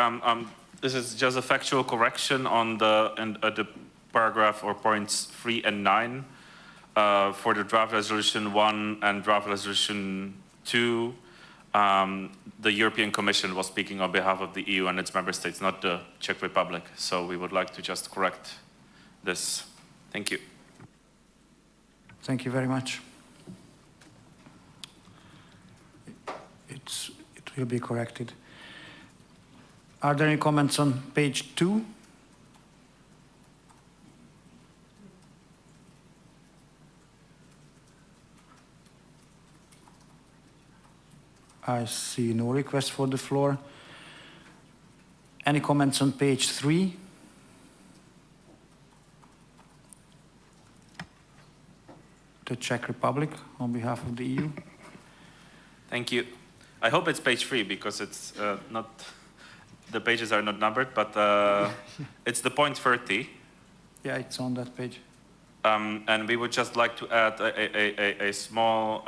This is just a factual correction on the paragraph or points 3 and 9 for the draft resolution 1 and draft resolution 2. The European Commission was speaking on behalf of the EU and its member states, not the Czech Republic. So we would like to just correct this. Thank you. Thank you very much. It will be corrected. Are there any comments on page 2? I see no request for the floor. Any comments on page 3? The Czech Republic on behalf of the EU. Thank you. I hope it's page 3 because it's not, the pages are not numbered, but it's the point 30. Yeah, it's on that page. And we would just like to add a small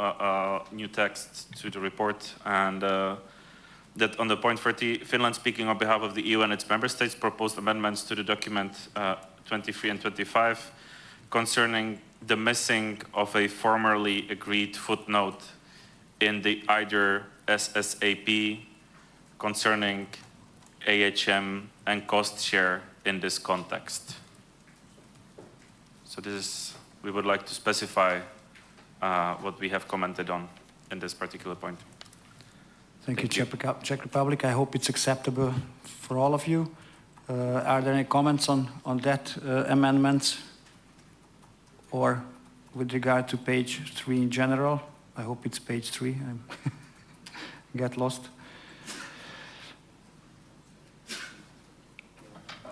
new text to the report, and that on the point 30, Finland speaking on behalf of the EU and its member states proposed amendments to the document 23 and 25 concerning the missing of a formerly agreed footnote in the either SSAP concerning AHM and cost share in this context. So this is, we would like to specify what we have commented on in this particular point. Thank you, Czech Republic. I hope it's acceptable for all of you. Are there any comments on that amendments or with regard to page 3 in general? I hope it's page 3. I get lost.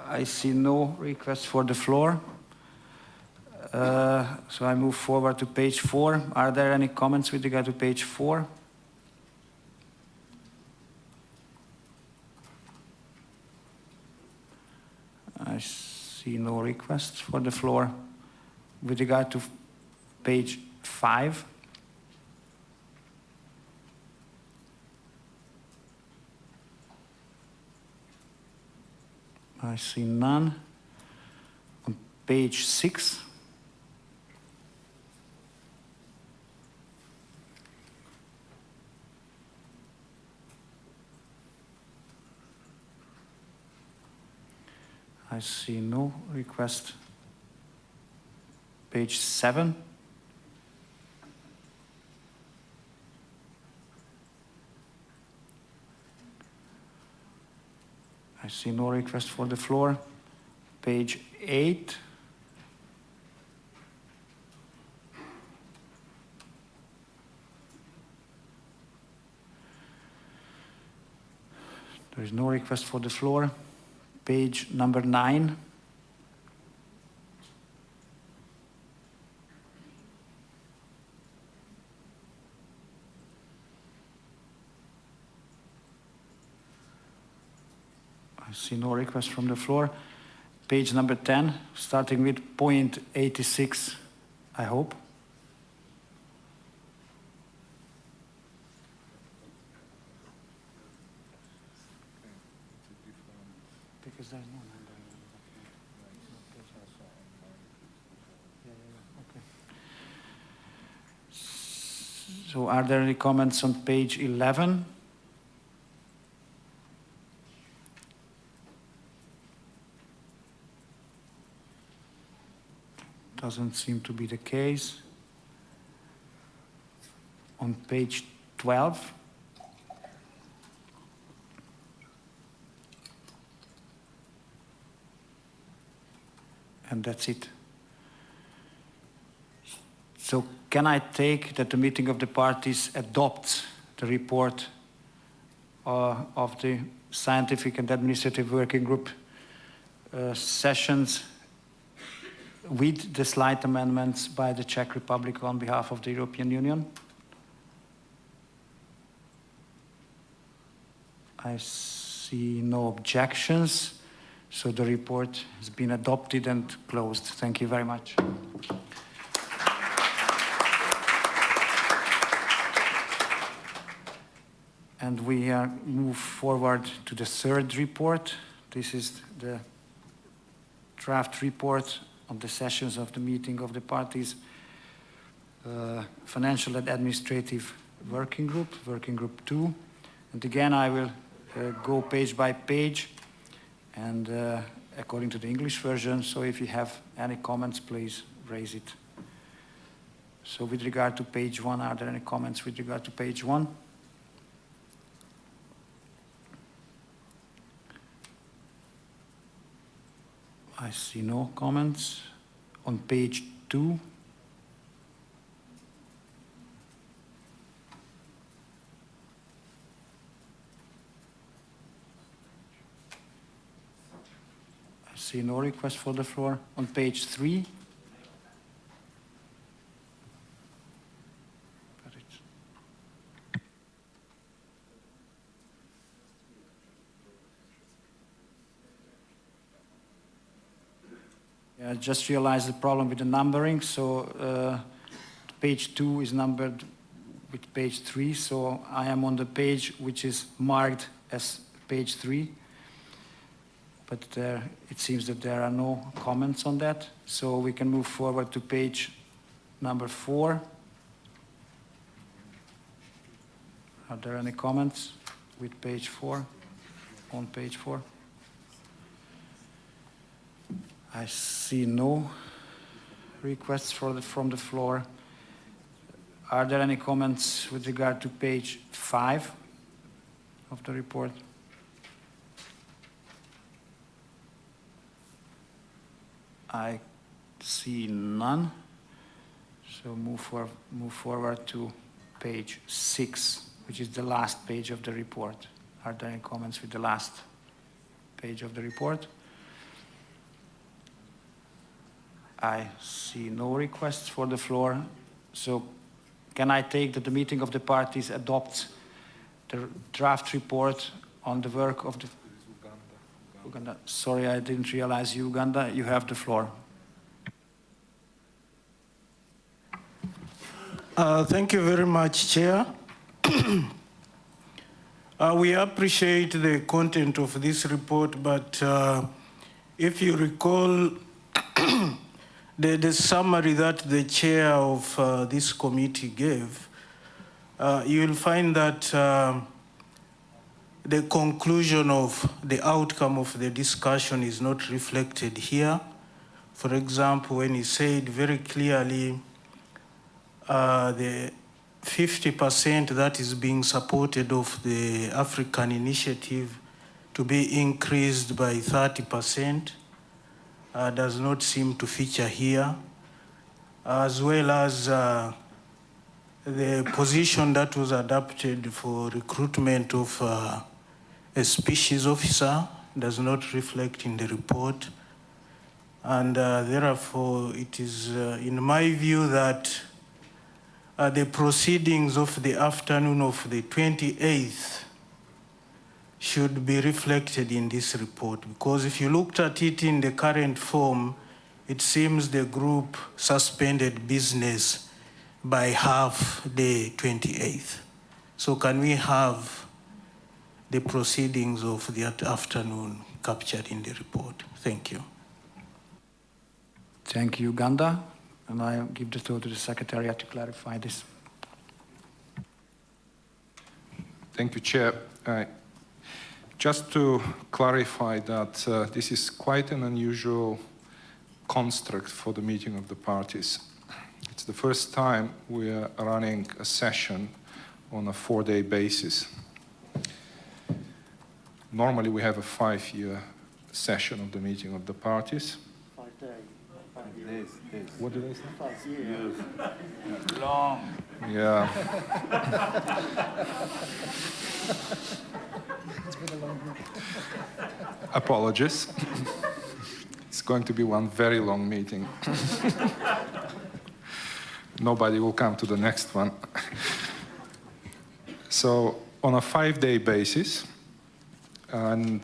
I see no request for the floor. So I move forward to page 4. Are there any comments with regard to page 4? I see no requests for the floor. With regard to page 5, I see none. On page 6, I see no request. Page 7. I see no request for the floor. Page 8. There is no request for the floor. Page number 9. I see no request from the floor. Page number 10, starting with point 86, I hope. Because there's no number. Okay. So are there any comments on page 11? Doesn't seem to be the case. On page 12, And that's it. So can I take that the meeting of the parties adopts the report of the Scientific and Administrative Working Group sessions with the slight amendments by the Czech Republic on behalf of the European Union? I see no objections, so the report has been adopted and closed. Thank you very much. And we move forward to the third report. This is the draft report on the sessions of the meeting of the parties, Financial and Administrative Working Group 2. And again, I will go page by page and according to the English version. So if you have any comments, please raise it. So with regard to page 1, are there any comments with regard to page 1? I see no comments. On page 2, I see no request for the floor. On page 3, I just realized the problem with the numbering. So page 2 is numbered with page 3. So I am on the page which is marked as page 3. But it seems that there are no comments on that. So we can move forward to page number 4. Are there any comments with page 4? On page 4? I see no requests from the floor. Are there any comments with regard to page 5 of the report? I see none. So move forward to page 6, which is the last page of the report. Are there any comments with the last page of the report? I see no requests for the floor. So can I take that the meeting of the parties adopts the draft report on the work of the Uganda? Sorry, I didn't realize Uganda. You have the floor. Thank you very much, Chair. We appreciate the content of this report, but if you recall, the summary that the chair of this committee gave, you will find that the conclusion of the outcome of the discussion is not reflected here. For example, when he said very clearly the 50% that is being supported of the African initiative to be increased by 30%, does not seem to feature here, as well as the position that was adopted for recruitment of a species officer does not reflect in the report. And therefore, it is in my view that the proceedings of the afternoon of the 28th should be reflected in this report, because if you looked at it in the current form, it seems the group suspended business by half the 28th. So can we have the proceedings of that afternoon captured in the report? Thank you. Thank you, Uganda. And I give the floor to the Secretariat to clarify this. Thank you, Chair. Just to clarify that this is quite an unusual construct for the meeting of the parties. It's the first time we are running a session on a 4-day basis. Normally we have a 5-year session of the meeting of the parties. 5 days. What did I say? Yes. Long. Yeah. Apologies. It's going to be one very long meeting. Nobody will come to the next one. So on a 5-day basis, and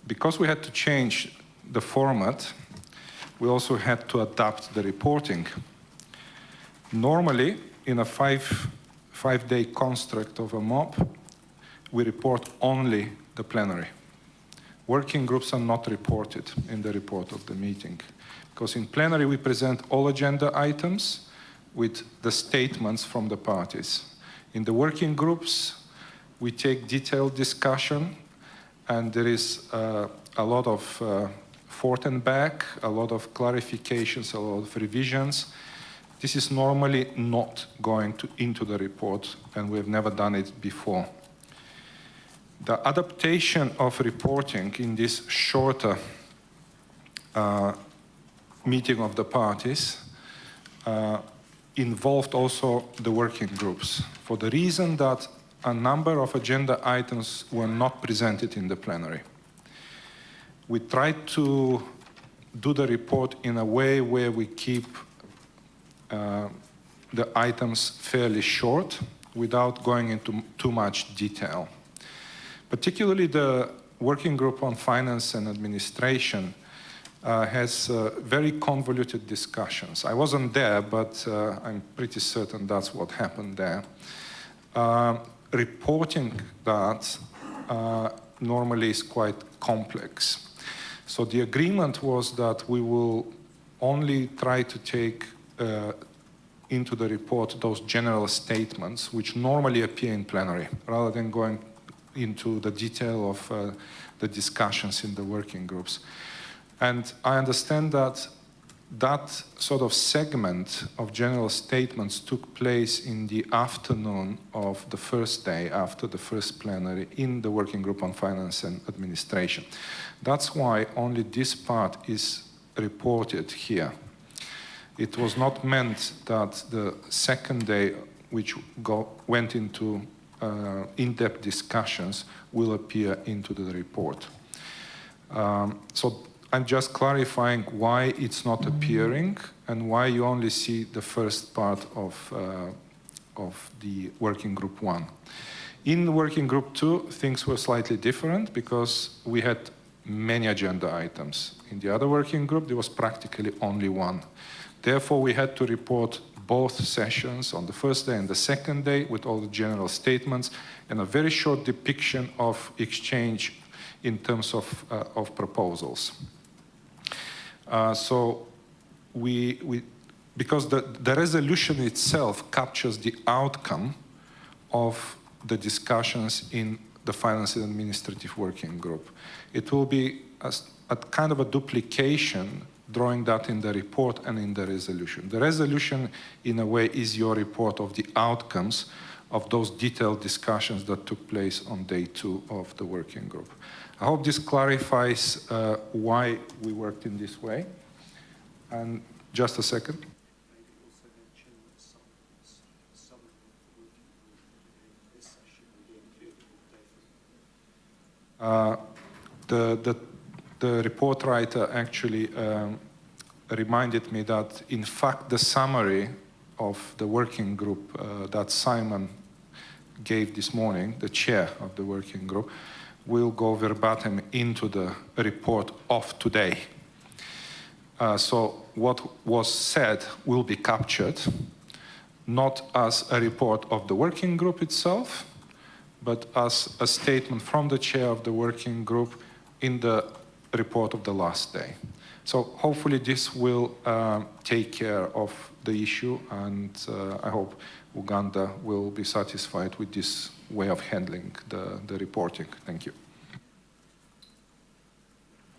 because we had to change the format, we also had to adapt the reporting. Normally, in a five-day construct of a MOP, we report only the plenary. Working groups are not reported in the report of the meeting, because in plenary we present all agenda items with the statements from the parties. In the working groups, we take detailed discussion, and there is a lot of forth and back, a lot of clarifications, a lot of revisions. This is normally not going into the report, and we've never done it before. The adaptation of reporting in this shorter meeting of the parties involved also the working groups, for the reason that a number of agenda items were not presented in the plenary. We tried to do the report in a way where we keep the items fairly short without going into too much detail. Particularly the Working Group on Finance and Administration has very convoluted discussions. I wasn't there, but I'm pretty certain that's what happened there. Reporting that normally is quite complex. So the agreement was that we will only try to take into the report those general statements which normally appear in plenary, rather than going into the detail of the discussions in the working groups. And I understand that that sort of segment of general statements took place in the afternoon of the first day after the first plenary in the Working Group on Finance and Administration. That's why only this part is reported here. It was not meant that the second day, which went into in-depth discussions, will appear into the report. So I'm just clarifying why it's not appearing and why you only see the first part of the Working Group 1. In Working Group 2, things were slightly different because we had many agenda items. In the other working group, there was practically only one. Therefore, we had to report both sessions on the first day and the second day with all the general statements and a very short depiction of exchange in terms of proposals. So because the resolution itself captures the outcome of the discussions in the Finance and Administrative Working Group. It will be a kind of a duplication, drawing that in the report and in the resolution. The resolution, in a way, is your report of the outcomes of those detailed discussions that took place on day 2 of the working group. I hope this clarifies why we worked in this way. And just a second. The report writer actually reminded me that, in fact, the summary of the working group that Simon gave this morning, the chair of the working group, will go verbatim into the report of today. So what was said will be captured, not as a report of the working group itself, but as a statement from the chair of the working group in the report of the last day. So hopefully this will take care of the issue, and I hope Uganda will be satisfied with this way of handling the reporting. Thank you.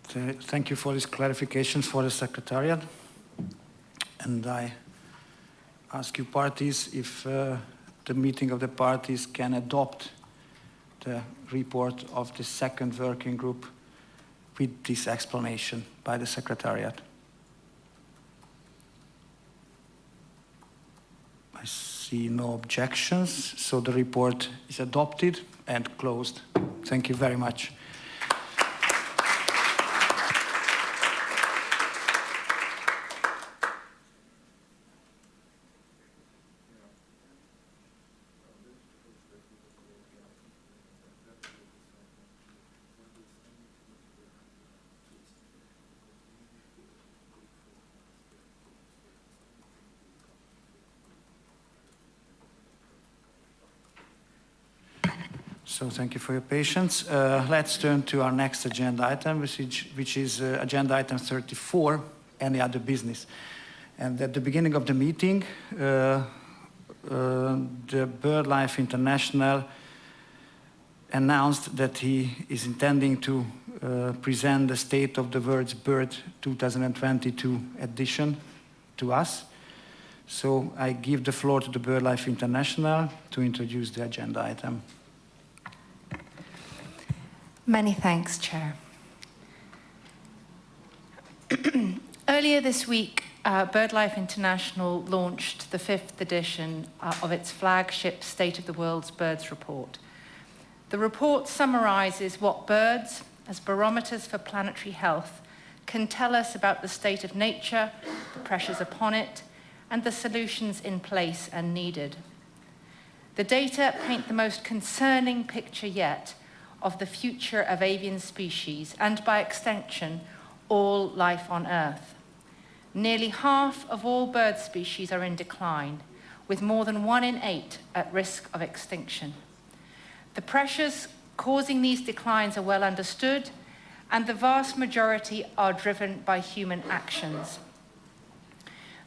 Thank you for this clarification for the Secretariat. And I ask you parties if the meeting of the parties can adopt the report of the second working group with this explanation by the Secretariat. I see no objections, so the report is adopted and closed. Thank you very much. So thank you for your patience. Let's turn to our next agenda item, which is agenda item 34, any other business. And at the beginning of the meeting, the BirdLife International announced that he is intending to present the State of the World's Bird 2022 edition to us. So I give the floor to the BirdLife International to introduce the agenda item. Many thanks, Chair. Earlier this week, BirdLife International launched the 5th edition of its flagship State of the World's Birds report. The report summarizes what birds, as barometers for planetary health, can tell us about the state of nature, the pressures upon it, and the solutions in place and needed. The data paint the most concerning picture yet of the future of avian species and, by extension, all life on Earth. Nearly half of all bird species are in decline, with more than 1 in 8 at risk of extinction. The pressures causing these declines are well understood, and the vast majority are driven by human actions.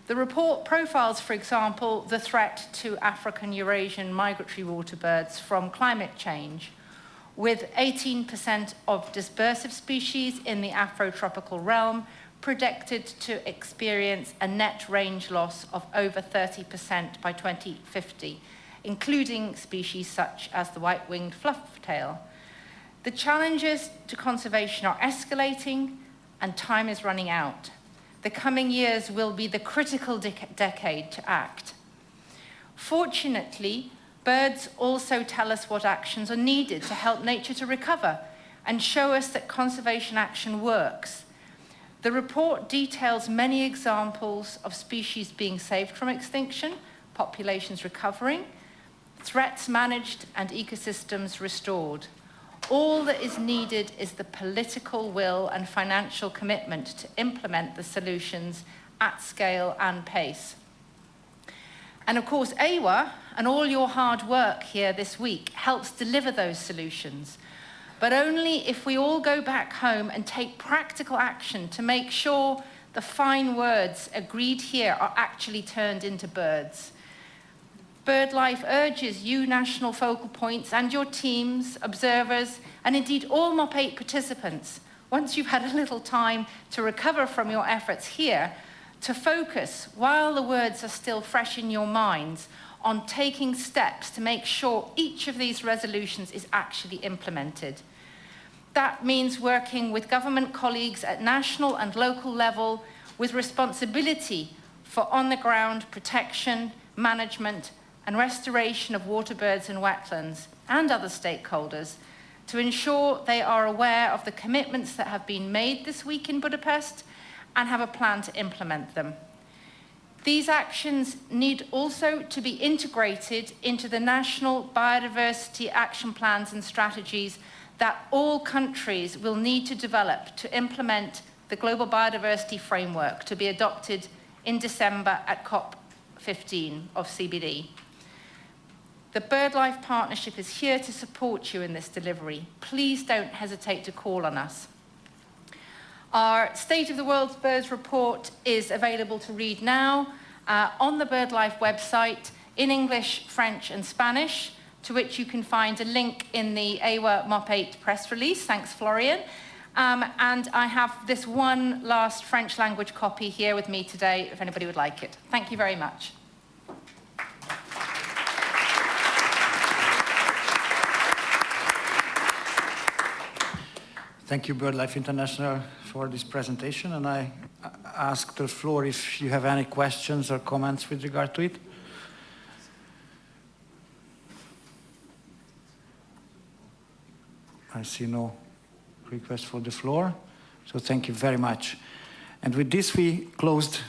The report profiles, for example, the threat to African Eurasian migratory water birds from climate change, with 18% of dispersive species in the Afrotropical realm predicted to experience a net range loss of over 30% by 2050, including species such as the white-winged flufftail. The challenges to conservation are escalating and time is running out. The coming years will be the critical decade to act. Fortunately, birds also tell us what actions are needed to help nature to recover and show us that conservation action works. The report details many examples of species being saved from extinction, populations recovering, threats managed, and ecosystems restored. All that is needed is the political will and financial commitment to implement the solutions at scale and pace. And of course, AEWA and all your hard work here this week helps deliver those solutions, but only if we all go back home and take practical action to make sure the fine words agreed here are actually turned into birds. BirdLife urges you national focal points and your teams, observers, and indeed all MOP8 participants, once you've had a little time to recover from your efforts here, to focus, while the words are still fresh in your minds, on taking steps to make sure each of these resolutions is actually implemented. That means working with government colleagues at national and local level with responsibility for on-the-ground protection, management, and restoration of water birds and wetlands, and other stakeholders, to ensure they are aware of the commitments that have been made this week in Budapest and have a plan to implement them. These actions need also to be integrated into the national biodiversity action plans and strategies that all countries will need to develop to implement the Global Biodiversity Framework to be adopted in December at COP15 of CBD. The BirdLife Partnership is here to support you in this delivery. Please don't hesitate to call on us. Our State of the World's Birds report is available to read now on the BirdLife website in English, French, and Spanish, to which you can find a link in the AEWA MOP8 press release. Thanks, Florian. And I have this one last French language copy here with me today, if anybody would like it. Thank you very much. Thank you, BirdLife International, for this presentation, and I ask the floor if you have any questions or comments with regard to it. I see no request for the floor. So thank you very much. And with this, we closed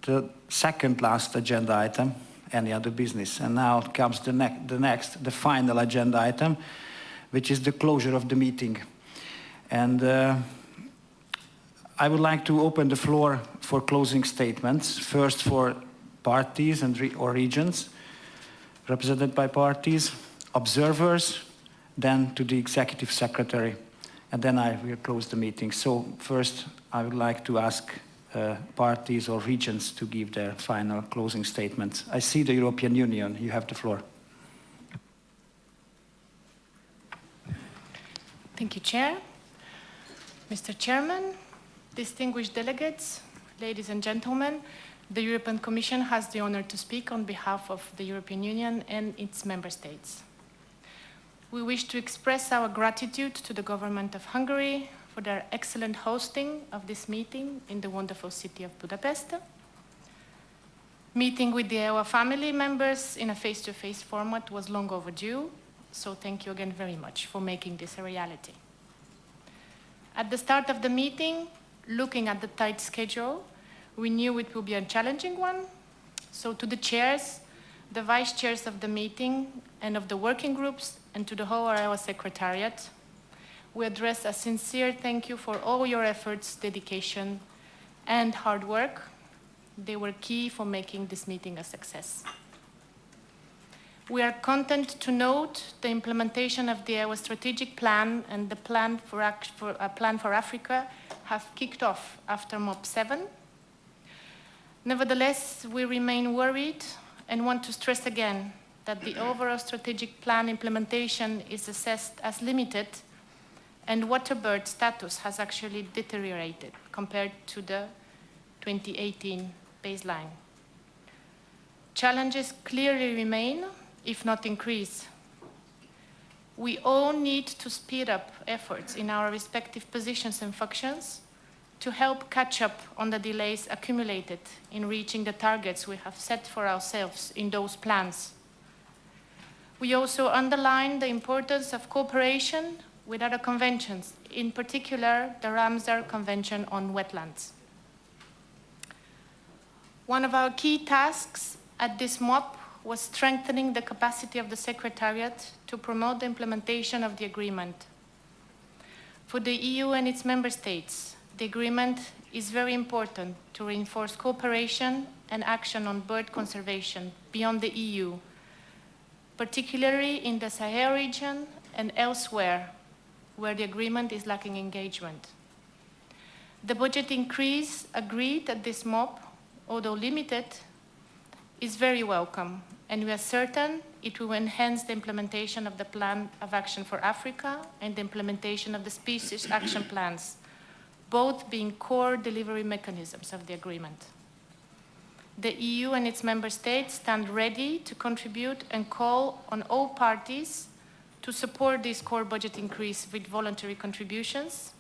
the second last agenda item, any other business. And now comes the final agenda item, which is the closure of the meeting. And I would like to open the floor for closing statements, first for parties and or regions, represented by parties, observers, then to the Executive Secretary, and then I will close the meeting. So first, I would like to ask parties or regions to give their final closing statements. I see the European Union. You have the floor. Thank you, Chair. Mr. Chairman, distinguished delegates, ladies and gentlemen, the European Commission has the honor to speak on behalf of the European Union and its member states. We wish to express our gratitude to the government of Hungary for their excellent hosting of this meeting in the wonderful city of Budapest. Meeting with the AEWA family members in a face-to-face format was long overdue, so thank you again very much for making this a reality. At the start of the meeting, looking at the tight schedule, we knew it will be a challenging one, so to the chairs, the vice chairs of the meeting and of the working groups, and to the whole AEWA Secretariat, we address a sincere thank you for all your efforts, dedication, and hard work. They were key for making this meeting a success. We are content to note the implementation of the AEWA strategic plan and the plan for Africa have kicked off after MOP7. Nevertheless, we remain worried and want to stress again that the overall strategic plan implementation is assessed as limited, and waterbird status has actually deteriorated compared to the 2018 baseline. Challenges clearly remain, if not increase. We all need to speed up efforts in our respective positions and functions to help catch up on the delays accumulated in reaching the targets we have set for ourselves in those plans. We also underline the importance of cooperation with other conventions, in particular the Ramsar Convention on Wetlands. One of our key tasks at this MOP was strengthening the capacity of the Secretariat to promote the implementation of the agreement. For the EU and its member states, the agreement is very important to reinforce cooperation and action on bird conservation beyond the EU, particularly in the Sahel region and elsewhere where the agreement is lacking engagement. The budget increase agreed at this MOP, although limited, is very welcome, and we are certain it will enhance the implementation of the Plan of Action for Africa and the implementation of the Species Action Plans, both being core delivery mechanisms of the agreement. The EU and its member states stand ready to contribute and call on all parties to support this core budget increase with voluntary contributions.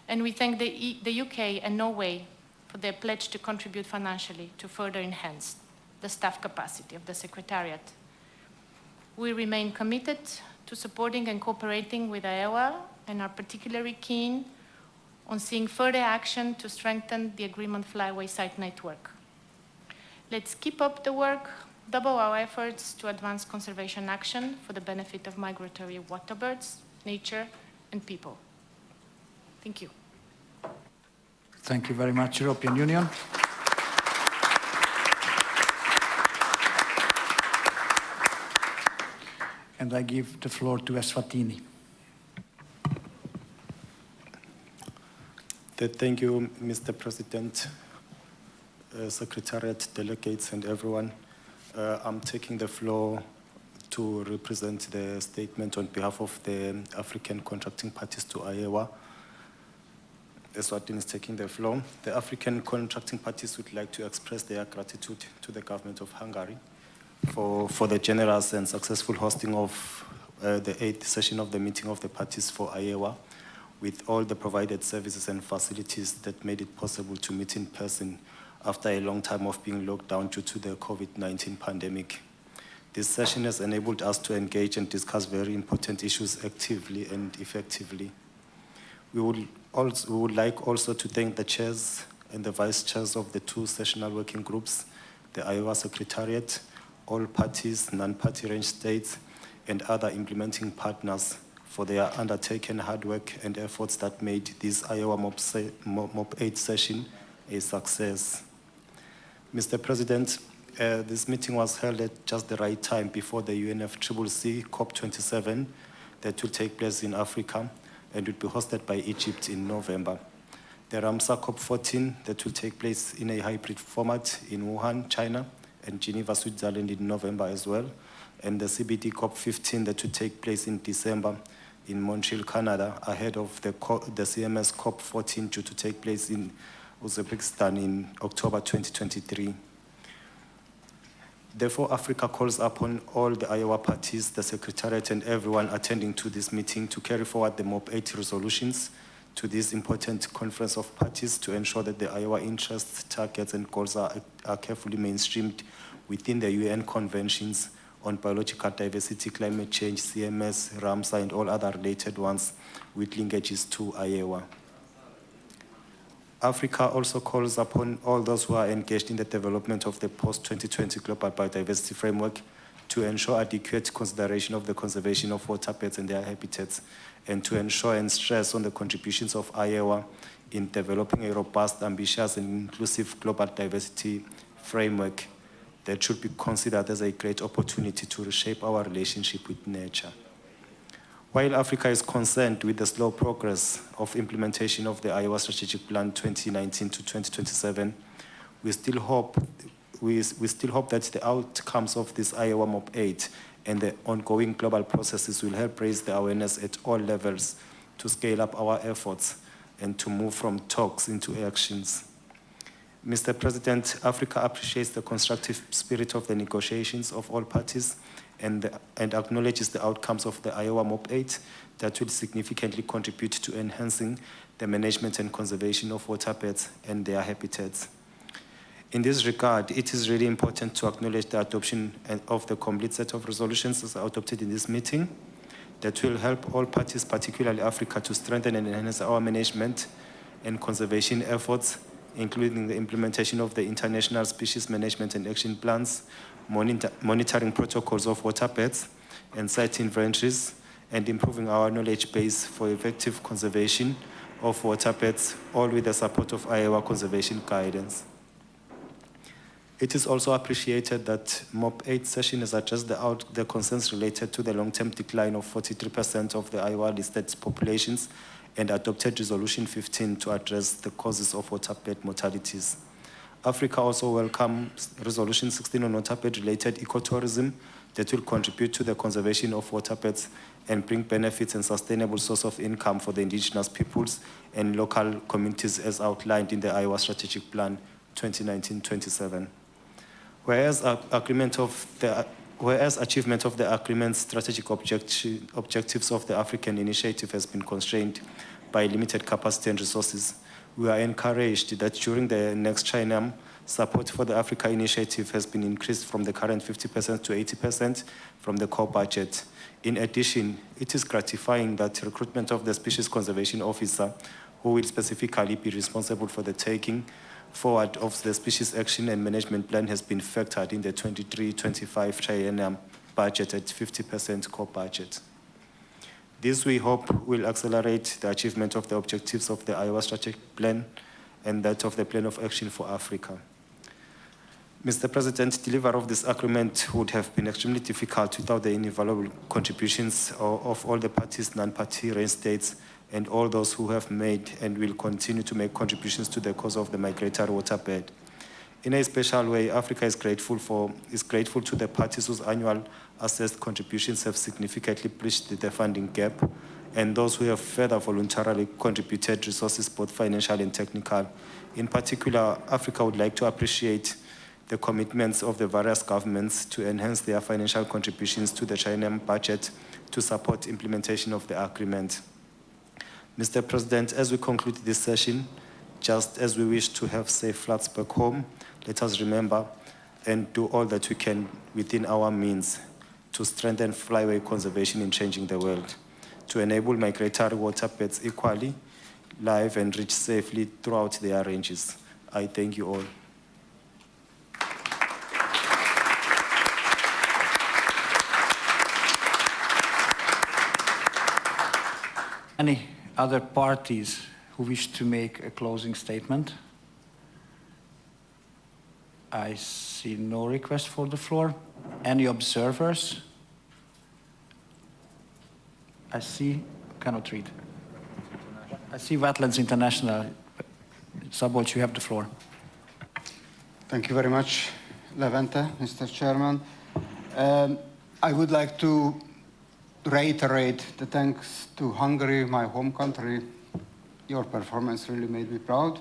And we thank the UK and Norway for their pledge to contribute financially to further enhance the staff capacity of the Secretariat. We remain committed to supporting and cooperating with AEWA and are particularly keen on seeing further action to strengthen the agreement flyway site network. Let's keep up the work, double our efforts to advance conservation action for the benefit of migratory waterbirds, nature, and people. Thank you. Thank you very much, European Union. And I give the floor to Eswatini. Thank you, Mr. President, Secretariat, delegates, and everyone. I'm taking the floor to represent the statement on behalf of the African contracting parties to AEWA. Eswatini is taking the floor. The African contracting parties would like to express their gratitude to the government of Hungary for the generous and successful hosting of the 8th session of the meeting of the parties for AEWA, with all the provided services and facilities that made it possible to meet in person after a long time of being locked down due to the COVID-19 pandemic. This session has enabled us to engage and discuss very important issues actively and effectively. We would like also to thank the chairs and the vice chairs of the 2 sessional working groups, the AEWA Secretariat, all parties, non-party range states, and other implementing partners for their undertaken hard work and efforts that made this AEWA MOP8 session a success. Mr. President, this meeting was held at just the right time before the UNFCCC COP27 that will take place in Africa and will be hosted by Egypt in November. The Ramsar COP14 that will take place in a hybrid format in Wuhan, China, and Geneva, Switzerland in November as well, and the CBD COP15 that will take place in December in Montreal, Canada, ahead of the CMS COP14 due to take place in Uzbekistan in October 2023. Therefore, Africa calls upon all the AEWA parties, the Secretariat, and everyone attending to this meeting to carry forward the MOP8 resolutions to this important conference of parties to ensure that the AEWA interests, targets, and goals are carefully mainstreamed within the UN conventions on biological diversity, climate change, CMS, Ramsar, and all other related ones with linkages to AEWA. Africa also calls upon all those who are engaged in the development of the post-2020 global biodiversity framework to ensure adequate consideration of the conservation of waterbeds and their habitats, and to ensure and stress on the contributions of AEWA in developing a robust, ambitious, and inclusive global diversity framework that should be considered as a great opportunity to reshape our relationship with nature. While Africa is concerned with the slow progress of implementation of the AEWA Strategic Plan 2019 to 2027, we still hope that the outcomes of this AEWA MOP8 and the ongoing global processes will help raise the awareness at all levels to scale up our efforts and to move from talks into actions. Mr. President, Africa appreciates the constructive spirit of the negotiations of all parties and acknowledges the outcomes of the AEWA MOP8 that will significantly contribute to enhancing the management and conservation of waterbeds and their habitats. In this regard, it is really important to acknowledge the adoption of the complete set of resolutions as adopted in this meeting that will help all parties, particularly Africa, to strengthen and enhance our management and conservation efforts, including the implementation of the international species management and action plans, monitoring protocols of waterbeds and site inventories, and improving our knowledge base for effective conservation of waterbeds, all with the support of AEWA conservation guidance. It is also appreciated that MOP8 session has addressed the concerns related to the long-term decline of 43% of the AEWA listed populations and adopted Resolution 15 to address the causes of waterbed mortalities. Africa also welcomes Resolution 16 on waterbed-related ecotourism that will contribute to the conservation of waterbeds and bring benefits and sustainable source of income for the indigenous peoples and local communities as outlined in the AEWA Strategic Plan 2019-27. Whereas achievement of the agreement's strategic objectives of the African initiative has been constrained by limited capacity and resources, we are encouraged that during the next China, support for the Africa initiative has been increased from the current 50% to 80% from the core budget. In addition, it is gratifying that recruitment of the species conservation officer, who will specifically be responsible for the taking forward of the species action and management plan, has been factored in the 23-25 triennium budget at 50% core budget. This, we hope, will accelerate the achievement of the objectives of the AEWA strategic plan and that of the plan of action for Africa. Mr. President, delivery of this agreement would have been extremely difficult without the invaluable contributions of all the parties, non-party range states, and all those who have made and will continue to make contributions to the cause of the migratory waterbed. In a special way, Africa is grateful to the parties whose annual assessed contributions have significantly bridged the funding gap, and those who have further voluntarily contributed resources, both financial and technical. In particular, Africa would like to appreciate the commitments of the various governments to enhance their financial contributions to the China budget to support implementation of the agreement. Mr. President, as we conclude this session, just as we wish to have safe flights back home, let us remember and do all that we can within our means to strengthen flyway conservation in changing the world, to enable migratory waterbeds equally, live and reach safely throughout their ranges. I thank you all. Any other parties who wish to make a closing statement? I see no request for the floor. Any observers? I see, cannot read. I see Wetlands International. Szabolcs, you have the floor. Thank you very much, Levente, Mr. Chairman. I would like to reiterate the thanks to Hungary, my home country. Your performance really made me proud.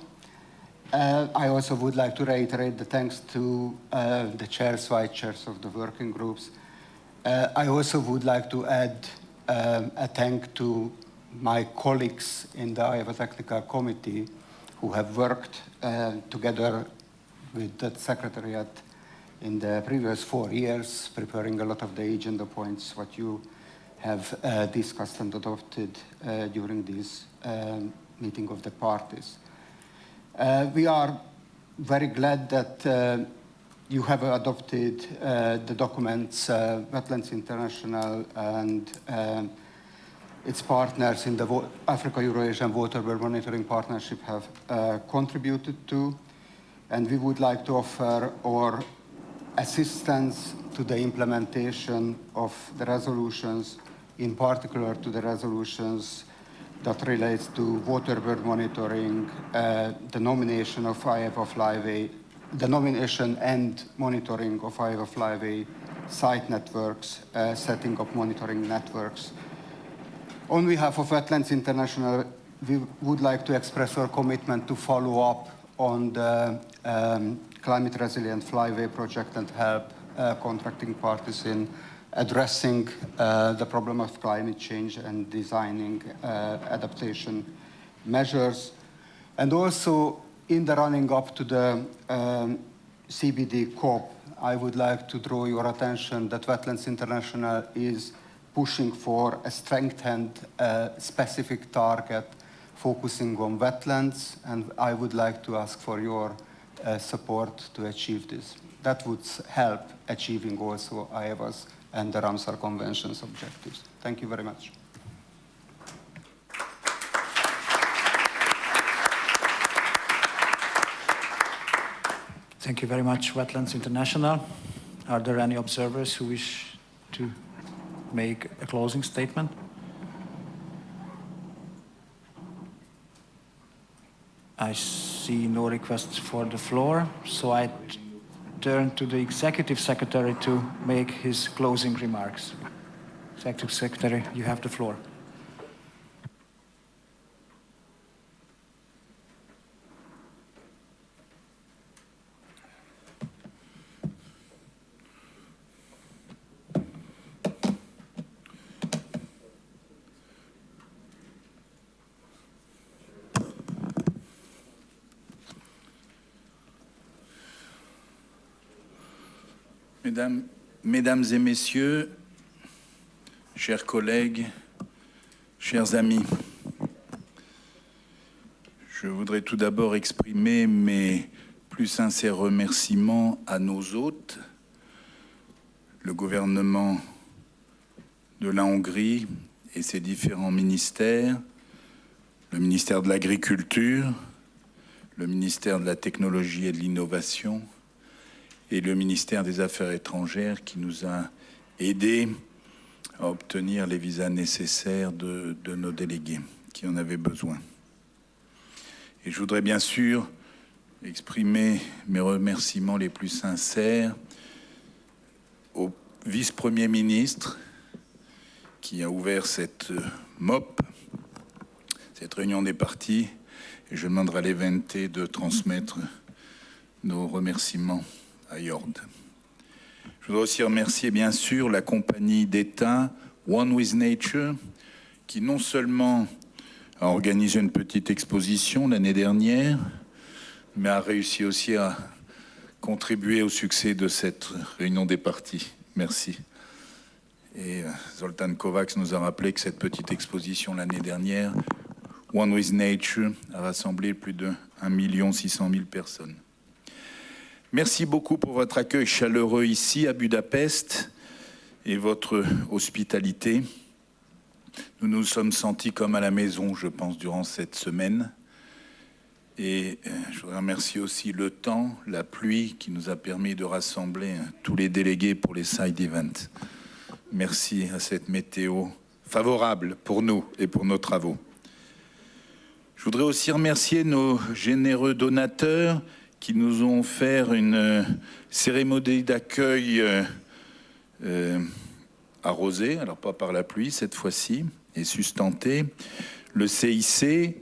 I also would like to reiterate the thanks to the chairs, vice chairs of the working groups. I also would like to add a thank to my colleagues in the AEWA Technical Committee who have worked together with the Secretariat in the previous 4 years, preparing a lot of the agenda points, what you have discussed and adopted during this meeting of the parties. We are very glad that you have adopted the documents Wetlands International and its partners in the Africa-Eurasian Waterbird Monitoring Partnership have contributed to, and we would like to offer our assistance to the implementation of the resolutions, in particular to the resolutions that relates to waterbird monitoring, the nomination of AEWA Flyway, the nomination and monitoring of AEWA Flyway site networks, setting up monitoring networks. On behalf of Wetlands International, we would like to express our commitment to follow up on the climate resilient flyway project and help contracting parties in addressing the problem of climate change and designing adaptation measures. And also, in the running up to the CBD COP, I would like to draw your attention that Wetlands International is pushing for a strengthened specific target focusing on wetlands, and I would like to ask for your support to achieve this. That would help achieving also AEWA's and the Ramsar Convention's objectives. Thank you very much. Thank you very much, Wetlands International. Are there any observers who wish to make a closing statement? I see no requests for the floor, so I turn to the Executive Secretary to make his closing remarks. Executive Secretary, you have the floor. Mesdames et messieurs, chers collègues, chers amis, je voudrais tout d'abord exprimer mes plus sincères remerciements à nos hôtes, le gouvernement de la Hongrie et ses différents ministères, le ministère de l'Agriculture, le ministère de la Technologie et de l'Innovation, et le ministère des Affaires étrangères qui nous a aidés à obtenir les visas nécessaires de nos délégués qui en avaient besoin. Et je voudrais bien sûr exprimer mes remerciements les plus sincères au vice-premier ministre qui a ouvert cette MOP, cette réunion des partis, et je demanderai à Levente de transmettre nos remerciements à Jord. Je voudrais aussi remercier bien sûr la compagnie d'État One with Nature qui non seulement a organisé une petite exposition l'année dernière, mais a réussi aussi à contribué au succès de cette réunion des partis. Merci. Et Zoltan Kovacs nous a rappelé que cette petite exposition l'année dernière, One with Nature, a rassemblé plus de 1 600 000 personnes. Merci beaucoup pour votre accueil chaleureux ici à Budapest et votre hospitalité. Nous nous sommes sentis comme à la maison, je pense, durant cette semaine. Et je voudrais remercier aussi le temps, la pluie qui nous a permis de rassembler tous les délégués pour les side events. Merci à cette météo favorable pour nous et pour nos travaux. Je voudrais aussi remercier nos généreux donateurs qui nous ont offert une cérémonie d'accueil arrosée, alors pas par la pluie cette fois-ci, et sustentée. Le CIC,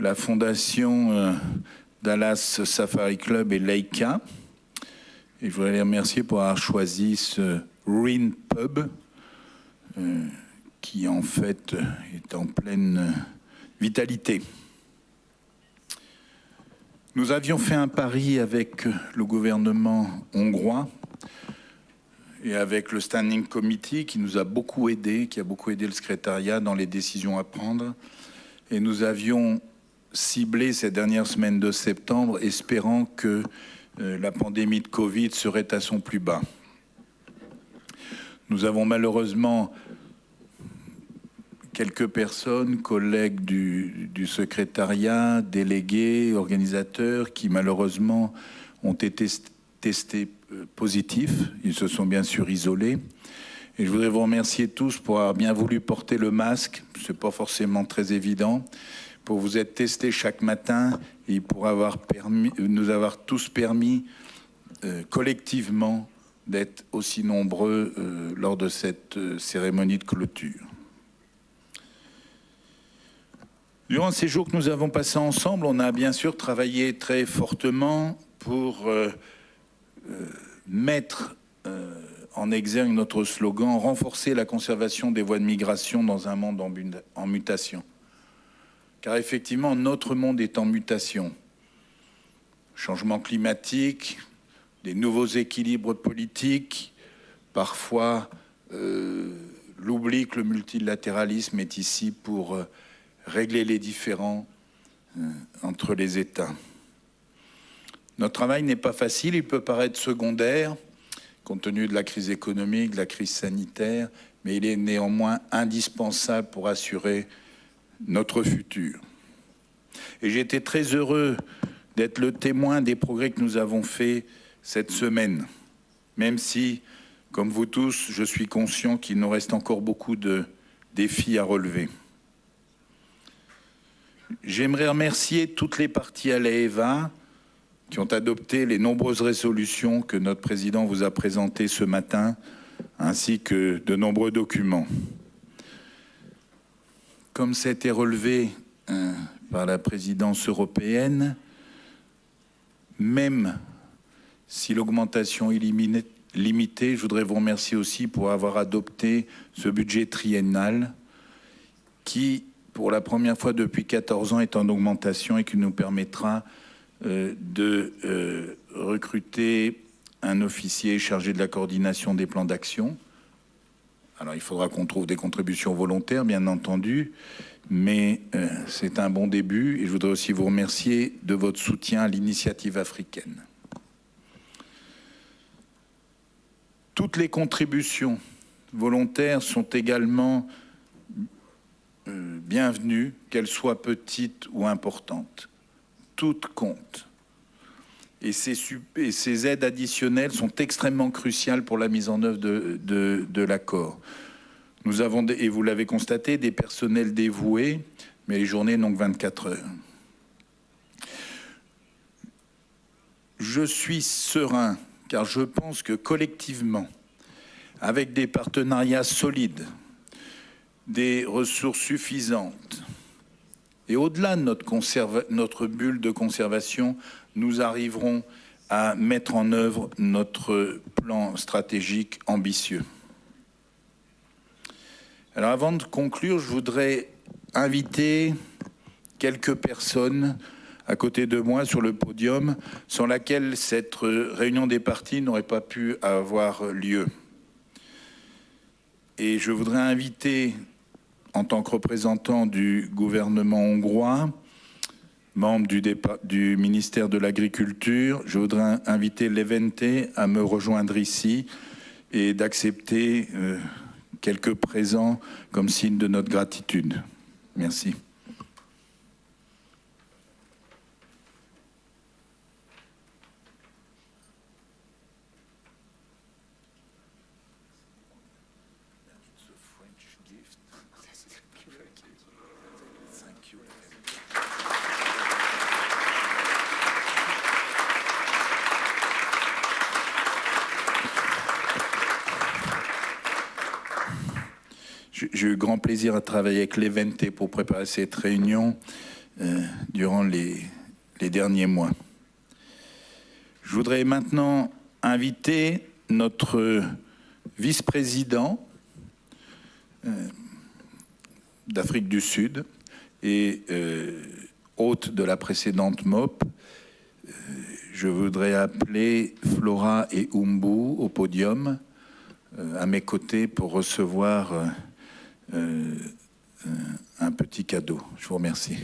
la Fondation Dallas Safari Club et Leica. Et je voudrais les remercier pour avoir choisi ce Rin Pub, qui en fait est en pleine vitalité. Nous avions fait un pari avec le gouvernement hongrois et avec le Standing Committee qui nous a beaucoup aidé, qui a beaucoup aidé le secrétariat dans les décisions à prendre. Et nous avions ciblé ces dernières semaines de septembre, espérant que la pandémie de Covid serait à son plus bas. Nous avons malheureusement quelques personnes, collègues du secrétariat, délégués, organisateurs, qui malheureusement ont été testés positifs. Ils se sont bien sûr isolés. Et je voudrais vous remercier tous pour avoir bien voulu porter le masque. Ce n'est pas forcément très évident. Pour vous être testés chaque matin et pour nous avoir tous permis collectivement d'être aussi nombreux lors de cette cérémonie de clôture. Durant ces jours que nous avons passés ensemble, on a bien sûr travaillé très fortement pour mettre en exergue notre slogan « Renforcer la conservation des voies de migration dans un monde en mutation ». Car effectivement, notre monde est en mutation. Changement climatique, des nouveaux équilibres politiques, parfois l'oubli que le multilatéralisme est ici pour régler les différends entre les États. Notre travail n'est pas facile, il peut paraître secondaire, compte tenu de la crise économique, de la crise sanitaire, mais il est néanmoins indispensable pour assurer notre futur. Et j'ai été très heureux d'être le témoin des progrès que nous avons faits cette semaine, même si, comme vous tous, je suis conscient qu'il nous reste encore beaucoup de défis à relever. J'aimerais remercier toutes les parties à l'AEWA qui ont adopté les nombreuses résolutions que notre président vous a présentées ce matin, ainsi que de nombreux documents. Comme ça a été relevé par la présidence européenne, même si l'augmentation est limitée, je voudrais vous remercier aussi pour avoir adopté ce budget triennal qui, pour la première fois depuis 14 ans, est en augmentation et qui nous permettra de recruter un officier chargé de la coordination des plans d'action. Alors, il faudra qu'on trouve des contributions volontaires, bien entendu, mais c'est un bon début et je voudrais aussi vous remercier de votre soutien à l'initiative africaine. Toutes les contributions volontaires sont également bienvenues, qu'elles soient petites ou importantes. Toutes comptent. Et ces aides additionnelles sont extrêmement cruciales pour la mise en œuvre de l'accord. Nous avons, et vous l'avez constaté, des personnels dévoués, mais les journées n'ont que 24 heures. Je suis serein, car je pense que collectivement, avec des partenariats solides, des ressources suffisantes, et au-delà de notre bulle de conservation, nous arriverons à mettre en œuvre notre plan stratégique ambitieux. Alors avant de conclure, je voudrais inviter quelques personnes à côté de moi sur le podium, sans laquelle cette réunion des partis n'aurait pas pu avoir lieu. Et je voudrais inviter, en tant que représentant du gouvernement hongrois, membre du ministère de l'Agriculture, je voudrais inviter l'Evente à me rejoindre ici et d'accepter quelques présents comme signe de notre gratitude. Merci. J'ai eu grand plaisir à travailler avec l'Evente pour préparer cette réunion durant les derniers mois. Je voudrais maintenant inviter notre vice-président d'Afrique du Sud et hôte de la précédente MOP. Je voudrais appeler Flora et Umbu au podium à mes côtés pour recevoir un petit cadeau. Je vous remercie.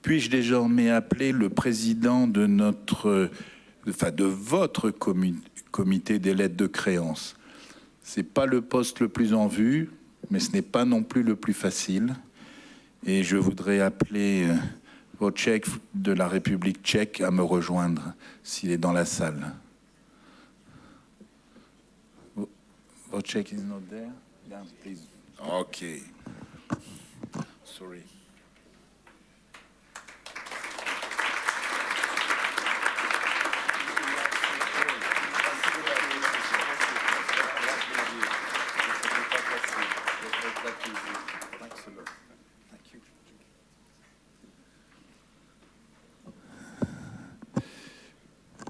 Puis-je désormais appeler le président de votre comité des lettres de créance? Ce n'est pas le poste le plus en vue, mais ce n'est pas non plus le plus facile. Et je voudrais appeler Wojciech de la République tchèque à me rejoindre s'il est dans la salle. Wojciech is not there? Yeah, please. Okay. Sorry.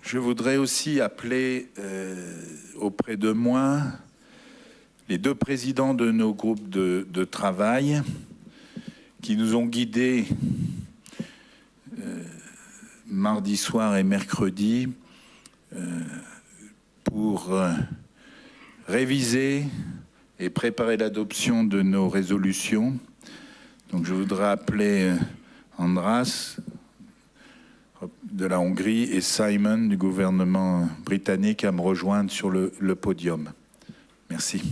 Je voudrais aussi appeler auprès de moi les deux présidents de nos groupes de travail qui nous ont guidés mardi soir et mercredi pour réviser et préparer l'adoption de nos résolutions. Donc je voudrais appeler András de la Hongrie et Simon du gouvernement britannique à me rejoindre sur le podium. Merci.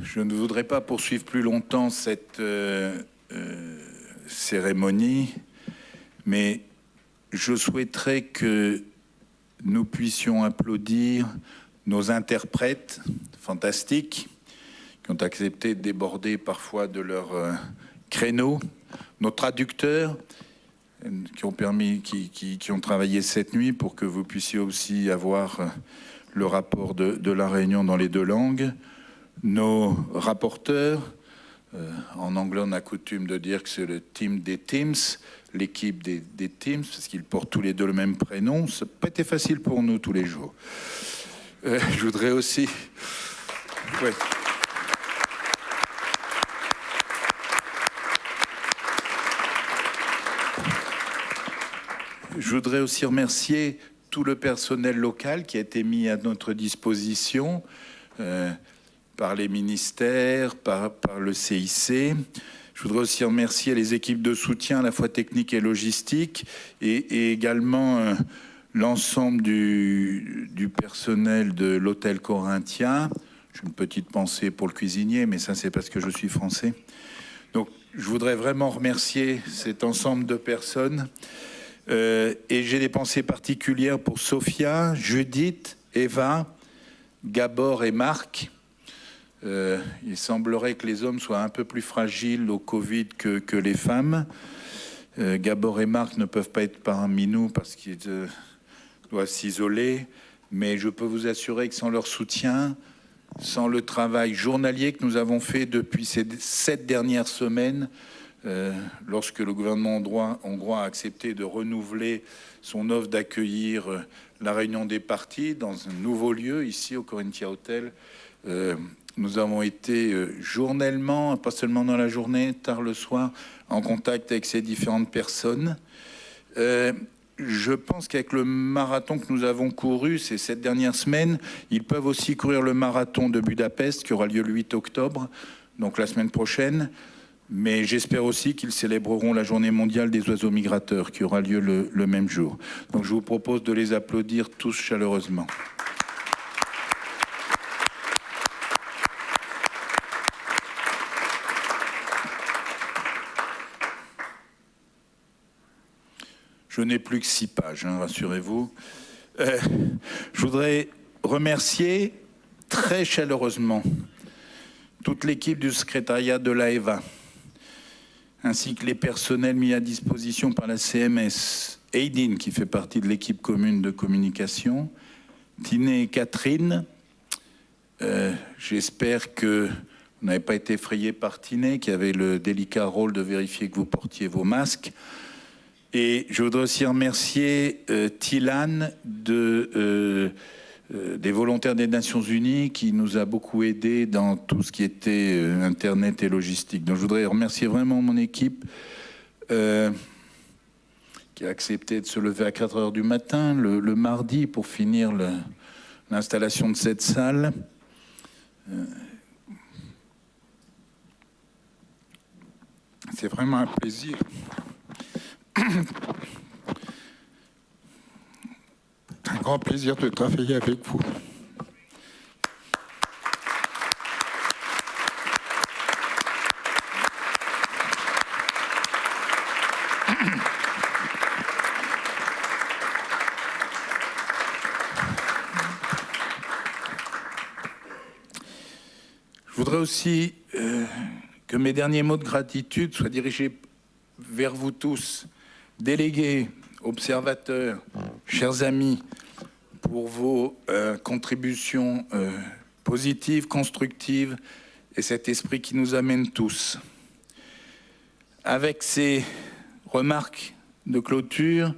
Je ne voudrais pas poursuivre plus longtemps cette cérémonie, mais je souhaiterais que nous puissions applaudir nos interprètes fantastiques qui ont accepté de déborder parfois de leur créneau, nos traducteurs qui ont travaillé cette nuit pour que vous puissiez aussi avoir le rapport de la réunion dans les 2 langues, nos rapporteurs, en anglais on a coutume de dire que c'est le team des teams, l'équipe des teams, parce qu'ils portent tous les 2 le même prénom. Ça n'a pas été facile pour nous tous les jours. Je voudrais aussi... Ouais. Je voudrais aussi remercier tout le personnel local qui a été mis à notre disposition par les ministères, par le CIC. Je voudrais aussi remercier les équipes de soutien à la fois technique et logistique et également l'ensemble du personnel de l'hôtel Corinthien. J'ai une petite pensée pour le cuisinier, mais ça c'est parce que je suis français. Donc je voudrais vraiment remercier cet ensemble de personnes. Et j'ai des pensées particulières pour Sophia, Judith, Eva, Gabor et Marc. Il semblerait que les hommes soient un peu plus fragiles au Covid que les femmes. Gabor et Marc ne peuvent pas être parmi nous parce qu'ils doivent s'isoler, mais je peux vous assurer que sans leur soutien, sans le travail journalier que nous avons fait depuis ces 7 dernières semaines, lorsque le gouvernement hongrois a accepté de renouveler son offre d'accueillir la réunion des partis dans un nouveau lieu, ici au Corinthia Hotel, nous avons été journellement, pas seulement dans la journée, tard le soir, en contact avec ces différentes personnes. Je pense qu'avec le marathon que nous avons couru ces 7 dernières semaines, ils peuvent aussi courir le marathon de Budapest qui aura lieu le 8 octobre, donc la semaine prochaine. Mais j'espère aussi qu'ils célébreront la journée mondiale des oiseaux migrateurs qui aura lieu le même jour. Donc je vous propose de les applaudir tous chaleureusement. Je n'ai plus que 6 pages, hein, rassurez-vous. Je voudrais remercier très chaleureusement toute l'équipe du secrétariat de l'AEWA, ainsi que les personnels mis à disposition par la CMS, Aidin, qui fait partie de l'équipe commune de communication, Tiné et Catherine. J'espère que vous n'avez pas été effrayés par Tiné, qui avait le délicat rôle de vérifier que vous portiez vos masques. Et je voudrais aussi remercier Tilan des volontaires des Nations Unies qui nous a beaucoup aidés dans tout ce qui était Internet et logistique. Donc je voudrais remercier vraiment mon équipe qui a accepté de se lever à 4 heures du matin le mardi pour finir l'installation de cette salle. C'est vraiment un plaisir. Un grand plaisir de travailler avec vous. Je voudrais aussi que mes derniers mots de gratitude soient dirigés vers vous tous, délégués, observateurs, chers amis, pour vos contributions positives, constructives et cet esprit qui nous amène tous. Avec ces remarques de clôture,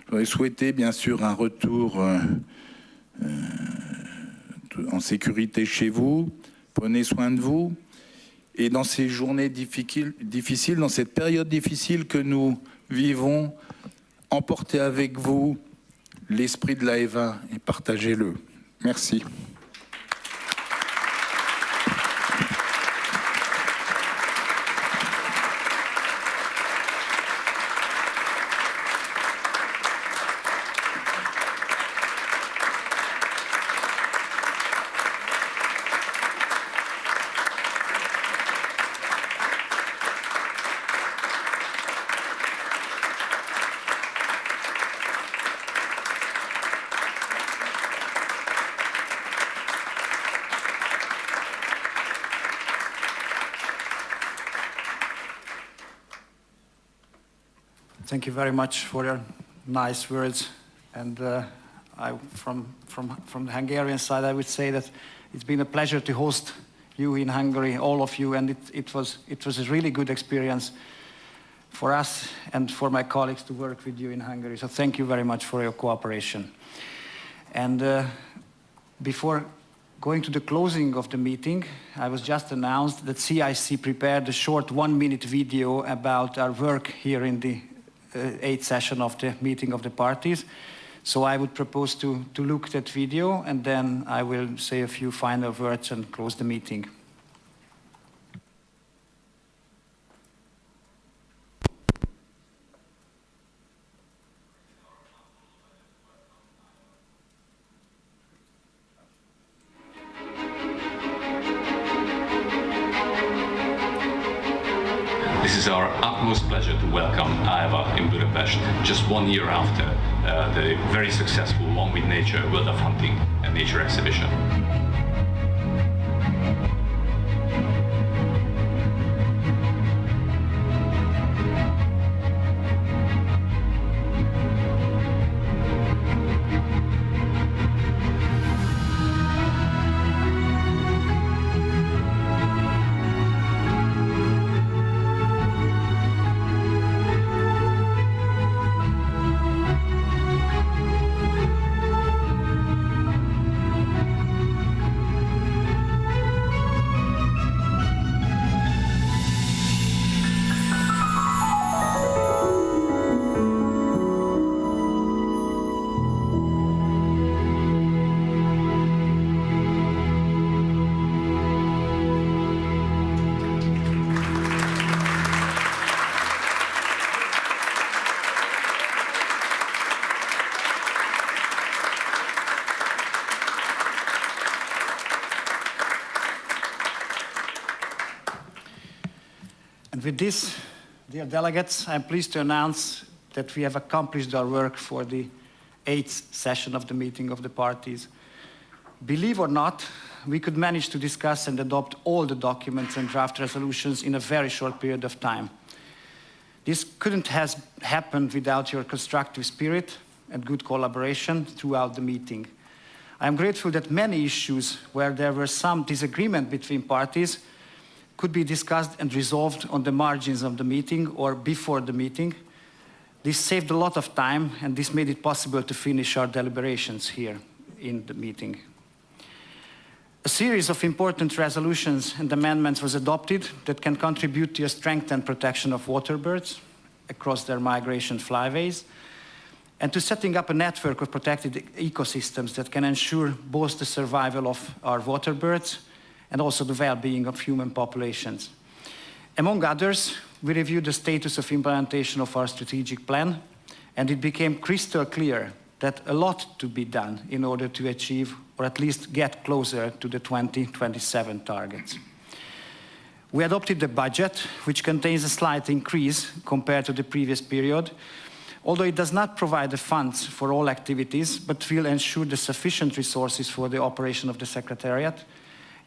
j'aurais souhaité bien sûr un retour en sécurité chez vous. Prenez soin de vous. Et dans ces journées difficiles, dans cette période difficile que nous vivons, emportez avec vous l'esprit de l'AEWA et partagez-le. Merci. Thank you very much for your nice words. And from the Hungarian side, I would say that it's been a pleasure to host you in Hungary, all of you, and it was a really good experience for us and for my colleagues to work with you in Hungary. So thank you very much for your cooperation. And before going to the closing of the meeting, I was just announced that CIC prepared a short 1-minute video about our work here in the 8th session of the meeting of the parties. So I would propose to look at that video, and then I will say a few final words and close the meeting. This is our utmost pleasure to welcome AEWA in Budapest, just 1 year after the very successful One with Nature World of Hunting and Nature exhibition. And with this, dear delegates, I'm pleased to announce that we have accomplished our work for the 8th session of the meeting of the parties. Believe or not, we could manage to discuss and adopt all the documents and draft resolutions in a very short period of time. This couldn't have happened without your constructive spirit and good collaboration throughout the meeting. I am grateful that many issues where there were some disagreement between parties could be discussed and resolved on the margins of the meeting or before the meeting. This saved a lot of time, and this made it possible to finish our deliberations here in the meeting. A series of important resolutions and amendments was adopted that can contribute to a strengthened protection of waterbirds across their migration flyways, and to setting up a network of protected ecosystems that can ensure both the survival of our waterbirds and also the well-being of human populations. Among others, we reviewed the status of implementation of our strategic plan, and it became crystal clear that a lot to be done in order to achieve, or at least get closer to the 2027 targets. We adopted the budget, which contains a slight increase compared to the previous period, although it does not provide the funds for all activities, but will ensure the sufficient resources for the operation of the Secretariat,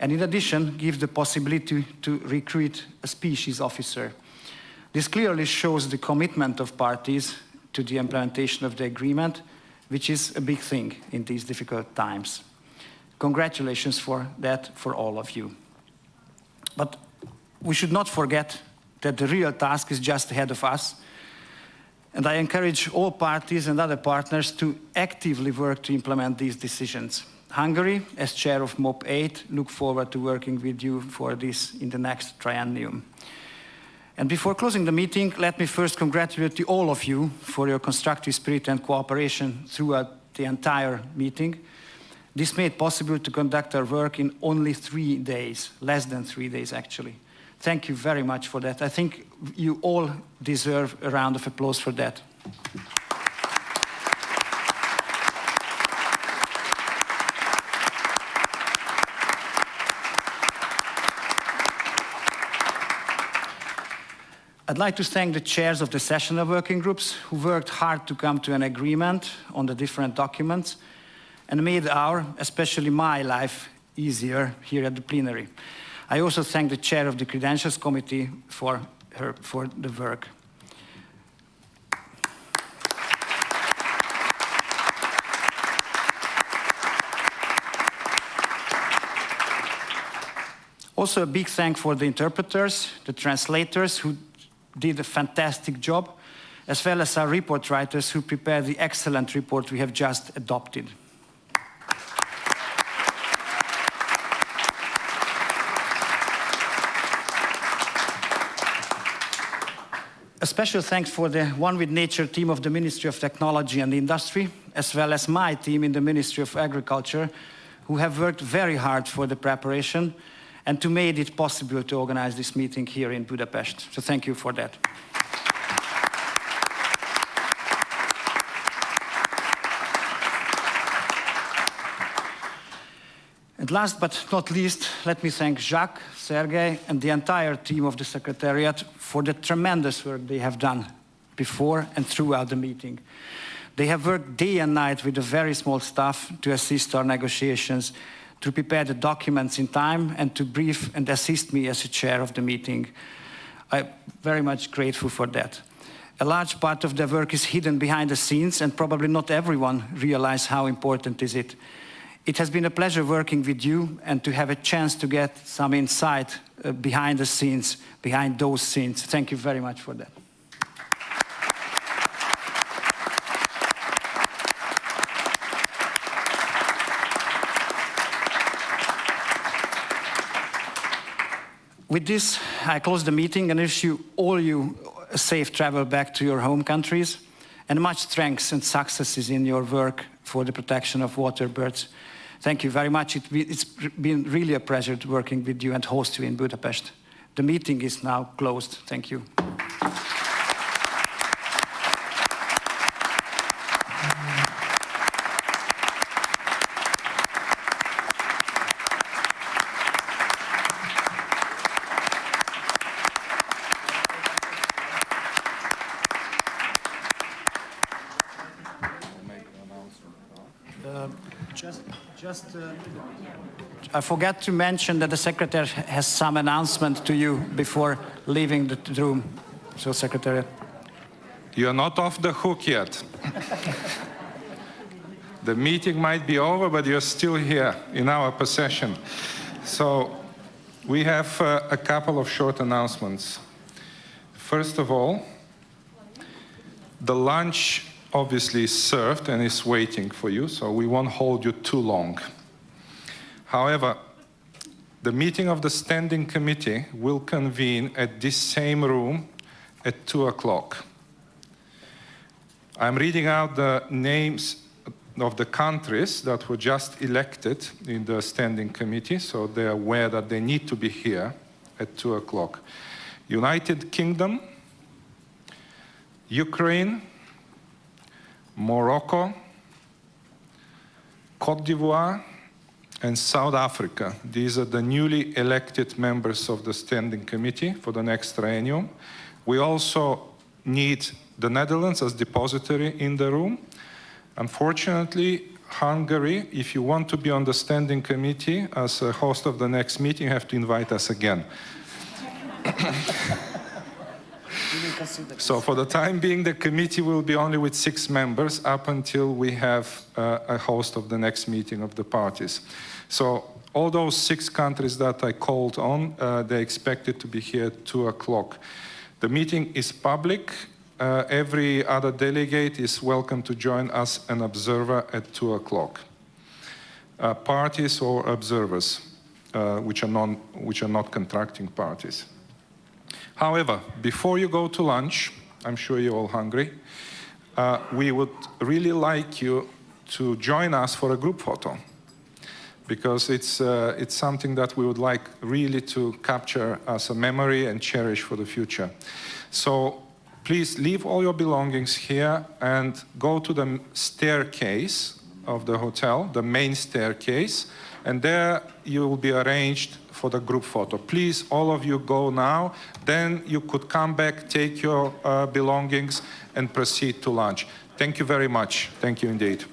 and in addition, give the possibility to recruit a species officer. This clearly shows the commitment of parties to the implementation of the agreement, which is a big thing in these difficult times. Congratulations for that for all of you. But we should not forget that the real task is just ahead of us, and I encourage all parties and other partners to actively work to implement these decisions. Hungary, as chair of MOP8, look forward to working with you for this in the next triennium. And before closing the meeting, let me first congratulate all of you for your constructive spirit and cooperation throughout the entire meeting. This made it possible to conduct our work in only 3 days, less than 3 days actually. Thank you very much for that. I think you all deserve a round of applause for that. I'd like to thank the chairs of the sessional working groups who worked hard to come to an agreement on the different documents and made our, especially my life, easier here at the plenary. I also thank the chair of the Credentials Committee for the work. Also a big thank for the interpreters, the translators who did a fantastic job, as well as our report writers who prepared the excellent report we have just adopted. A special thanks for the One with Nature team of the Ministry of Technology and Industry, as well as my team in the Ministry of Agriculture, who have worked very hard for the preparation and to make it possible to organize this meeting here in Budapest. So thank you for that. And last but not least, let me thank Jacques, Sergei, and the entire team of the Secretariat for the tremendous work they have done before and throughout the meeting. They have worked day and night with a very small staff to assist our negotiations, to prepare the documents in time, and to brief and assist me as a chair of the meeting. I'm very much grateful for that. A large part of their work is hidden behind the scenes, and probably not everyone realizes how important is it. It has been a pleasure working with you and to have a chance to get some insight behind the scenes, behind those scenes. Thank you very much for that. With this, I close the meeting and wish all you a safe travel back to your home countries and much strength and successes in your work for the protection of water birds. Thank you very much. It's been really a pleasure working with you and host you in Budapest. The meeting is now closed. Thank you. I forgot to mention that the Secretary has some announcement to you before leaving the room. So, Secretary. You're not off the hook yet. The meeting might be over, but you're still here in our possession. So we have a couple of short announcements. First of all, the lunch obviously is served and is waiting for you, so we won't hold you too long. However, the meeting of the Standing Committee will convene at this same room at 2 o'clock. I'm reading out the names of the countries that were just elected in the Standing Committee, so they're aware that they need to be here at 2 o'clock. United Kingdom, Ukraine, Morocco, Côte d'Ivoire, and South Africa. These are the newly elected members of the Standing Committee for the next triennium. We also need the Netherlands as depository in the room. Unfortunately, Hungary, if you want to be on the Standing Committee as a host of the next meeting, you have to invite us again. So for the time being, the committee will be only with 6 members up until we have a host of the next meeting of the parties. So all those 6 countries that I called on, they're expected to be here at 2 o'clock. The meeting is public. Every other delegate is welcome to join as an observer at 2 o'clock. Parties or observers, which are not contracting parties. However, before you go to lunch, I'm sure you're all hungry, we would really like you to join us for a group photo, because it's something that we would like really to capture as a memory and cherish for the future. So please leave all your belongings here and go to the staircase of the hotel, the main staircase, and there you will be arranged for the group photo. Please, all of you go now, then you could come back, take your belongings, and proceed to lunch. Thank you very much. Thank you indeed.